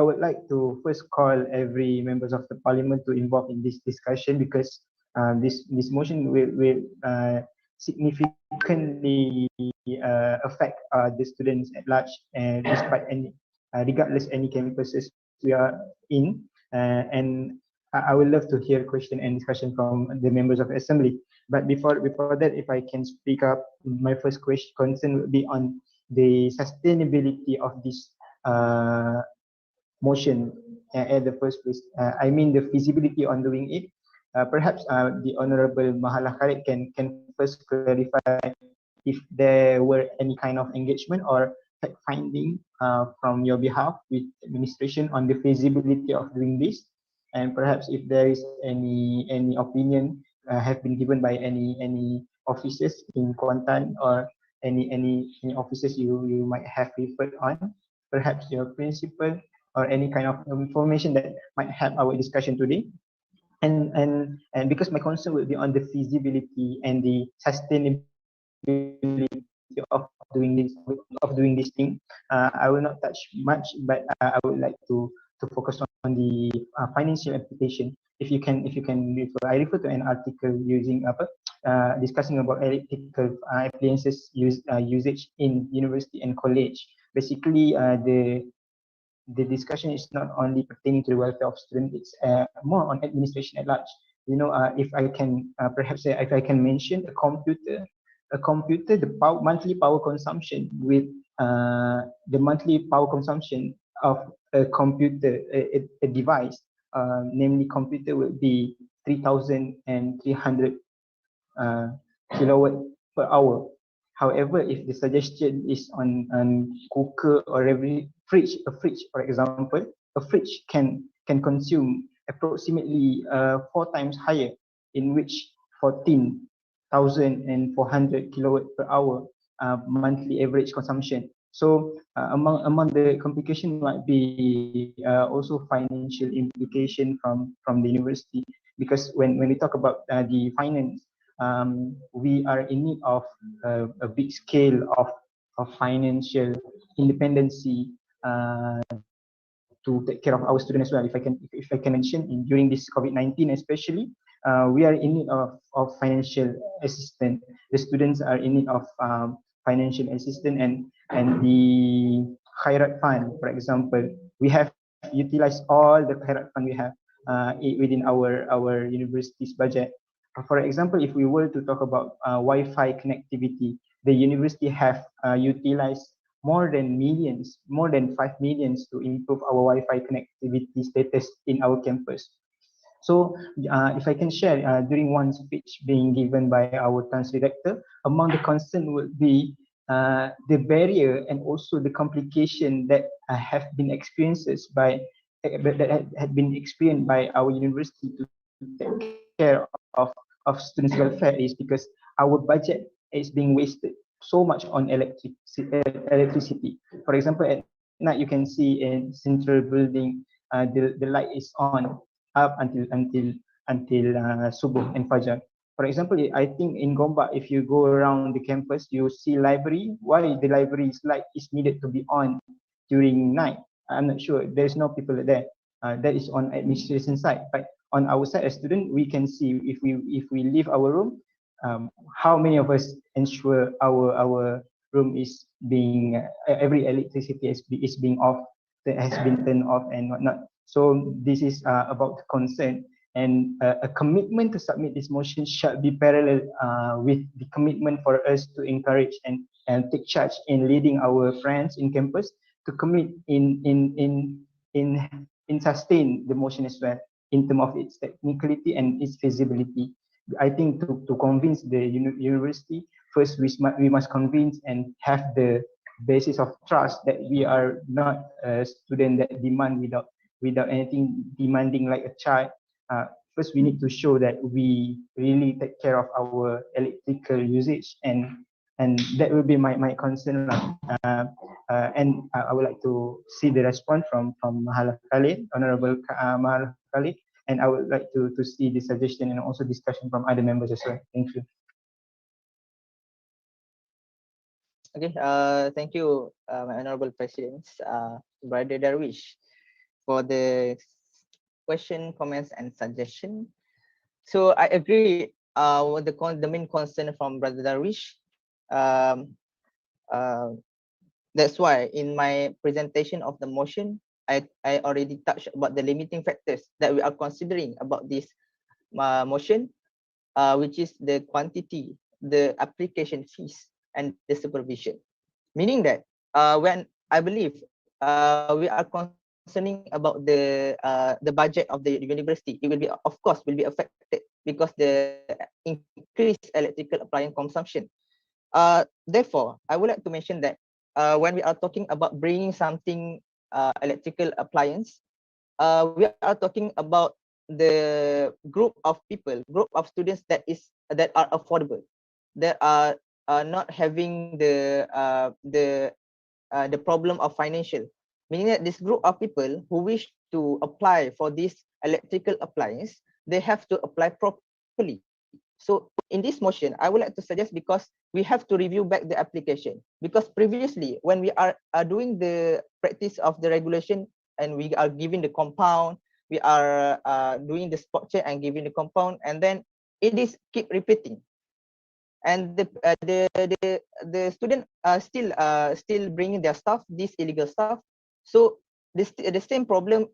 Speaker 14: would like to first call every members of the parliament to involve in this discussion, because this motion will significantly affect the students at large, and despite any regardless any campuses we are in, and I would love to hear question and discussion from the members of assembly. But before that, if I can speak up, my first question concern would be on the sustainability of this motion at the first place. I mean the feasibility on doing it. Perhaps the Honorable Mahala Khalid can first clarify if there were any kind of engagement or fact finding from your behalf with administration on the feasibility of doing this, and perhaps if there is any opinion have been given by any officers in Kuantan, or any officers you might have referred on, perhaps your principal, or any kind of information that might help our discussion today. And because my concern will be on the feasibility and the sustainability of doing this thing, I will not touch much, but I would like to focus on the financial application. If you can refer, I refer to an article using discussing about electrical appliances usage in university and college. Basically, the discussion is not only pertaining to the welfare of students, it's more on administration at large. You know, if I can perhaps say, if I can mention a computer, the monthly power consumption with the monthly power consumption of a computer, a device, namely computer, will be 3,300 kilowatt per hour. However, if the suggestion is on cooker or every fridge, for example, a fridge can consume approximately 4 times higher, in which 14,400 kilowatt per hour monthly average consumption. So among the complication might be also financial implication from the university, because when we talk about the finance, we are in need of a big scale of financial independency to take care of our students as well. If I can mention, during this COVID-19 especially, we are in need of financial assistance. The students are in need of financial assistance, and the Khairat Fund, for example, we have utilized all the Khairat Fund we have within our university's budget. For example, if we were to talk about Wi-Fi connectivity, the university have utilized more than 5 millions to improve our Wi-Fi connectivity status in our campus. So if I can share, during one speech being given by our director, among the concern would be the barrier and also the complication that have been experienced by had been experienced by our university to take care of students' welfare is because our budget is being wasted so much on electricity. For example, at night you can see in central building, the light is on up until subuh and fajar. For example, I think in Gombak, if you go around the campus, you see library. Why the library's light is needed to be on during night? I'm not sure. There's no people there. That is on administration side. But on our side as student, we can see if we leave our room, how many of us ensure our room is being every electricity is being off, that has been turned off and whatnot. So this is about the concern, and a commitment to submit this motion shall be parallel with the commitment for us to encourage and take charge in leading our friends in campus to commit in sustain the motion as well in terms of its technicality and its feasibility. I think to convince the university, first we must convince and have the basis of trust that we are not a student that demand without anything demanding like a child. First we need to show that we really take care of our electrical usage, and that will be my concern lah. And I would like to see the response from Mahalah Khalid, Honorable Mahalah Khalid, and I would like to see the suggestion and also discussion from other members as well. Thank you.
Speaker 15: Okay, thank you, my honorable president, Brother Darwish, for the question, comments, and suggestion. So I agree with the main concern from Brother Darwish. Um, uh, that's why in my presentation of the motion, I already touched about the limiting factors that we are considering about this motion, which is the quantity, the application fees, and the supervision. Meaning that when I believe we are concerning about the budget of the university, it will be, of course, will be affected because the increased electrical appliance consumption. Therefore, I would like to mention that when we are talking about bringing something electrical appliance, we are talking about the group of people, group of students that are affordable, that are not having the problem of financial, meaning that this group of people who wish to apply for this electrical appliance, they have to apply properly. So in this motion, I would like to suggest, because we have to review back the application, because previously when we are doing the practice of the regulation and we are giving the compound, we are doing the spot check and giving the compound, and then it is keep repeating, and the student still bringing their stuff, this illegal stuff. So the same problem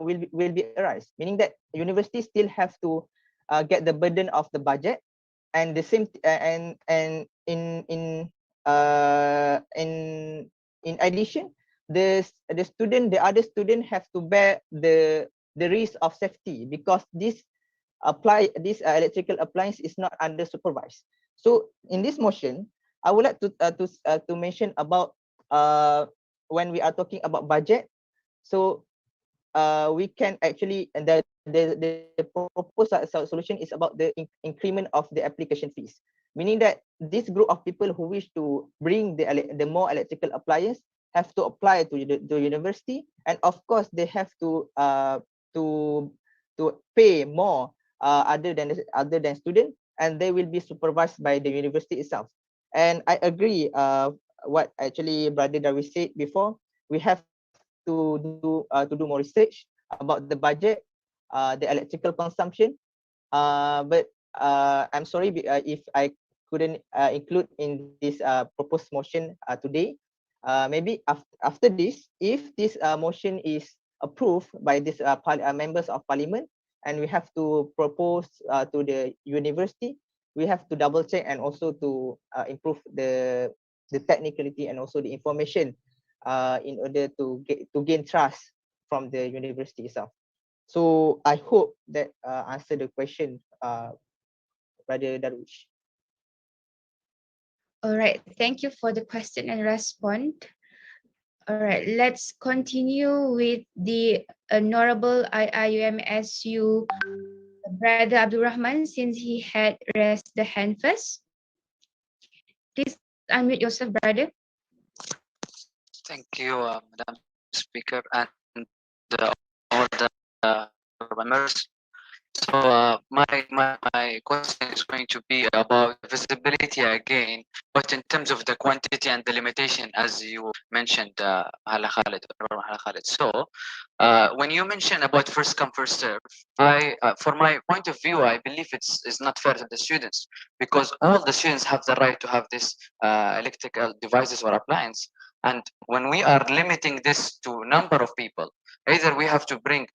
Speaker 15: will be arise, meaning that universities still have to get the burden of the budget, and the same and in addition, the other student have to bear the risk of safety, because this electrical appliance is not under supervised. So in this motion, I would like to mention about when we are talking about budget. So we can actually, and the proposed solution is about the increment of the application fees, meaning that this group of people who wish to bring the more electrical appliance have to apply to the university, and of course they have to pay more other than student, and they will be supervised by the university itself. And I agree what actually Brother Darwish said before. We have to do more research about the budget, the electrical consumption. But I'm sorry if I couldn't include in this proposed motion today. Maybe after this, if this motion is approved by this members of parliament, and we have to propose to the university, we have to double check and also to improve the technicality and also the information in order to gain trust from the university itself. So I hope that answer the question, Brother Darwish.
Speaker 1: All right, thank you for the question and response. All right, let's continue with the Honorable IIUMSU Brother Abdul Rahman, since he had raised the hand first. Please unmute yourself, brother.
Speaker 16: Thank you, Madam Speaker, and all the members. So my question is going to be about visibility again, but in terms of the quantity and the limitation, as you mentioned, Hala Khalid, Honorable Hala Khalid. So when you mention about first come first serve, for my point of view, I believe it's not fair to the students, because all the students have the right to have this electrical devices or appliance. And when we are limiting this to number of people, either we have to bring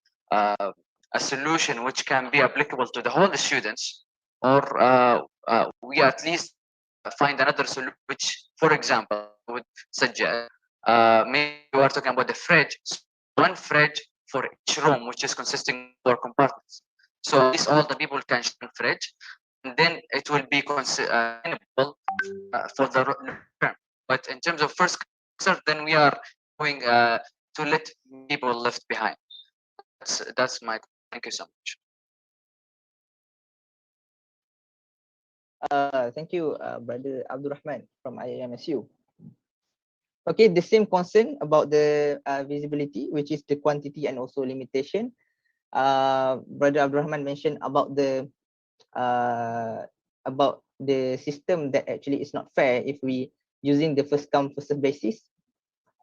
Speaker 16: a solution which can be applicable to the whole students, or we at least find another solution, which, for example, I would suggest, maybe we are talking about the fridge, so one fridge for each room, which is consisting of 4 compartments. So at least all the people can share one fridge, and then it will be sustainable for the long term. But in terms of first serve, then we are going to let people left behind. That's my. Thank you so much.
Speaker 15: Thank you, Brother Abdul Rahman from IIMSU. Okay, the same concern about the visibility, which is the quantity and also limitation. Brother Abdul Rahman mentioned about the system that actually is not fair if we using the first come first serve basis.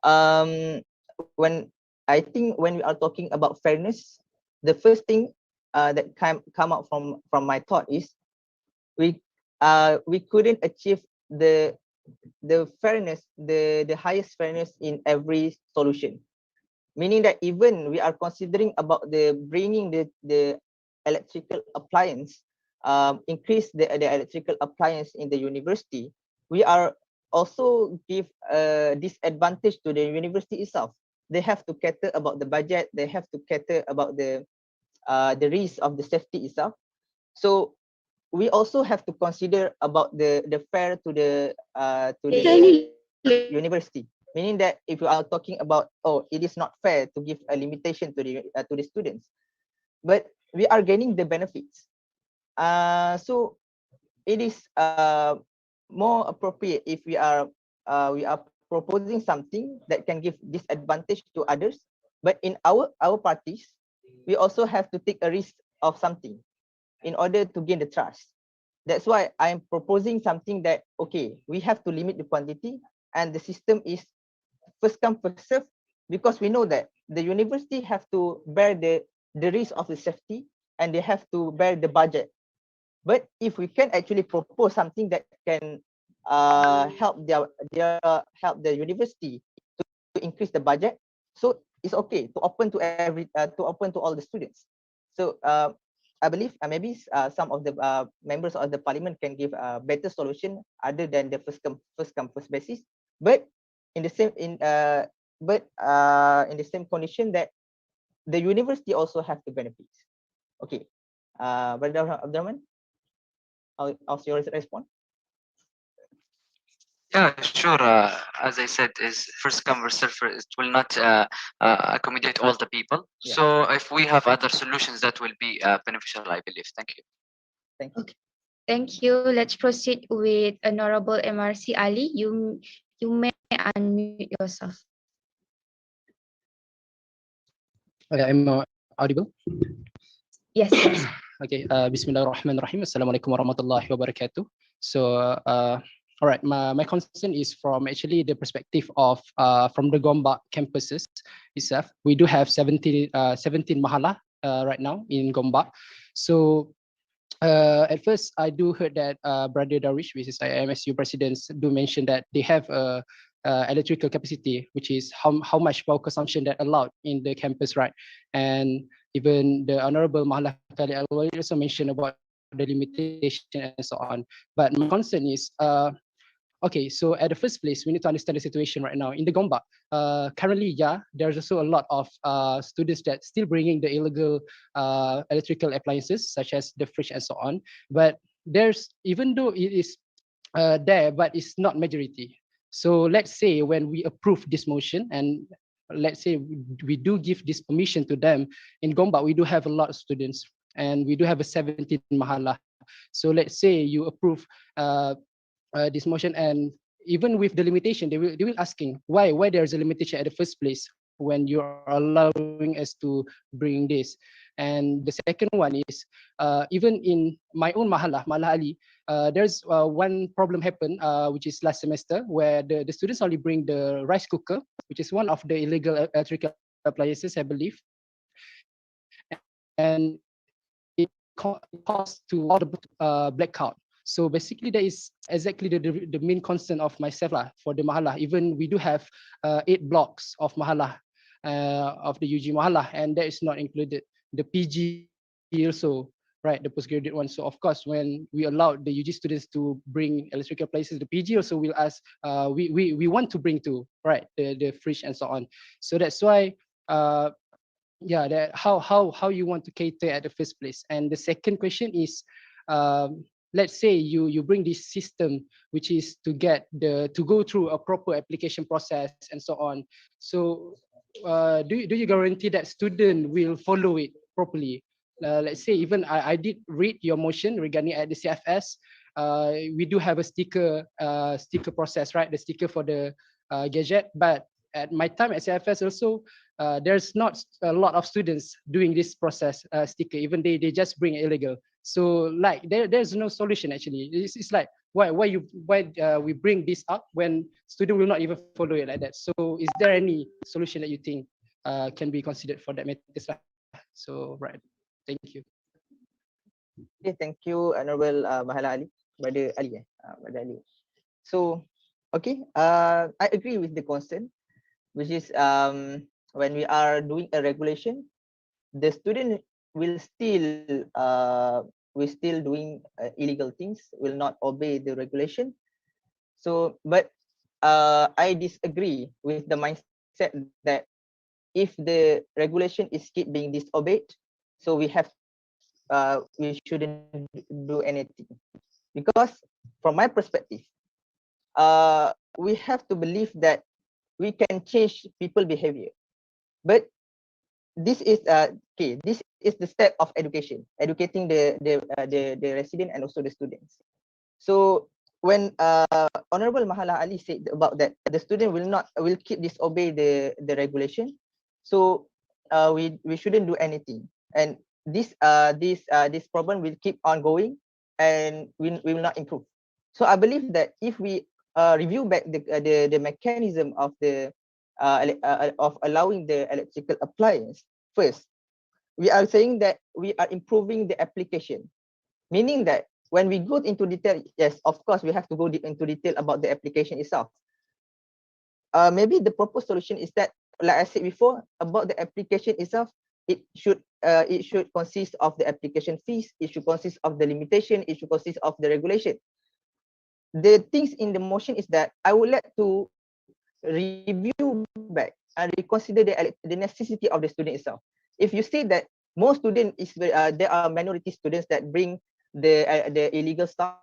Speaker 15: When I think when we are talking about fairness, the first thing that come out from my thought is we couldn't achieve the fairness, the highest fairness in every solution, meaning that even we are considering about the bringing the electrical appliance, increase the electrical appliance in the university, we are also give a disadvantage to the university itself. They have to cater about the budget, they have to cater about the risk of the safety itself. So we also have to consider about the fair to the university, meaning that if you are talking about, oh, it is not fair to give a limitation to the students, but we are gaining the benefits. So it is more appropriate if we are proposing something that can give disadvantage to others, but in our parties, we also have to take a risk of something in order to gain the trust. That's why I'm proposing something that, okay, we have to limit the quantity, and the system is first come first serve, because we know that the university have to bear the risk of the safety, and they have to bear the budget. But if we can actually propose something that can help help the university to increase the budget, so it's okay to open to all the students. So I believe maybe some of the members of the parliament can give a better solution other than the first come first basis, but in the same in the same condition that the university also have the benefits. Okay, Brother Abdurrahman, how's your response?
Speaker 16: Yeah, sure. As I said, is first come first serve. It will not accommodate all the people.
Speaker 15: Yeah.
Speaker 16: So if we have other solutions, that will be beneficial, I believe. Thank you.
Speaker 15: Thank you.
Speaker 1: Okay. Thank you. Let's proceed with Honorable MRC Ali. You may unmute yourself.
Speaker 17: Okay, I'm audible.
Speaker 1: Yes. Yes.
Speaker 17: Okay. Bismillahirrahmanirrahim. Assalamualaikum warahmatullahi wabarakatuh. So, all right. My concern is from actually the perspective of from the Gombak campuses itself. We do have 17 mahala right now in Gombak. So at first, I do heard that Brother Darwish, which is IMSU president, do mention that they have a electrical capacity, which is how much power consumption that allowed in the campus, right? And even the Honorable Mahala Kali also mentioned about the limitation and so on. But my concern is, okay, so at the first place, we need to understand the situation right now in the Gombak. Currently, yeah, there's also a lot of students that still bringing the illegal electrical appliances, such as the fridge and so on. But there's, even though it is there, but it's not majority. So let's say when we approve this motion, and let's say we do give this permission to them, in Gombak we do have a lot of students, and we do have a 17 mahalah. So let's say you approve this motion, and even with the limitation, they will asking why there's a limitation at the first place when you're allowing us to bring this. And the second one is even in my own mahalah Ali, there's one problem happened, which is last semester, where the students only bring the rice cooker, which is one of the illegal electrical appliances, I believe, and it caused to all the blackout. So basically, that is exactly the main concern of myself lah, for the mahalah. Even we do have 8 blocks of mahalah, of the UG mahalah, and that is not included. The PG also, right, the postgraduate one. So of course, when we allow the UG students to bring electrical appliances, the PG also will ask, we want to bring to, right, the fridge and so on. So that's why yeah, that how you want to cater at the first place. And the second question is, let's say you bring this system, which is to get to go through a proper application process and so on. So do you guarantee that student will follow it properly? Let's say even I did read your motion regarding at the CFS. We do have a sticker process, right? The sticker for the gadget, but at my time at CFS also, there's not a lot of students doing this process sticker. Even they just bring illegal. So like there's no solution actually. It's like why we bring this up when student will not even follow it like that. So is there any solution that you think can be considered for that matters lah? So right, thank you.
Speaker 15: Okay, thank you, Honorable Mahala Ali, Brother Ali. Brother Ali. So, okay, I agree with the concern, which is when we are doing a regulation, the student will still doing illegal things, will not obey the regulation. So, but I disagree with the mindset that if the regulation is keep being disobeyed, so we shouldn't do anything. Because from my perspective, we have to believe that we can change people behavior. But this is okay. This is the step of education, educating the resident and also the students. So when Honorable Mahala Ali said about that, the student will keep disobey the regulation. So we shouldn't do anything, and this problem will keep on going, and we will not improve. So I believe that if we review back the mechanism of of allowing the electrical appliance first, we are saying that we are improving the application, meaning that when we go into detail, yes, of course, we have to go into detail about the application itself. Maybe the proposed solution is that, like I said before, about the application itself, it should consist of the application fees, it should consist of the limitation, it should consist of the regulation. The things in the motion is that I would like to review back and reconsider the necessity of the student itself. If you say that most students there are minority students that bring the illegal stuff,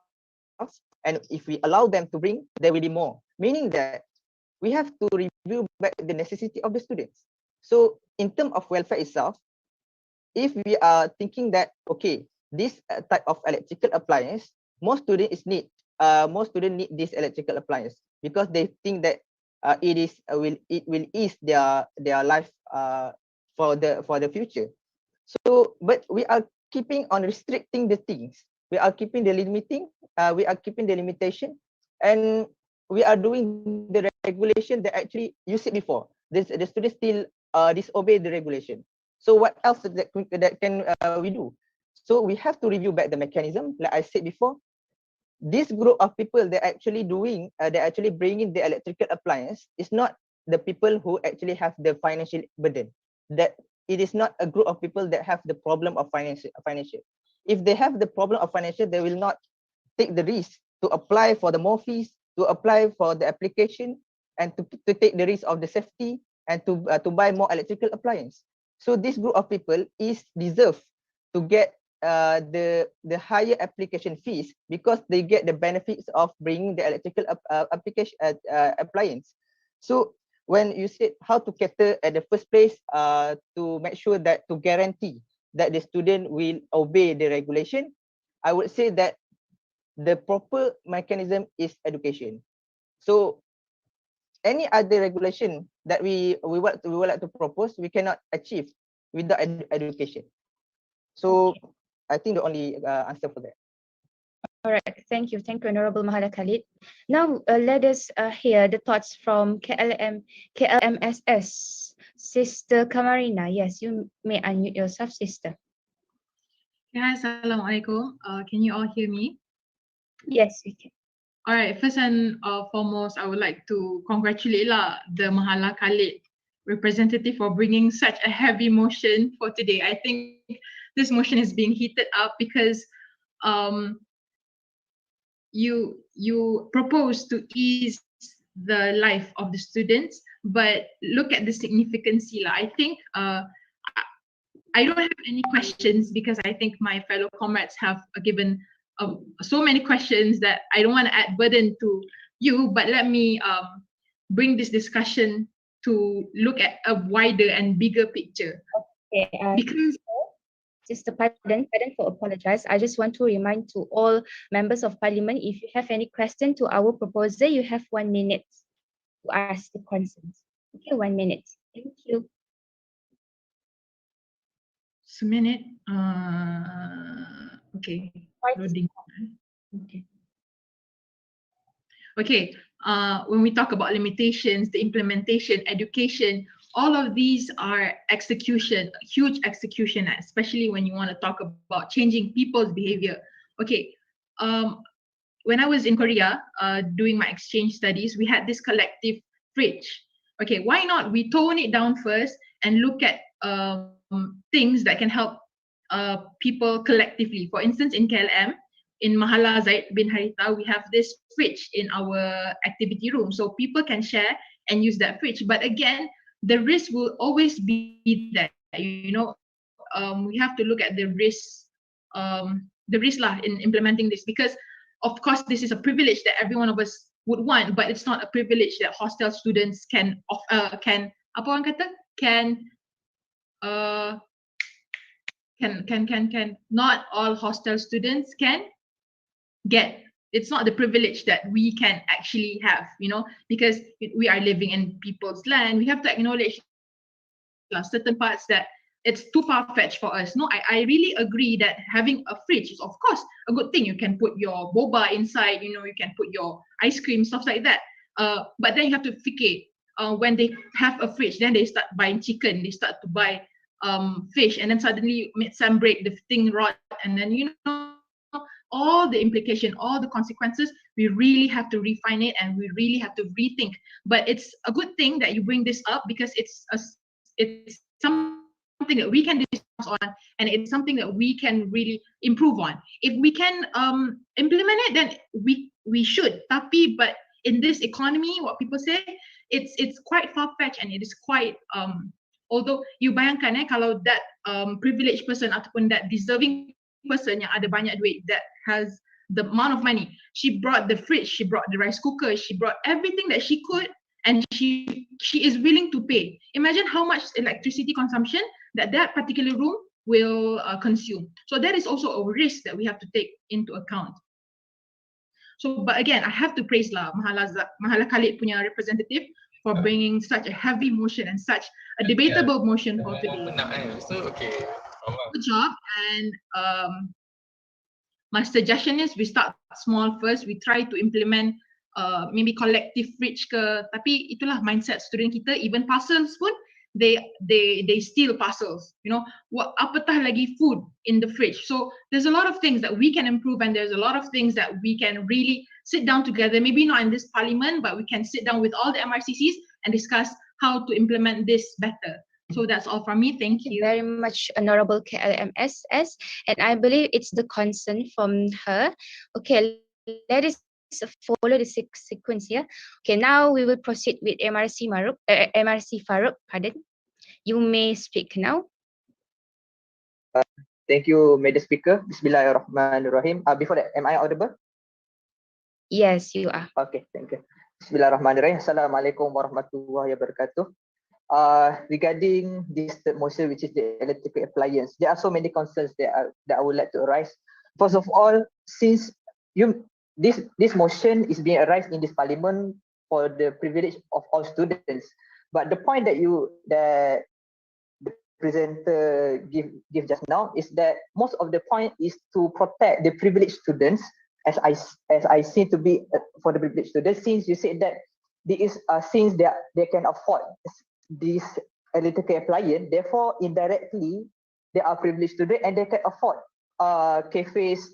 Speaker 15: and if we allow them to bring, there will be more. Meaning that we have to review back the necessity of the students. So in terms of welfare itself, if we are thinking that okay, this type of electrical appliance, most students need this electrical appliance because they think that it will ease their life for the future. So but we are keeping on restricting the things, we are keeping the limitation, and we are doing the regulation that actually you said before, the students still disobey the regulation. So what else that can we do? So we have to review back the mechanism. Like I said before, this group of people they're actually bringing the electrical appliance is not the people who actually have the financial burden. That it is not a group of people that have the problem of financial. If they have the problem of financial, they will not take the risk to apply for the more fees, to apply for the application, and to take the risk of the safety, and to buy more electrical appliance. So this group of people is deserve to get the higher application fees because they get the benefits of bringing the electrical application appliance. So when you said how to cater at the first place to make sure that to guarantee that the student will obey the regulation, I would say that the proper mechanism is education. So any other regulation that we would like to propose, we cannot achieve without education. So I think the only answer for that.
Speaker 1: All right, thank you, Honorable Mahala Khalid. Now let us hear the thoughts from KLMSS. Sister Kamarina, yes, you may unmute yourself, sister.
Speaker 10: Yeah, Assalamualaikum. Can you all hear me?
Speaker 1: Yes, we can.
Speaker 10: All right, first and foremost, I would like to congratulate the Mahala Khalid representative for bringing such a heavy motion for today. I think this motion is being heated up because you propose to ease the life of the students, but look at the significance. I think I don't have any questions because I think my fellow comrades have given so many questions that I don't want to add burden to you, but let me bring this discussion to look at a wider and bigger picture.
Speaker 1: Okay,
Speaker 10: because
Speaker 1: Sister, pardon for apologize. I just want to remind to all members of parliament, if you have any question to our proposal, you have 1 minute to ask the concerns. Okay, 1 minute. Thank you.
Speaker 10: Just a minute. Okay. Loading.
Speaker 1: Okay.
Speaker 10: Okay. When we talk about limitations, the implementation, education, all of these are execution, huge execution, especially when you want to talk about changing people's behavior. Okay. When I was in Korea doing my exchange studies, we had this collective fridge. Okay, why not we tone it down first and look at things that can help people collectively. For instance, in KLM, in Mahala Zaid bin Haritha, we have this fridge in our activity room. So people can share and use that fridge. But again, the risk will always be there. We have to look at the risk in implementing this, because of course this is a privilege that every one of us would want, but it's not a privilege that hostel students can apa orang kata not all hostel students can get. It's not the privilege that we can actually have, because we are living in people's land. We have to acknowledge certain parts that it's too far-fetched for us. No, I really agree that having a fridge is of course a good thing. You can put your boba inside, you can put your ice cream, stuff like that. But then you have to fikir, when they have a fridge, then they start buying chicken, they start to buy fish, and then suddenly mid-sem break, the thing rot, and then all the implication, all the consequences, we really have to refine it and we really have to rethink. But it's a good thing that you bring this up, because it's something that we can discuss on, and it's something that we can really improve on. If we can implement it, then we should. Tapi, but in this economy, what people say, it's quite far-fetched, and it is quite although you bayangkan kalau that privileged person ataupun that deserving person yang ada banyak duit, that has the amount of money, she brought the fridge, she brought the rice cooker, she brought everything that she could, and she is willing to pay. Imagine how much electricity consumption that particular room will consume. So that is also a risk that we have to take into account. So, but again, I have to praise Mahala Khalid punya representative for bringing such a heavy motion and such a debatable motion for today. Good job. And my suggestion is we start small first. We try to implement maybe collective fridge ke, tapi itulah mindset student kita. Even parcels pun, they steal parcels. Apatah lagi food in the fridge. So there's a lot of things that we can improve, and there's a lot of things that we can really sit down together. Maybe not in this parliament, but we can sit down with all the MRCCs and discuss how to implement this better. So that's all from me. Thank you
Speaker 1: very much, Honorable KLMSS. And I believe it's the concern from her. Okay, let us follow the sequence here. Okay, now we will proceed with MRC Farouk. Pardon. You may speak now.
Speaker 15: Thank you, Madam Speaker. Bismillahirrahmanirrahim. Before that, am I audible?
Speaker 1: Yes, you are.
Speaker 15: Okay, thank you. Bismillahirrahmanirrahim. Assalamualaikum warahmatullahi wabarakatuh. Regarding this third motion, which is the electrical appliance, there are so many concerns that I would like to arise. First of all, since this motion is being arised in this parliament for the privilege of all students, but the point that the presenter give just now is that most of the point is to protect the privileged students, as I see to be for the privileged students, since you said that since they can afford this electrical appliance, therefore indirectly they are privileged students and they can afford cafes,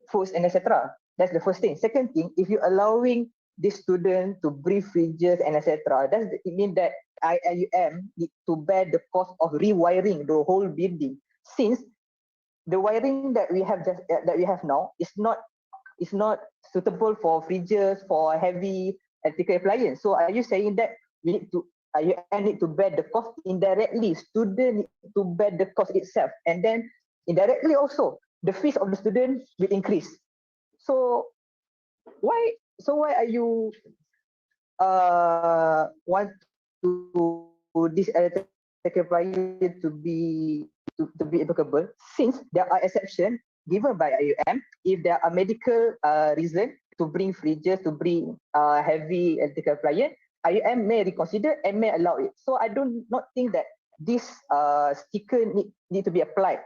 Speaker 15: foods and etc. That's the first thing. Second thing, if you're allowing this student to bring fridges and etc., it means that IIUM need to bear the cost of rewiring the whole building, since the wiring that we have now is not suitable for fridges, for heavy electrical appliance. So are you saying that IIUM need to bear the cost indirectly? Student need to bear the cost itself, and then indirectly also the fees of the student will increase. So why are you want to this electrical appliance to be applicable, since there are exceptions given by IUM if there are medical reason to bring fridges, to bring heavy electrical appliance, IUM may reconsider and may allow it. So I do not think that this sticker need to be applied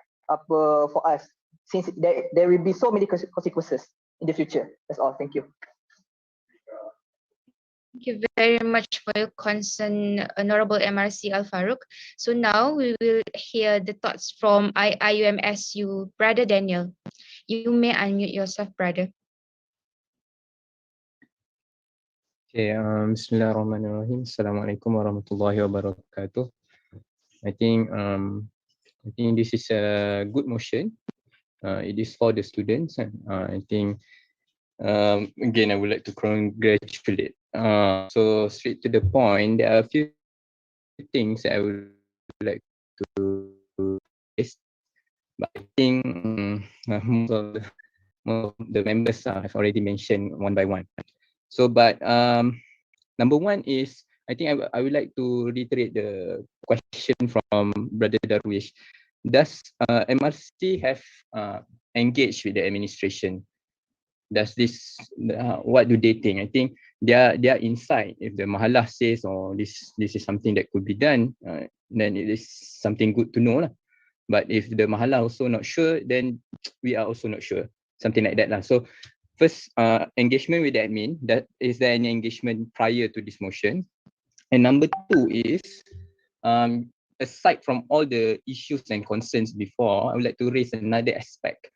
Speaker 15: for us, since there will be so many consequences in the future. That's all. Thank you.
Speaker 1: Thank you very much for your concern, Honorable MRC Al Farouk. So now we will hear the thoughts from IIUMSU, Brother Daniel. You may unmute yourself, brother.
Speaker 12: Okay, Bismillahirrahmanirrahim. Assalamualaikum warahmatullahi wabarakatuh. I think this is a good motion. It is for the students, and I think again I would like to congratulate. So straight to the point, there are a few things I would like to raise, but I think most of the members have already mentioned one by one. So, but number one is, I think I would like to reiterate the question from Brother Darwish. Does MRC have engaged with the administration? Does this, what do they think? I think their insight, if the Mahalah says, oh, this is something that could be done, then it is something good to know lah. But if the Mahalah also not sure, then we are also not sure, something like that lah. So first, engagement with the admin, is there any engagement prior to this motion? And number two is, aside from all the issues and concerns before, I would like to raise another aspect.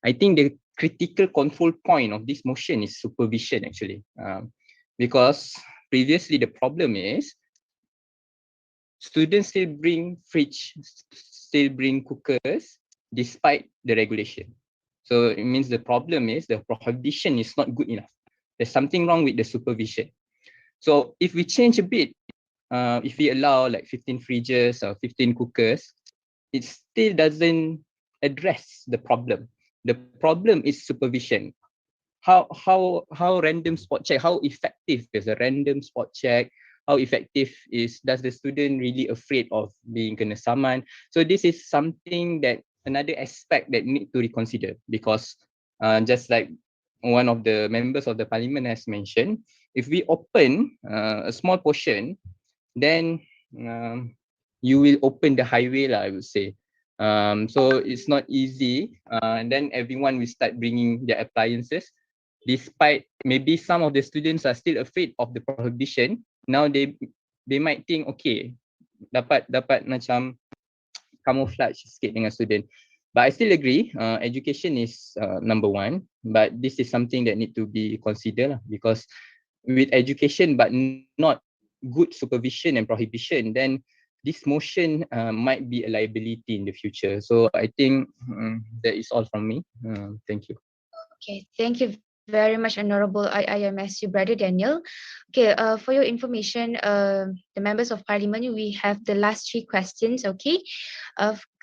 Speaker 12: I think the critical control point of this motion is supervision, actually, because previously the problem is students still bring fridge, still bring cookers despite the regulation. So it means the problem is the prohibition is not good enough. There's something wrong with the supervision. So if we change a bit, if we allow like 15 fridges or 15 cookers, it still doesn't address the problem. The problem is supervision. How random spot check, how effective is a random spot check? How effective does the student really afraid of being kena saman? So this is something that another aspect that need to reconsider, because just like one of the members of the parliament has mentioned, if we open a small portion, then you will open the highway lah, I would say. So it's not easy, and then everyone will start bringing their appliances, despite maybe some of the students are still afraid of the prohibition. Now they might think, okay, dapat macam camouflage sikit dengan student. But I still agree, education is number one, but this is something that need to be considered lah, because with education but not good supervision and prohibition, then this motion might be a liability in the future. So I think that is all from me. Thank you.
Speaker 1: Okay, thank you very much, Honorable IIMSU Brother Daniel. Okay, for your information, the members of Parliament, we have the last three questions. Okay,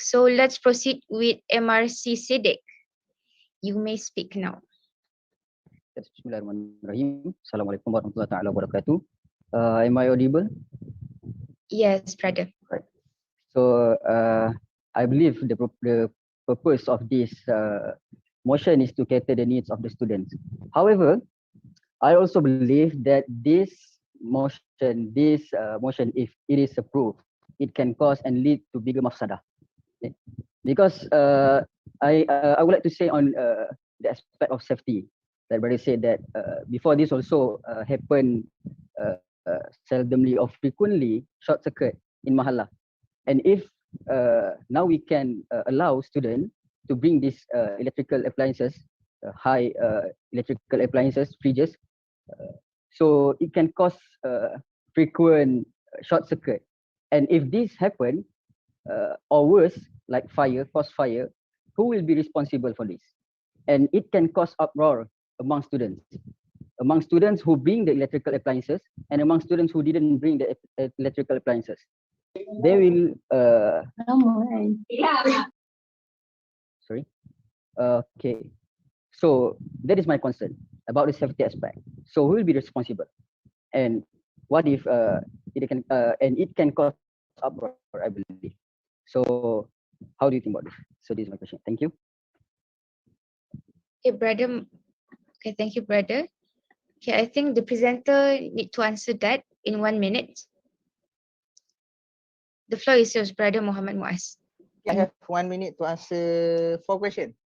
Speaker 1: so let's proceed with MRC Siddiq. You may speak now.
Speaker 18: Bismillahirrahmanirrahim. Assalamualaikum warahmatullahi taala wabarakatuh. Am I audible?
Speaker 1: Yes, brother.
Speaker 18: Right. So I believe the purpose of this motion is to cater the needs of the students. However, I also believe that this motion, if it is approved, it can cause and lead to bigger mafsadah. Okay. Because I would like to say on the aspect of safety. That brother said that before this also happened seldomly or frequently short circuit in Mahala. And if now we can allow students to bring these electrical appliances, high electrical appliances, fridges, so it can cause frequent short circuit. And if this happen, or worse, like fire, cause fire, who will be responsible for this? And it can cause uproar among students who bring the electrical appliances and among students who didn't bring the electrical appliances. They will sorry. Okay. So that is my concern about the safety aspect. So who will be responsible? And what if it can cause uproar, I believe. So how do you think about this? So this is my question. Thank you.
Speaker 1: Okay, brother. Okay, thank you, brother. Okay, I think the presenter need to answer that in 1 minute. The floor is yours, brother Muhammad Muaz.
Speaker 15: I have 1 minute to answer 4 questions.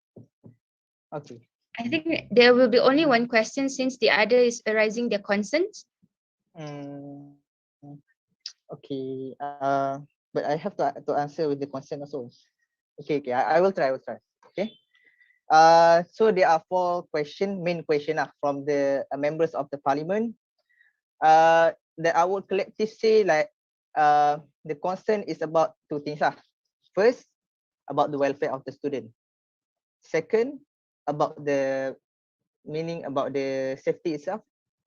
Speaker 15: Okay.
Speaker 1: I think there will be only one question since the other is arising their concerns.
Speaker 15: Okay. But I have to answer with the concern also. Okay. I will try. Okay. So there are 4 main question from the members of the parliament. That I would collectively say like the concern is about 2 things. First, about the welfare of the student. Second, about the safety itself,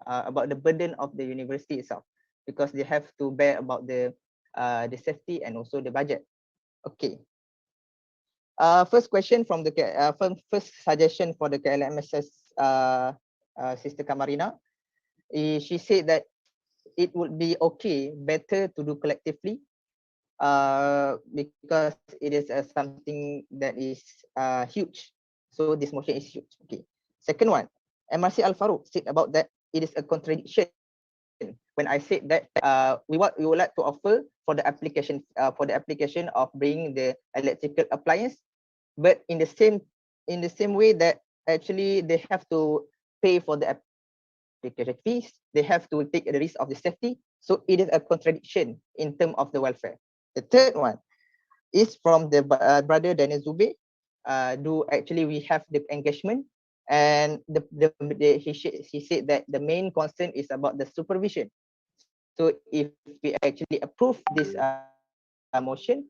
Speaker 15: about the burden of the university itself, because they have to bear about the safety and also the budget. Okay. First question from the first suggestion for the KLMSS Sister Kamarina. She said that it would be better to do collectively because it is something that is huge. So this motion is huge. Okay. Second one, MRC Al Farouk said about that it is a contradiction when I said that we would like to offer for the application of bringing the electrical appliance, but in the same way that actually they have to pay for the application fees, they have to take the risk of the safety. So it is a contradiction in terms of the welfare. The third one is from the brother Daniel Zube. We have the engagement, and he said that the main concern is about the supervision. So if we actually approve this motion,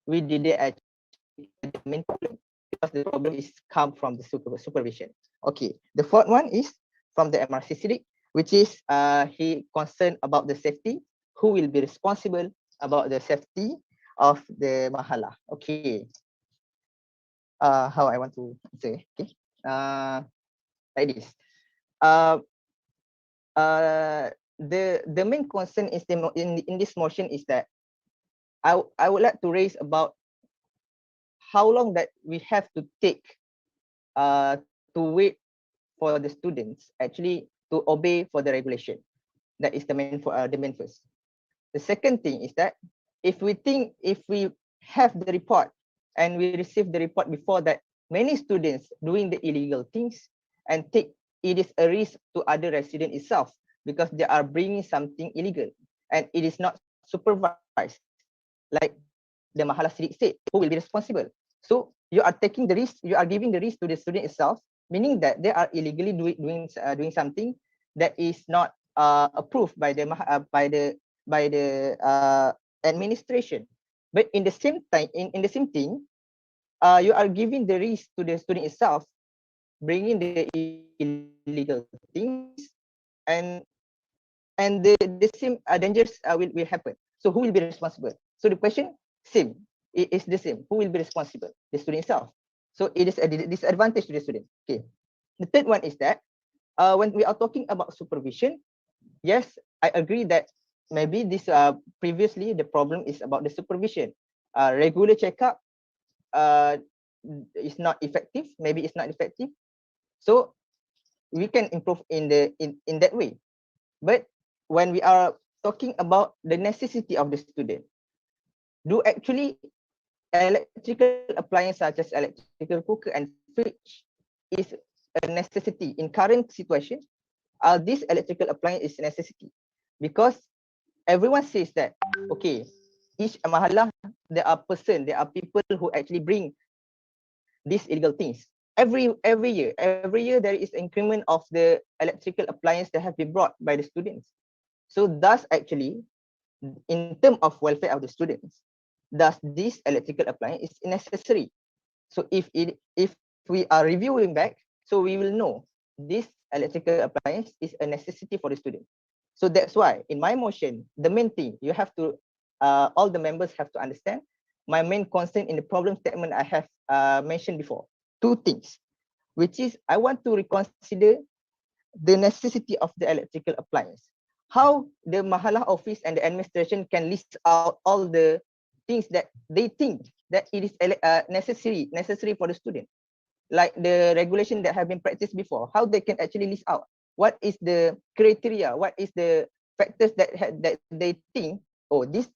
Speaker 15: we didn't actually get the main problem because the problem is come from the supervision. Okay, the fourth one is from the MRC Siddiq, which is he concerned about the safety. Who will be responsible about the safety of the mahala? Okay. How I want to say? Okay. Like this. The main concern is in this motion is that I would like to raise about how long that we have to take to wait for the students actually to obey for the regulation. That is the main first. The second thing is that if we have the report and we receive the report before that many students doing the illegal things and it is a risk to other resident itself because they are bringing something illegal and it is not supervised, like the Mahala Siddiq said, who will be responsible? So you are taking the risk, you are giving the risk to the student itself, meaning that they are illegally doing something that is not approved by the administration. But in the same time, in the same thing, you are giving the risk to the student itself bringing the illegal things, and the same dangers will happen. So who will be responsible? So the question same, it is the same. Who will be responsible? The student itself. So it is a disadvantage to the student. Okay. The third one is that when we are talking about supervision, yes, I agree that maybe this previously the problem is about the supervision. Regular checkup is not effective. Maybe it's not effective. So we can improve in that way. But when we are talking about the necessity of the student, do actually electrical appliances such as electrical cooker and fridge is a necessity in current situation? This electrical appliance is a necessity because everyone says that okay, each mahallah there are people who actually bring these illegal things every year there is increment of the electrical appliance that have been brought by the students. So thus actually in terms of welfare of the students, thus this electrical appliance is necessary. So if we are reviewing back, so we will know this electrical appliance is a necessity for the student. So that's why in my motion, the main thing you have to, all the members have to understand my main concern in the problem statement I have mentioned before. Two things, which is I want to reconsider the necessity of the electrical appliance. How the Mahalah office and the administration can list out all the things that they think that it is necessary for the student, like the regulation that have been practiced before. How they can actually list out what is the criteria, what is the factors that they think, oh, this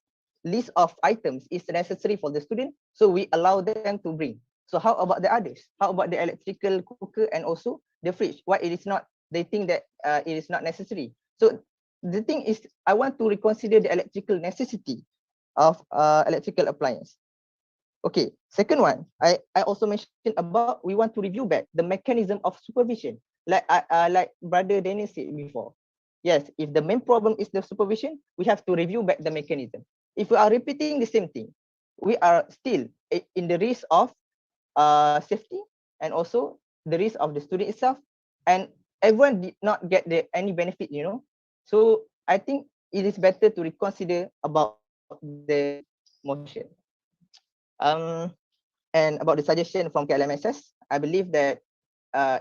Speaker 15: list of items is necessary for the student, so we allow them to bring. So how about the others? How about the electrical cooker and also the fridge? Why it is not? They think that it is not necessary. So the thing is, I want to reconsider the electrical necessity of electrical appliance. Okay, second one, I also mentioned about we want to review back the mechanism of supervision. Like Brother Dennis said before. Yes, if the main problem is the supervision, we have to review back the mechanism. If we are repeating the same thing, we are still in the risk of safety and also the risk of the student itself, and everyone did not get any benefit, you know. So I think it is better to reconsider about the motion. And about the suggestion from KLMSS, I believe that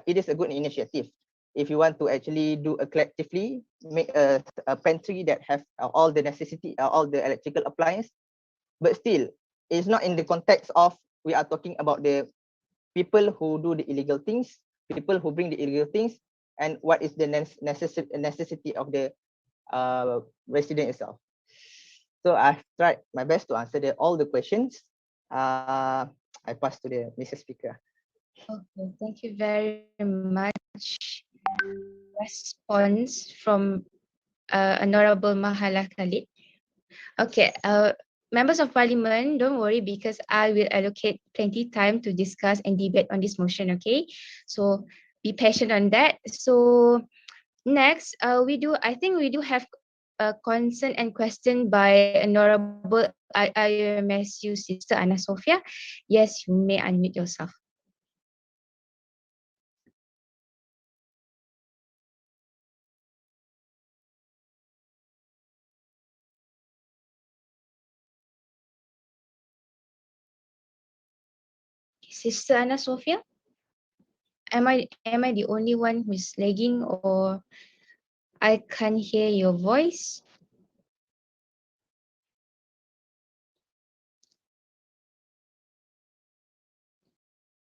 Speaker 15: it is a good initiative. If you want to actually do a collectively, make a pantry that have all the necessity, all the electrical appliance, but still, it's not in the context of we are talking about the people who do the illegal things, people who bring the illegal things, and what is the necessity of the resident itself. So I've tried my best to answer all the questions. I pass to the Mr. Speaker.
Speaker 1: Okay, thank you very much. Response from Honorable Mahalah Khalid. Okay, members of parliament, don't worry because I will allocate plenty time to discuss and debate on this motion, okay? So be patient on that. So next, I think we do have a concern and question by Honorable IIUMSU Sister Anna Sophia. Yes, you may unmute yourself. Sister Anna Sophia? Am I the only one who is lagging or I can't hear your voice?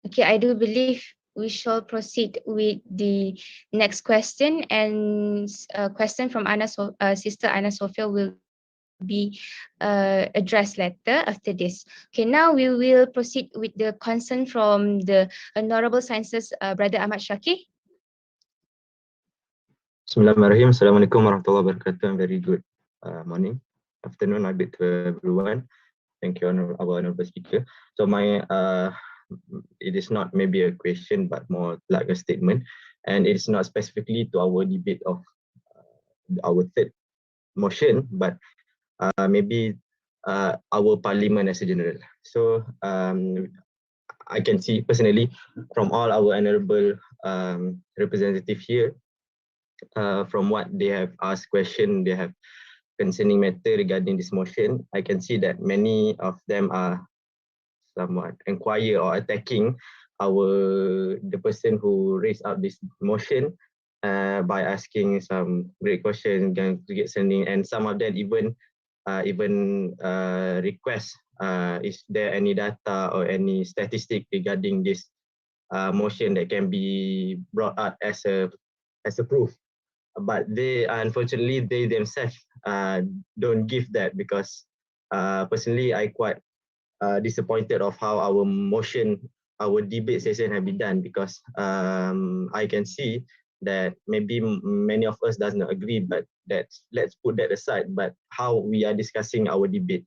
Speaker 1: Okay, I do believe we shall proceed with the next question, and a question from Sister Anna Sophia will be addressed later after this. Okay, now we will proceed with the concern from the Honorable Sciences Brother Ahmad Shakir.
Speaker 19: Bismillahirrahmanirrahim. Assalamualaikum warahmatullahi wabarakatuh. Very good morning, afternoon, I bid to everyone. Thank you, our honorable speaker. So my it is not maybe a question, but more like a statement, and it is not specifically to our debate of our third motion, but maybe our parliament as a general. So I can see personally from all our honorable representative here. From what they have asked question, they have concerning matter regarding this motion, I can see that many of them are somewhat inquire or attacking the person who raised out this motion by asking some great questions to get sending, and some of them even request is there any data or any statistic regarding this motion that can be brought out as a proof. But they unfortunately they themselves don't give that, because personally I quite disappointed of how our debate session have been done, because I can see that maybe many of us does not agree, but let's put that aside. But how we are discussing our debate,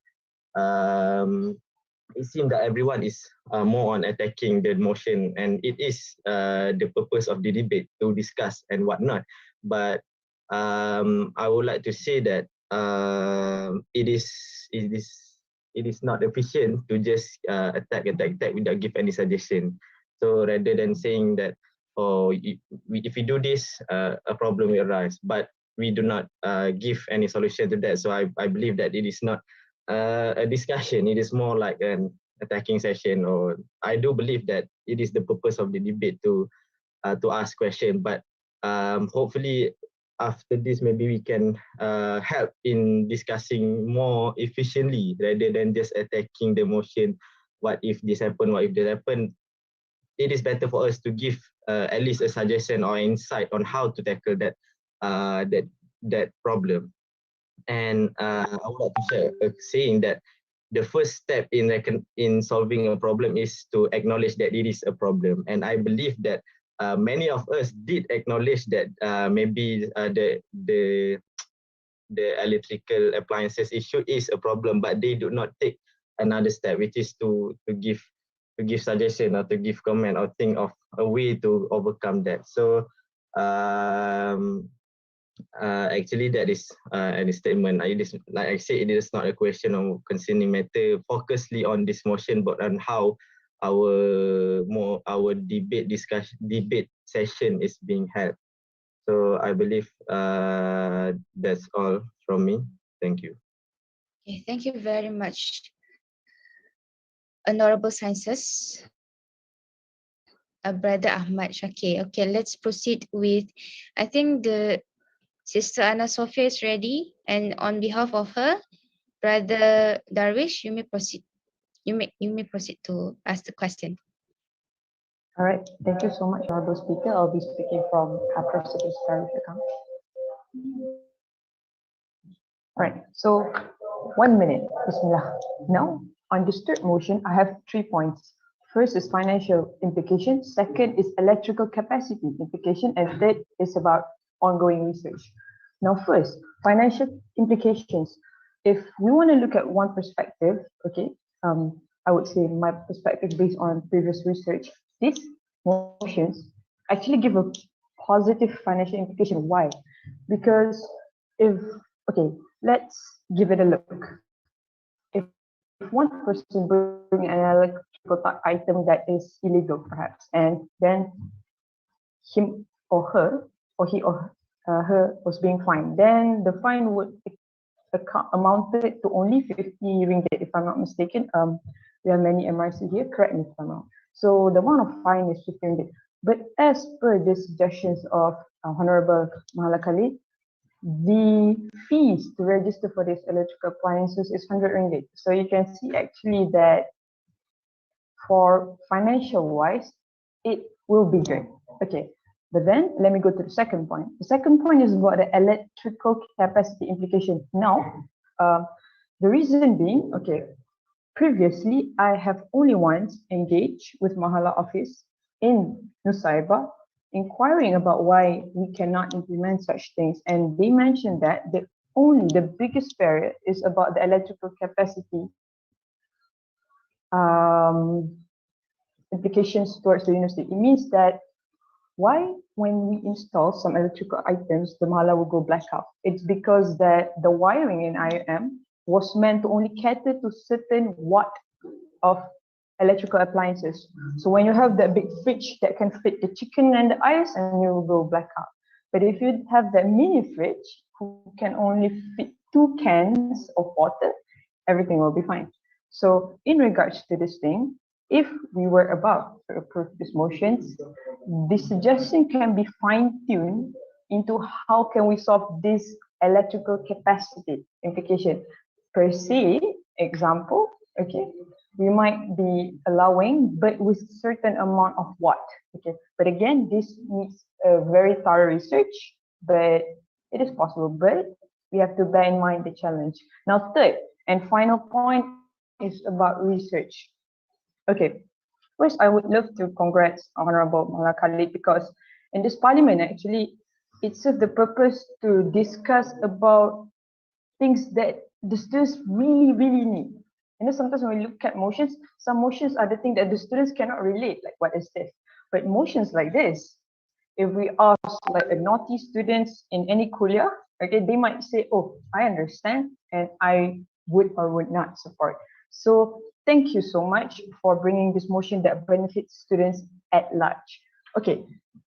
Speaker 19: it seems that everyone is more on attacking the motion, and it is the purpose of the debate to discuss and whatnot. But I would like to say that it is not efficient to just attack without give any suggestion. So rather than saying that, if we do this, a problem will arise, but we do not give any solution to that. So I believe that it is not a discussion, it is more like an attacking session. Or I do believe that it is the purpose of the debate to ask question, but hopefully after this maybe we can help in discussing more efficiently rather than just attacking the motion. What if this happen, what if that happen? It is better for us to give at least a suggestion or insight on how to tackle that problem. And I would like to share saying that the first step in solving a problem is to acknowledge that it is a problem. And I believe that many of us did acknowledge that maybe the electrical appliances issue is a problem, but they do not take another step, which is to give suggestion or to give comment or think of a way to overcome that. So actually that is a statement. Like I said, it is not a question of concerning matter focusedly on this motion, but on how our debate session is being held. So I believe that's all from me. Thank you.
Speaker 1: Okay, thank you very much, Honorable Sciences, Brother Ahmad Shakir. Okay, let's proceed with, I think the Sister Anna Sophia is ready, and on behalf of her, Brother Darwish, you may proceed. You may proceed to ask the question.
Speaker 20: All right, thank you so much, Honorable Speaker. I'll be speaking from Accra City Parish account. All right, so 1 minute, Bismillah. Now, on this third motion, I have 3 points. First is financial implication, second is electrical capacity implication, and third is about ongoing research. Now first, financial implications. If we want to look at one perspective, okay, I would say my perspective based on previous research, these motions actually give a positive financial implication. Why? Because let's give it a look. If one person bring an electrical item that is illegal perhaps, and then him or her, or he or her was being fined, then the fine would amounted to only 50 ringgit, if I'm not mistaken. There are many MRC here, correct me if I'm wrong. So the amount of fine is 50 ringgit. But as per the suggestions of Honorable Mahala Khalid, the fees to register for these electrical appliances is 100 ringgit. So you can see actually that for financial wise, it will be good. Okay, but then let me go to the second point. The second point is about the electrical capacity implication. Now, the reason being, okay, previously I have only once engaged with Mahala office in Nusaibah, inquiring about why we cannot implement such things, and they mentioned that the biggest barrier is about the electrical capacity implications towards the university. It means that why when we install some electrical items, the Mahala will go blackout? It's because that the wiring in IIM was meant to only cater to certain watt of electrical appliances. So when you have that big fridge that can fit the chicken and the ice, and you will go blackout. But if you have that mini fridge who can only fit 2 cans of water, everything will be fine. So in regards to this thing, if we were about to approve these motions, the suggestion can be fine-tuned into how can we solve this electrical capacity implication. Per se, example, okay, we might be allowing, but with certain amount of watt, okay. But again, this needs a very thorough research, but it is possible, but we have to bear in mind the challenge. Now, third and final point is about research. Okay, first I would love to congrats Honorable Mala Khalid, because in this parliament actually it serves the purpose to discuss about things that the students really need. You know, sometimes when we look at motions, some motions are the thing that the students cannot relate, like what is this? But motions like this, if we ask like a naughty students in any kuliah, okay, they might say, oh, I understand and I would or would not support. So thank you so much for bringing this motion that benefits students at large. Okay,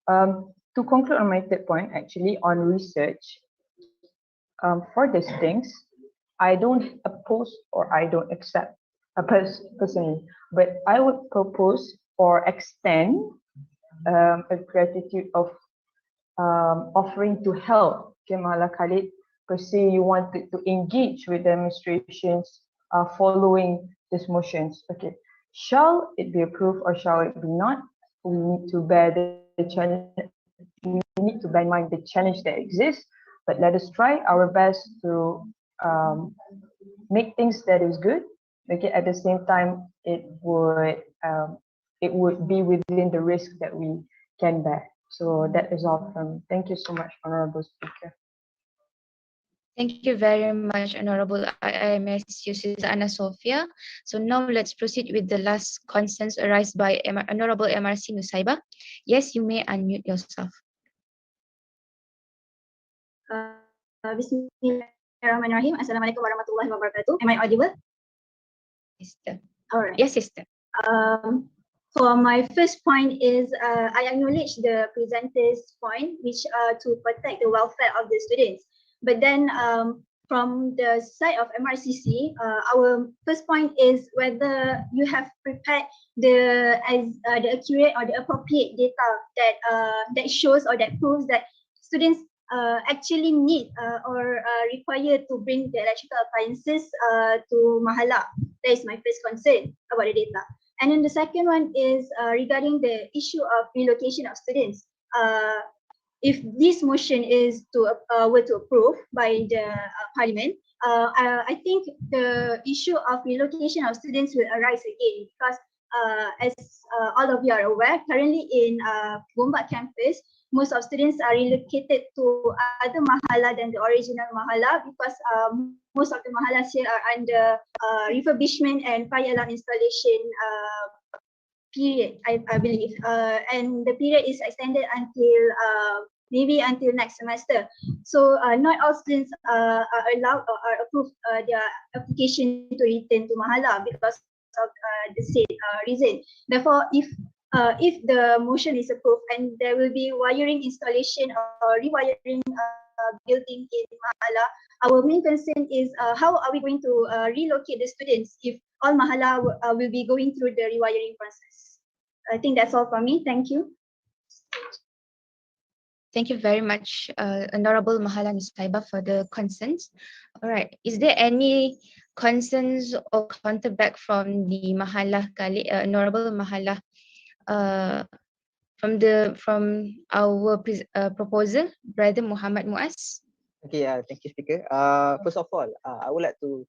Speaker 20: to conclude on my third point, actually on research, for these things, I don't oppose or I don't accept personally, but I would propose or extend a gratitude of offering to help Kemala Khalid. Per se, you wanted to engage with demonstrations following these motions. Okay, shall it be approved or shall it be not? We need to bear the challenge. We need to bear in mind the challenge that exists. But let us try our best to make things that is good. Okay, at the same time, it would be within the risk that we can bear. So that is all from me. Thank you so much, Honorable Speaker.
Speaker 1: Thank you very much, Honorable IIMS Yusuf Anna Sophia. So now let's proceed with the last concerns arised by Honorable MRC Nusaiba. Yes, you may unmute yourself.
Speaker 21: Bismillahirrahmanirrahim. Assalamualaikum warahmatullahi wabarakatuh. Am I audible?
Speaker 1: Sister.
Speaker 21: All right.
Speaker 1: Yes, sister.
Speaker 21: For my first point is I acknowledge the presenter's point, which to protect the welfare of the students. But then from the side of MRCC, our first point is whether you have prepared the accurate or the appropriate data that shows or that proves that students actually need or require to bring the electrical appliances to Mahala. That is my first concern about the data. And then the second one is regarding the issue of relocation of students. If this motion is were to approve by the parliament, I think the issue of relocation of students will arise again because as all of you are aware, currently in Gombak campus, most of students are relocated to other mahala than the original mahala because most of the mahalas here are under refurbishment and fire alarm installation period, I believe. And the period is extended until maybe until next semester. So not all students are allowed or are approved their application to return to mahala because of the said reason. Therefore, if the motion is approved and there will be wiring installation or rewiring building in Mahala, our main concern is how are we going to relocate the students if all Mahala will be going through the rewiring process. I think that's all from me. Thank you.
Speaker 1: Thank you very much, Honorable Mahala Nusaiba, for the concerns. All right, is there any concerns or counterback from the Mahala Honorable Mahala? From our proposer, Brother Muhammad Muaz.
Speaker 15: Okay, thank you, Speaker. First of all, I would like to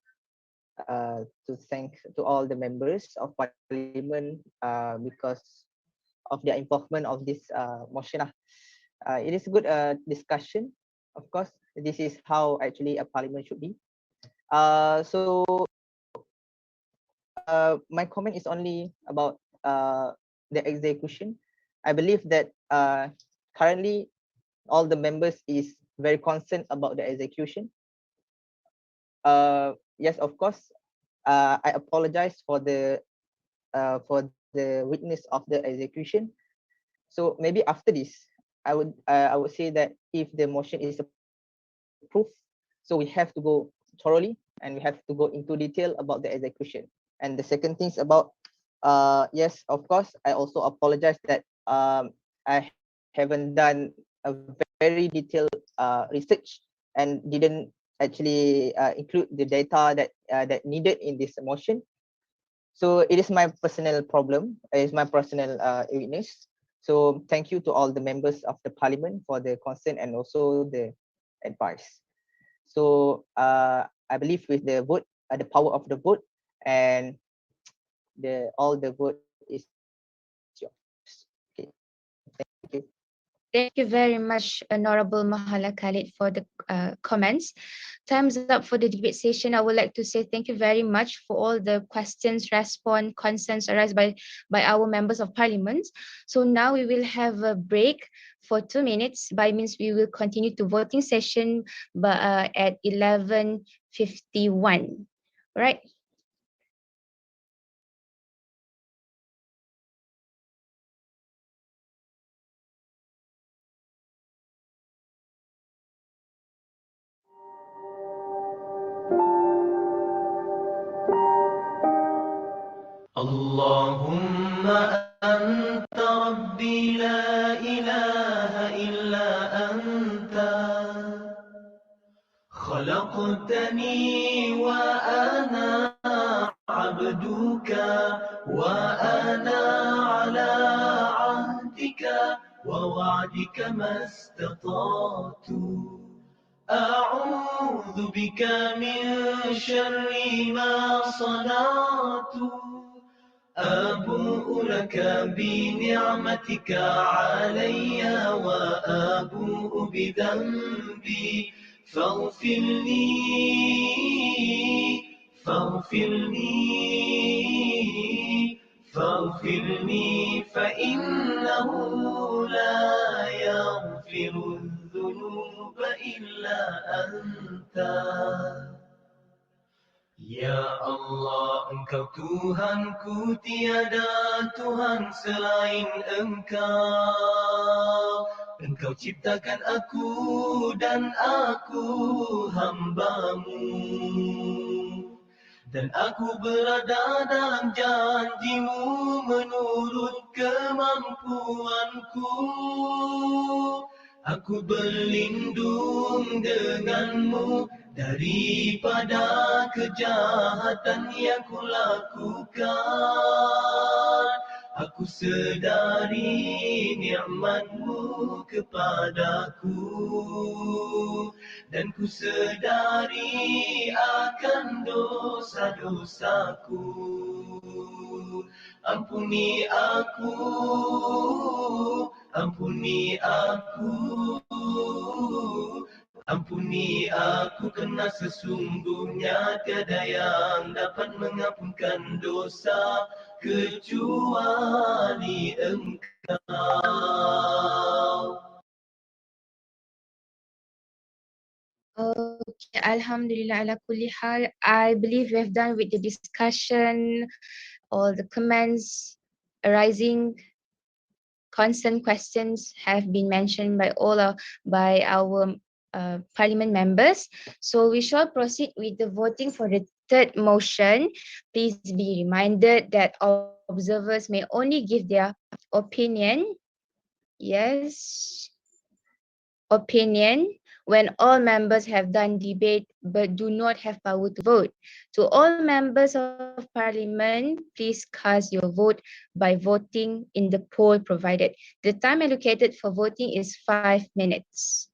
Speaker 15: thank to all the members of Parliament because of their involvement of this motion. It is a good discussion. Of course, this is how actually a Parliament should be. So my comment is only about the execution. I believe that currently all the members is very concerned about the execution. Yes, of course, I apologize for the for the witness of the execution. So maybe after this, I would say that if the motion is approved, so we have to go thoroughly and we have to go into detail about the execution. And the second thing is about yes, of course, I also apologize that I haven't done a very detailed research and didn't actually include the data that needed in this motion. So it is my personal problem, it is my personal weakness. So thank you to all the members of the parliament for the concern and also the advice. So I believe with the vote, the power of the vote, and all the vote is yours. Okay, thank you.
Speaker 1: Thank you very much, Honorable Mahala Khalid, for the comments. Time's up for the debate session. I would like to say thank you very much for all the questions, response, concerns arised by our members of parliament. So now we will have a break for 2 minutes. By means we will continue to voting session at 11:51. Right.
Speaker 13: اللهم أنت ربي لا إله إلا أنت خلقتني وأنا عبدك وأنا على عهدك ووعدك ما استطعت أعوذ بك من شر ما صنعت أبوء لك بنعمتك علي وأبوء بذنبي فاغفر لي فاغفر لي فاغفر لي فإنه لا يغفر الذنوب إلا أنت. Ya Allah, Engkau Tuhanku, tiada Tuhan selain Engkau. Engkau ciptakan aku dan aku hamba-Mu. Dan aku berada dalam janji-Mu menurut kemampuanku. Aku berlindung denganmu daripada kejahatan yang kulakukan. Aku sedari nikmat-Mu kepadaku dan ku sedari akan dosa-dosaku. Ampuni aku, ampuni aku, ampuni aku kerana sesungguhnya tiada yang dapat mengampunkan dosa kecuali Engkau.
Speaker 1: Okay, Alhamdulillah ala kulli hal. I believe we have done with the discussion, all the comments arising, concern questions have been mentioned by by our parliament members. So we shall proceed with the voting for the third motion. Please be reminded that observers may only give their opinion. Yes. Opinion when all members have done debate but do not have power to vote. To all members of parliament, please cast your vote by voting in the poll provided. The time allocated for voting is 5 minutes.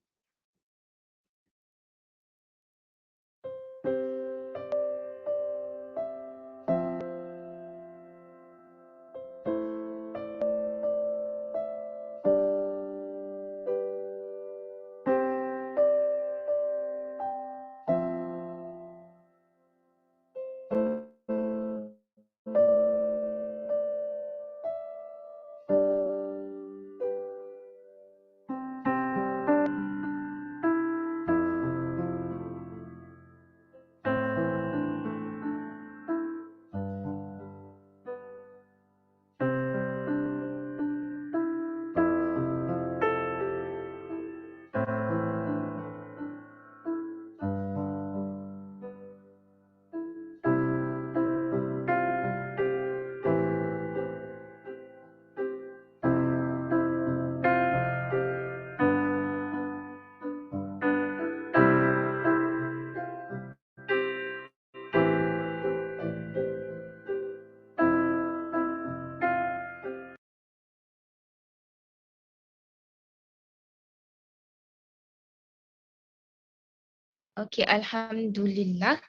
Speaker 1: Okay, Alhamdulillah.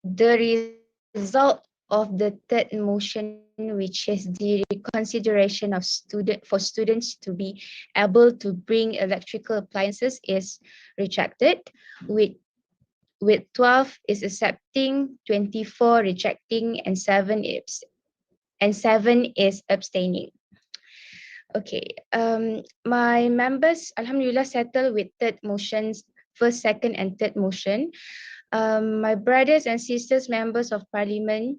Speaker 1: The result of the third motion, which is the consideration of students to be able to bring electrical appliances, is rejected, with 12 is accepting, 24 rejecting, and 7 is abstaining. Okay, my members, Alhamdulillah, settle with third motions, first, second, and third motion. My brothers and sisters, members of parliament,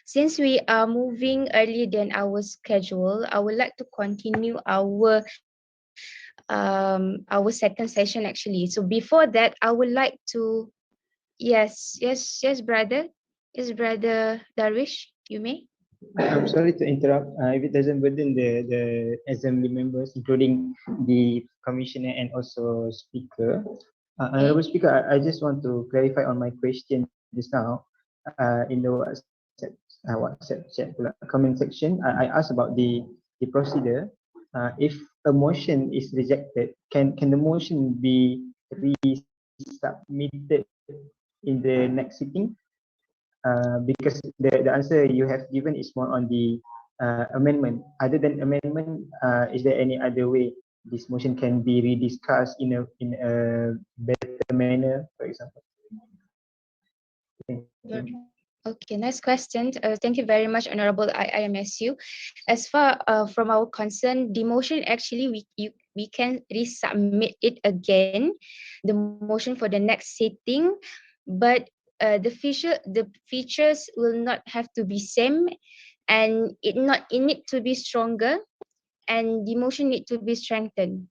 Speaker 1: since we are moving earlier than our schedule, I would like to continue our second session actually. So before that, I would like to, yes, brother. Yes, brother Darwish, you may.
Speaker 14: I'm sorry to interrupt. If it doesn't burden the assembly members, including the commissioner and also speaker. Honorable Speaker, I just want to clarify on my question just now. In the comment section, I asked about the procedure. If a motion is rejected, can the motion be resubmitted in the next sitting? Because the answer you have given is more on the amendment. Other than amendment, is there any other way this motion can be rediscussed in a better manner, for example? Thank you.
Speaker 1: Okay, next question. Thank you very much, Honorable IIMSU. As far from our concern, the motion actually we can resubmit it again, the motion for the next sitting, but the features will not have to be same, and it need to be stronger, and the motion need to be strengthened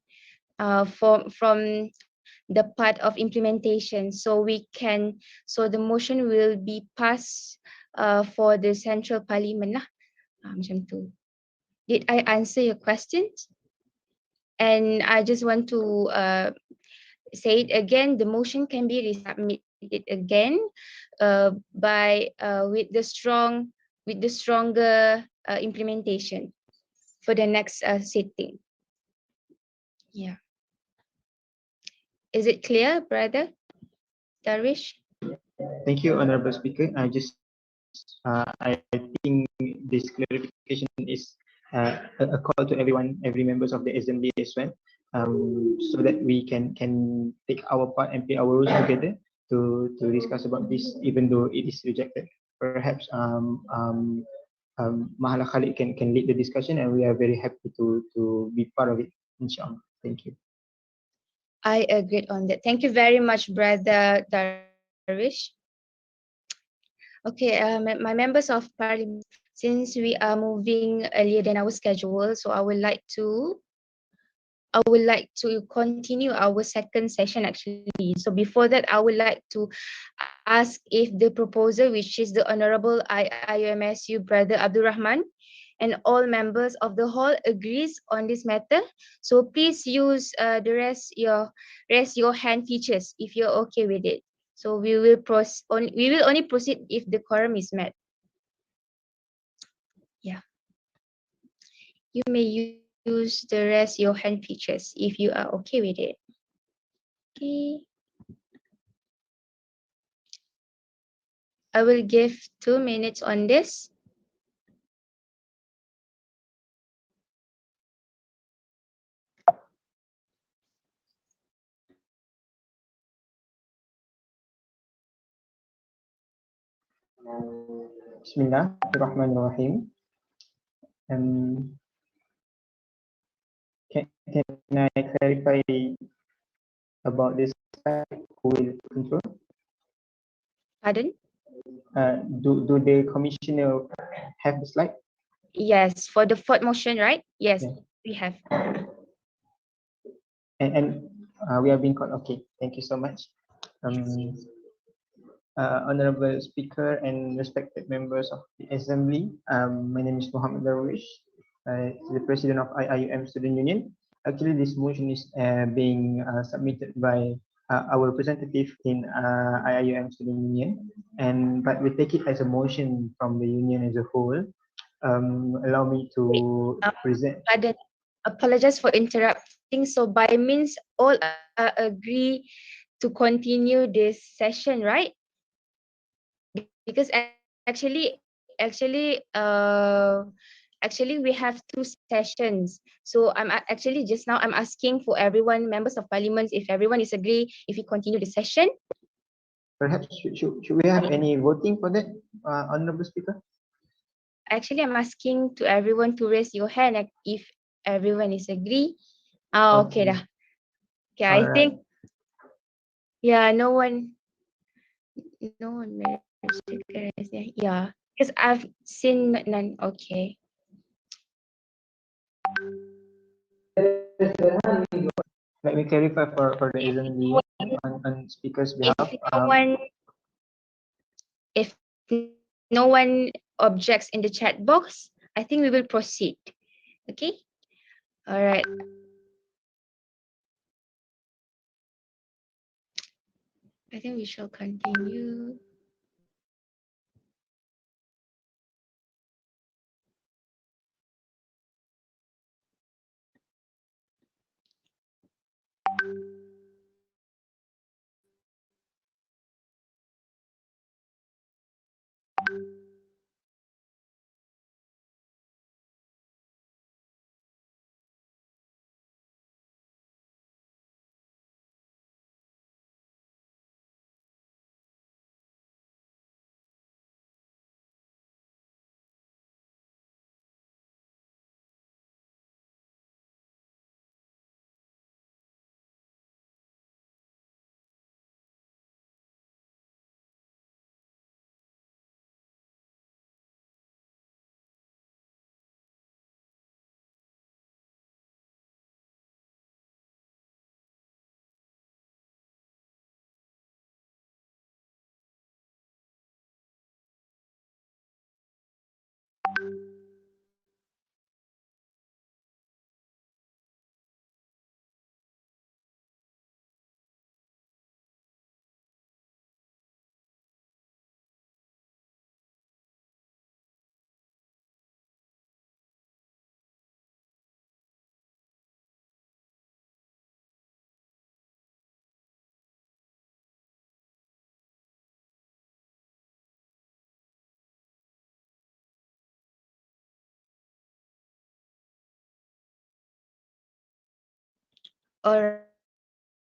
Speaker 1: from the part of implementation, so the motion will be passed for the central parliament lah. Macam tu. Did I answer your questions? And I just want to say it again, the motion can be resubmitted again by with the stronger implementation for the next sitting. Yeah. Is it clear, brother Darwish?
Speaker 14: Thank you, Honorable Speaker. I think this clarification is a call to everyone, every members of the assembly as well, so that we can take our part and play our roles together to discuss about this, even though it is rejected. Perhaps Mahala Khalid can lead the discussion, and we are very happy to be part of it, inshallah. Thank you.
Speaker 1: I agreed on that. Thank you very much, brother Darwish. Okay, my members of parliament, since we are moving earlier than our schedule, so I would like to continue our second session actually. So before that, I would like to ask if the proposer, which is the Honorable IIUMSU Brother Abdul Rahman, and all members of the hall agrees on this matter. So please use the raise your hand features if you're okay with it. So we will only proceed if the quorum is met. Yeah. You may use the raise your hand features if you are okay with it. Okay. I will give 2 minutes on this.
Speaker 14: Bismillahirrahmanirrahim. Can I clarify about this slide who will control?
Speaker 1: Pardon?
Speaker 14: Do the commissioner have the slide?
Speaker 1: Yes, for the fourth motion, right? Yes, we have.
Speaker 14: And we are being called. Okay, thank you so much. Honorable Speaker and respected members of the Assembly, my name is Muhammad Darwish, the President of IIUM Student Union. Actually, this motion is being submitted by our representative in IIUM Student Union, but we take it as a motion from the union as a whole. Allow me to present.
Speaker 1: Pardon, apologize for interrupting. So by means all agree to continue this session, right? Because actually we have two sessions. So actually just now I'm asking for everyone, members of parliament, if everyone is agree, if we continue the session.
Speaker 14: Perhaps should we have any voting for that, Honorable Speaker?
Speaker 1: Actually, I'm asking to everyone to raise your hand if everyone is agree. Okay dah. Okay, I think yeah, no one raised their- yeah, because I've seen none. Okay.
Speaker 14: Let me clarify for the assembly on speaker's behalf.
Speaker 1: If no one objects in the chat box, I think we will proceed. Okay. All right. I think we shall continue. All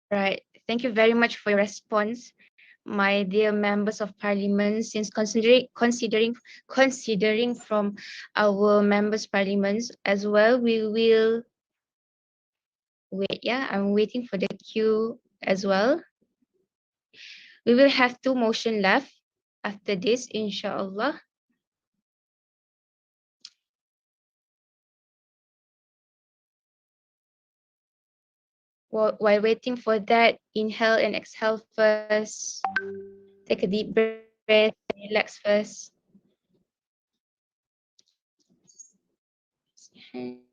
Speaker 1: right. Thank you very much for your response, my dear members of parliament. Since considering from our members parliaments as well, we will wait. Yeah, I'm waiting for the queue as well. We will have two motion left after this, inshallah. While waiting for that, inhale and exhale first. Take a deep breath, relax first. And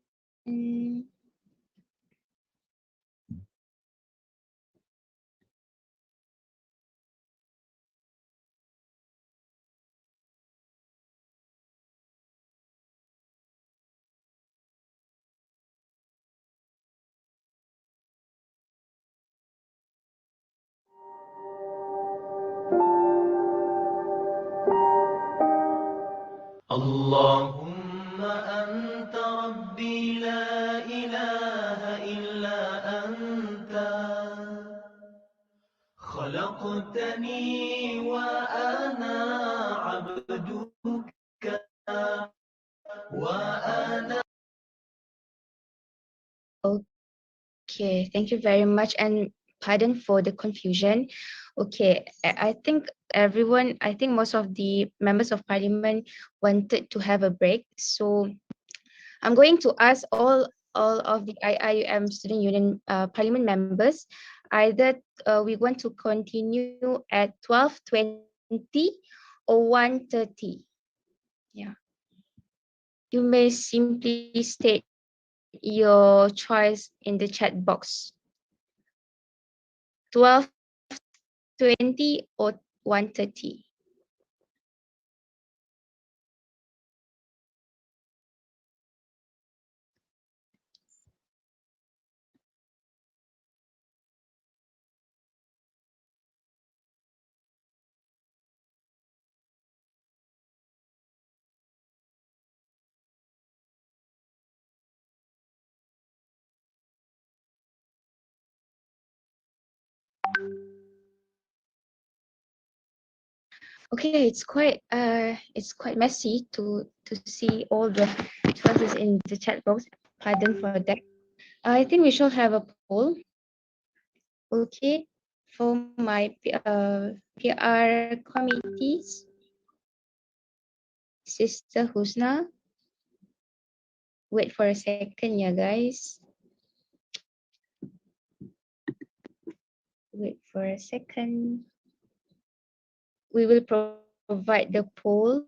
Speaker 13: اللهم أنت ربي لا إله إلا أنت خلقتني وأنا عبدك وأنا
Speaker 1: okay, thank you very much and pardon for the confusion. Okay, I think I think most of the members of parliament wanted to have a break. So I'm going to ask all of the IIUM Student Union parliament members, either we want to continue at 12:20 or 1:30. Yeah. You may simply state your choice in the chat box. 12:20 or 1:30. Okay, it's quite messy to see all the choices in the chat box. Pardon for that. I think we should have a poll. Okay, for my PR committees, Sister Husna. Wait for a second, yeah, guys. Wait for a second. We will provide the poll.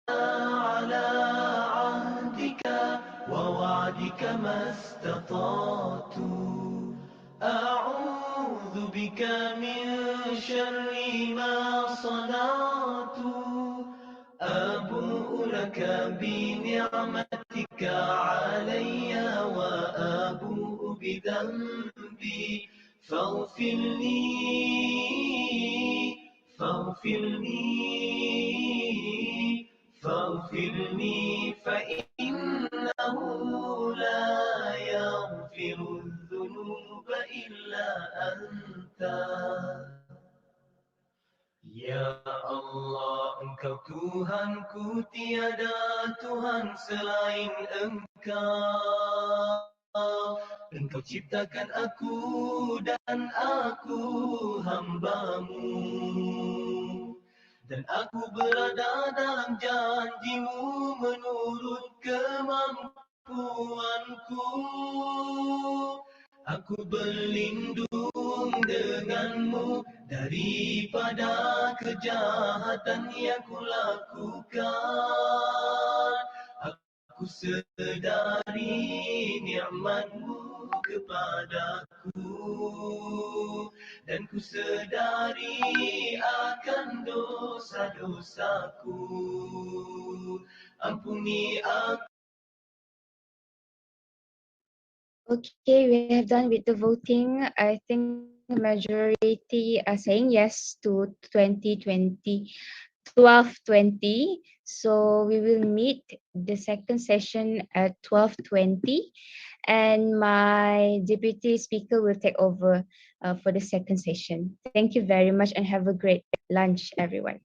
Speaker 13: على عهدك ووعدك ما استطعت أعوذ بك من شر ما صنعت أبوء لك بنعمتك علي وأبوء بذنبي فاغفر لي فاغفر لي فاغفر فإنه لا يغفر الذنوب إلا أنت Ya Allah, Engkau Tuhanku, tiada Tuhan selain Engkau. Engkau ciptakan aku dan aku hamba-Mu. Dan aku berada dalam janji-Mu menurut kemampuanku. Aku berlindung denganmu daripada kejahatan yang kulakukan. Aku sedari nikmatmu kepadaku dan ku sedari akan dosa-dosaku. Ampuni aku.
Speaker 1: Okay, we have done with the voting. I think majority are saying yes to 2020, 12:20. So we will meet the second session at 12:20, and my deputy speaker will take over for the second session. Thank you very much and have a great lunch, everyone.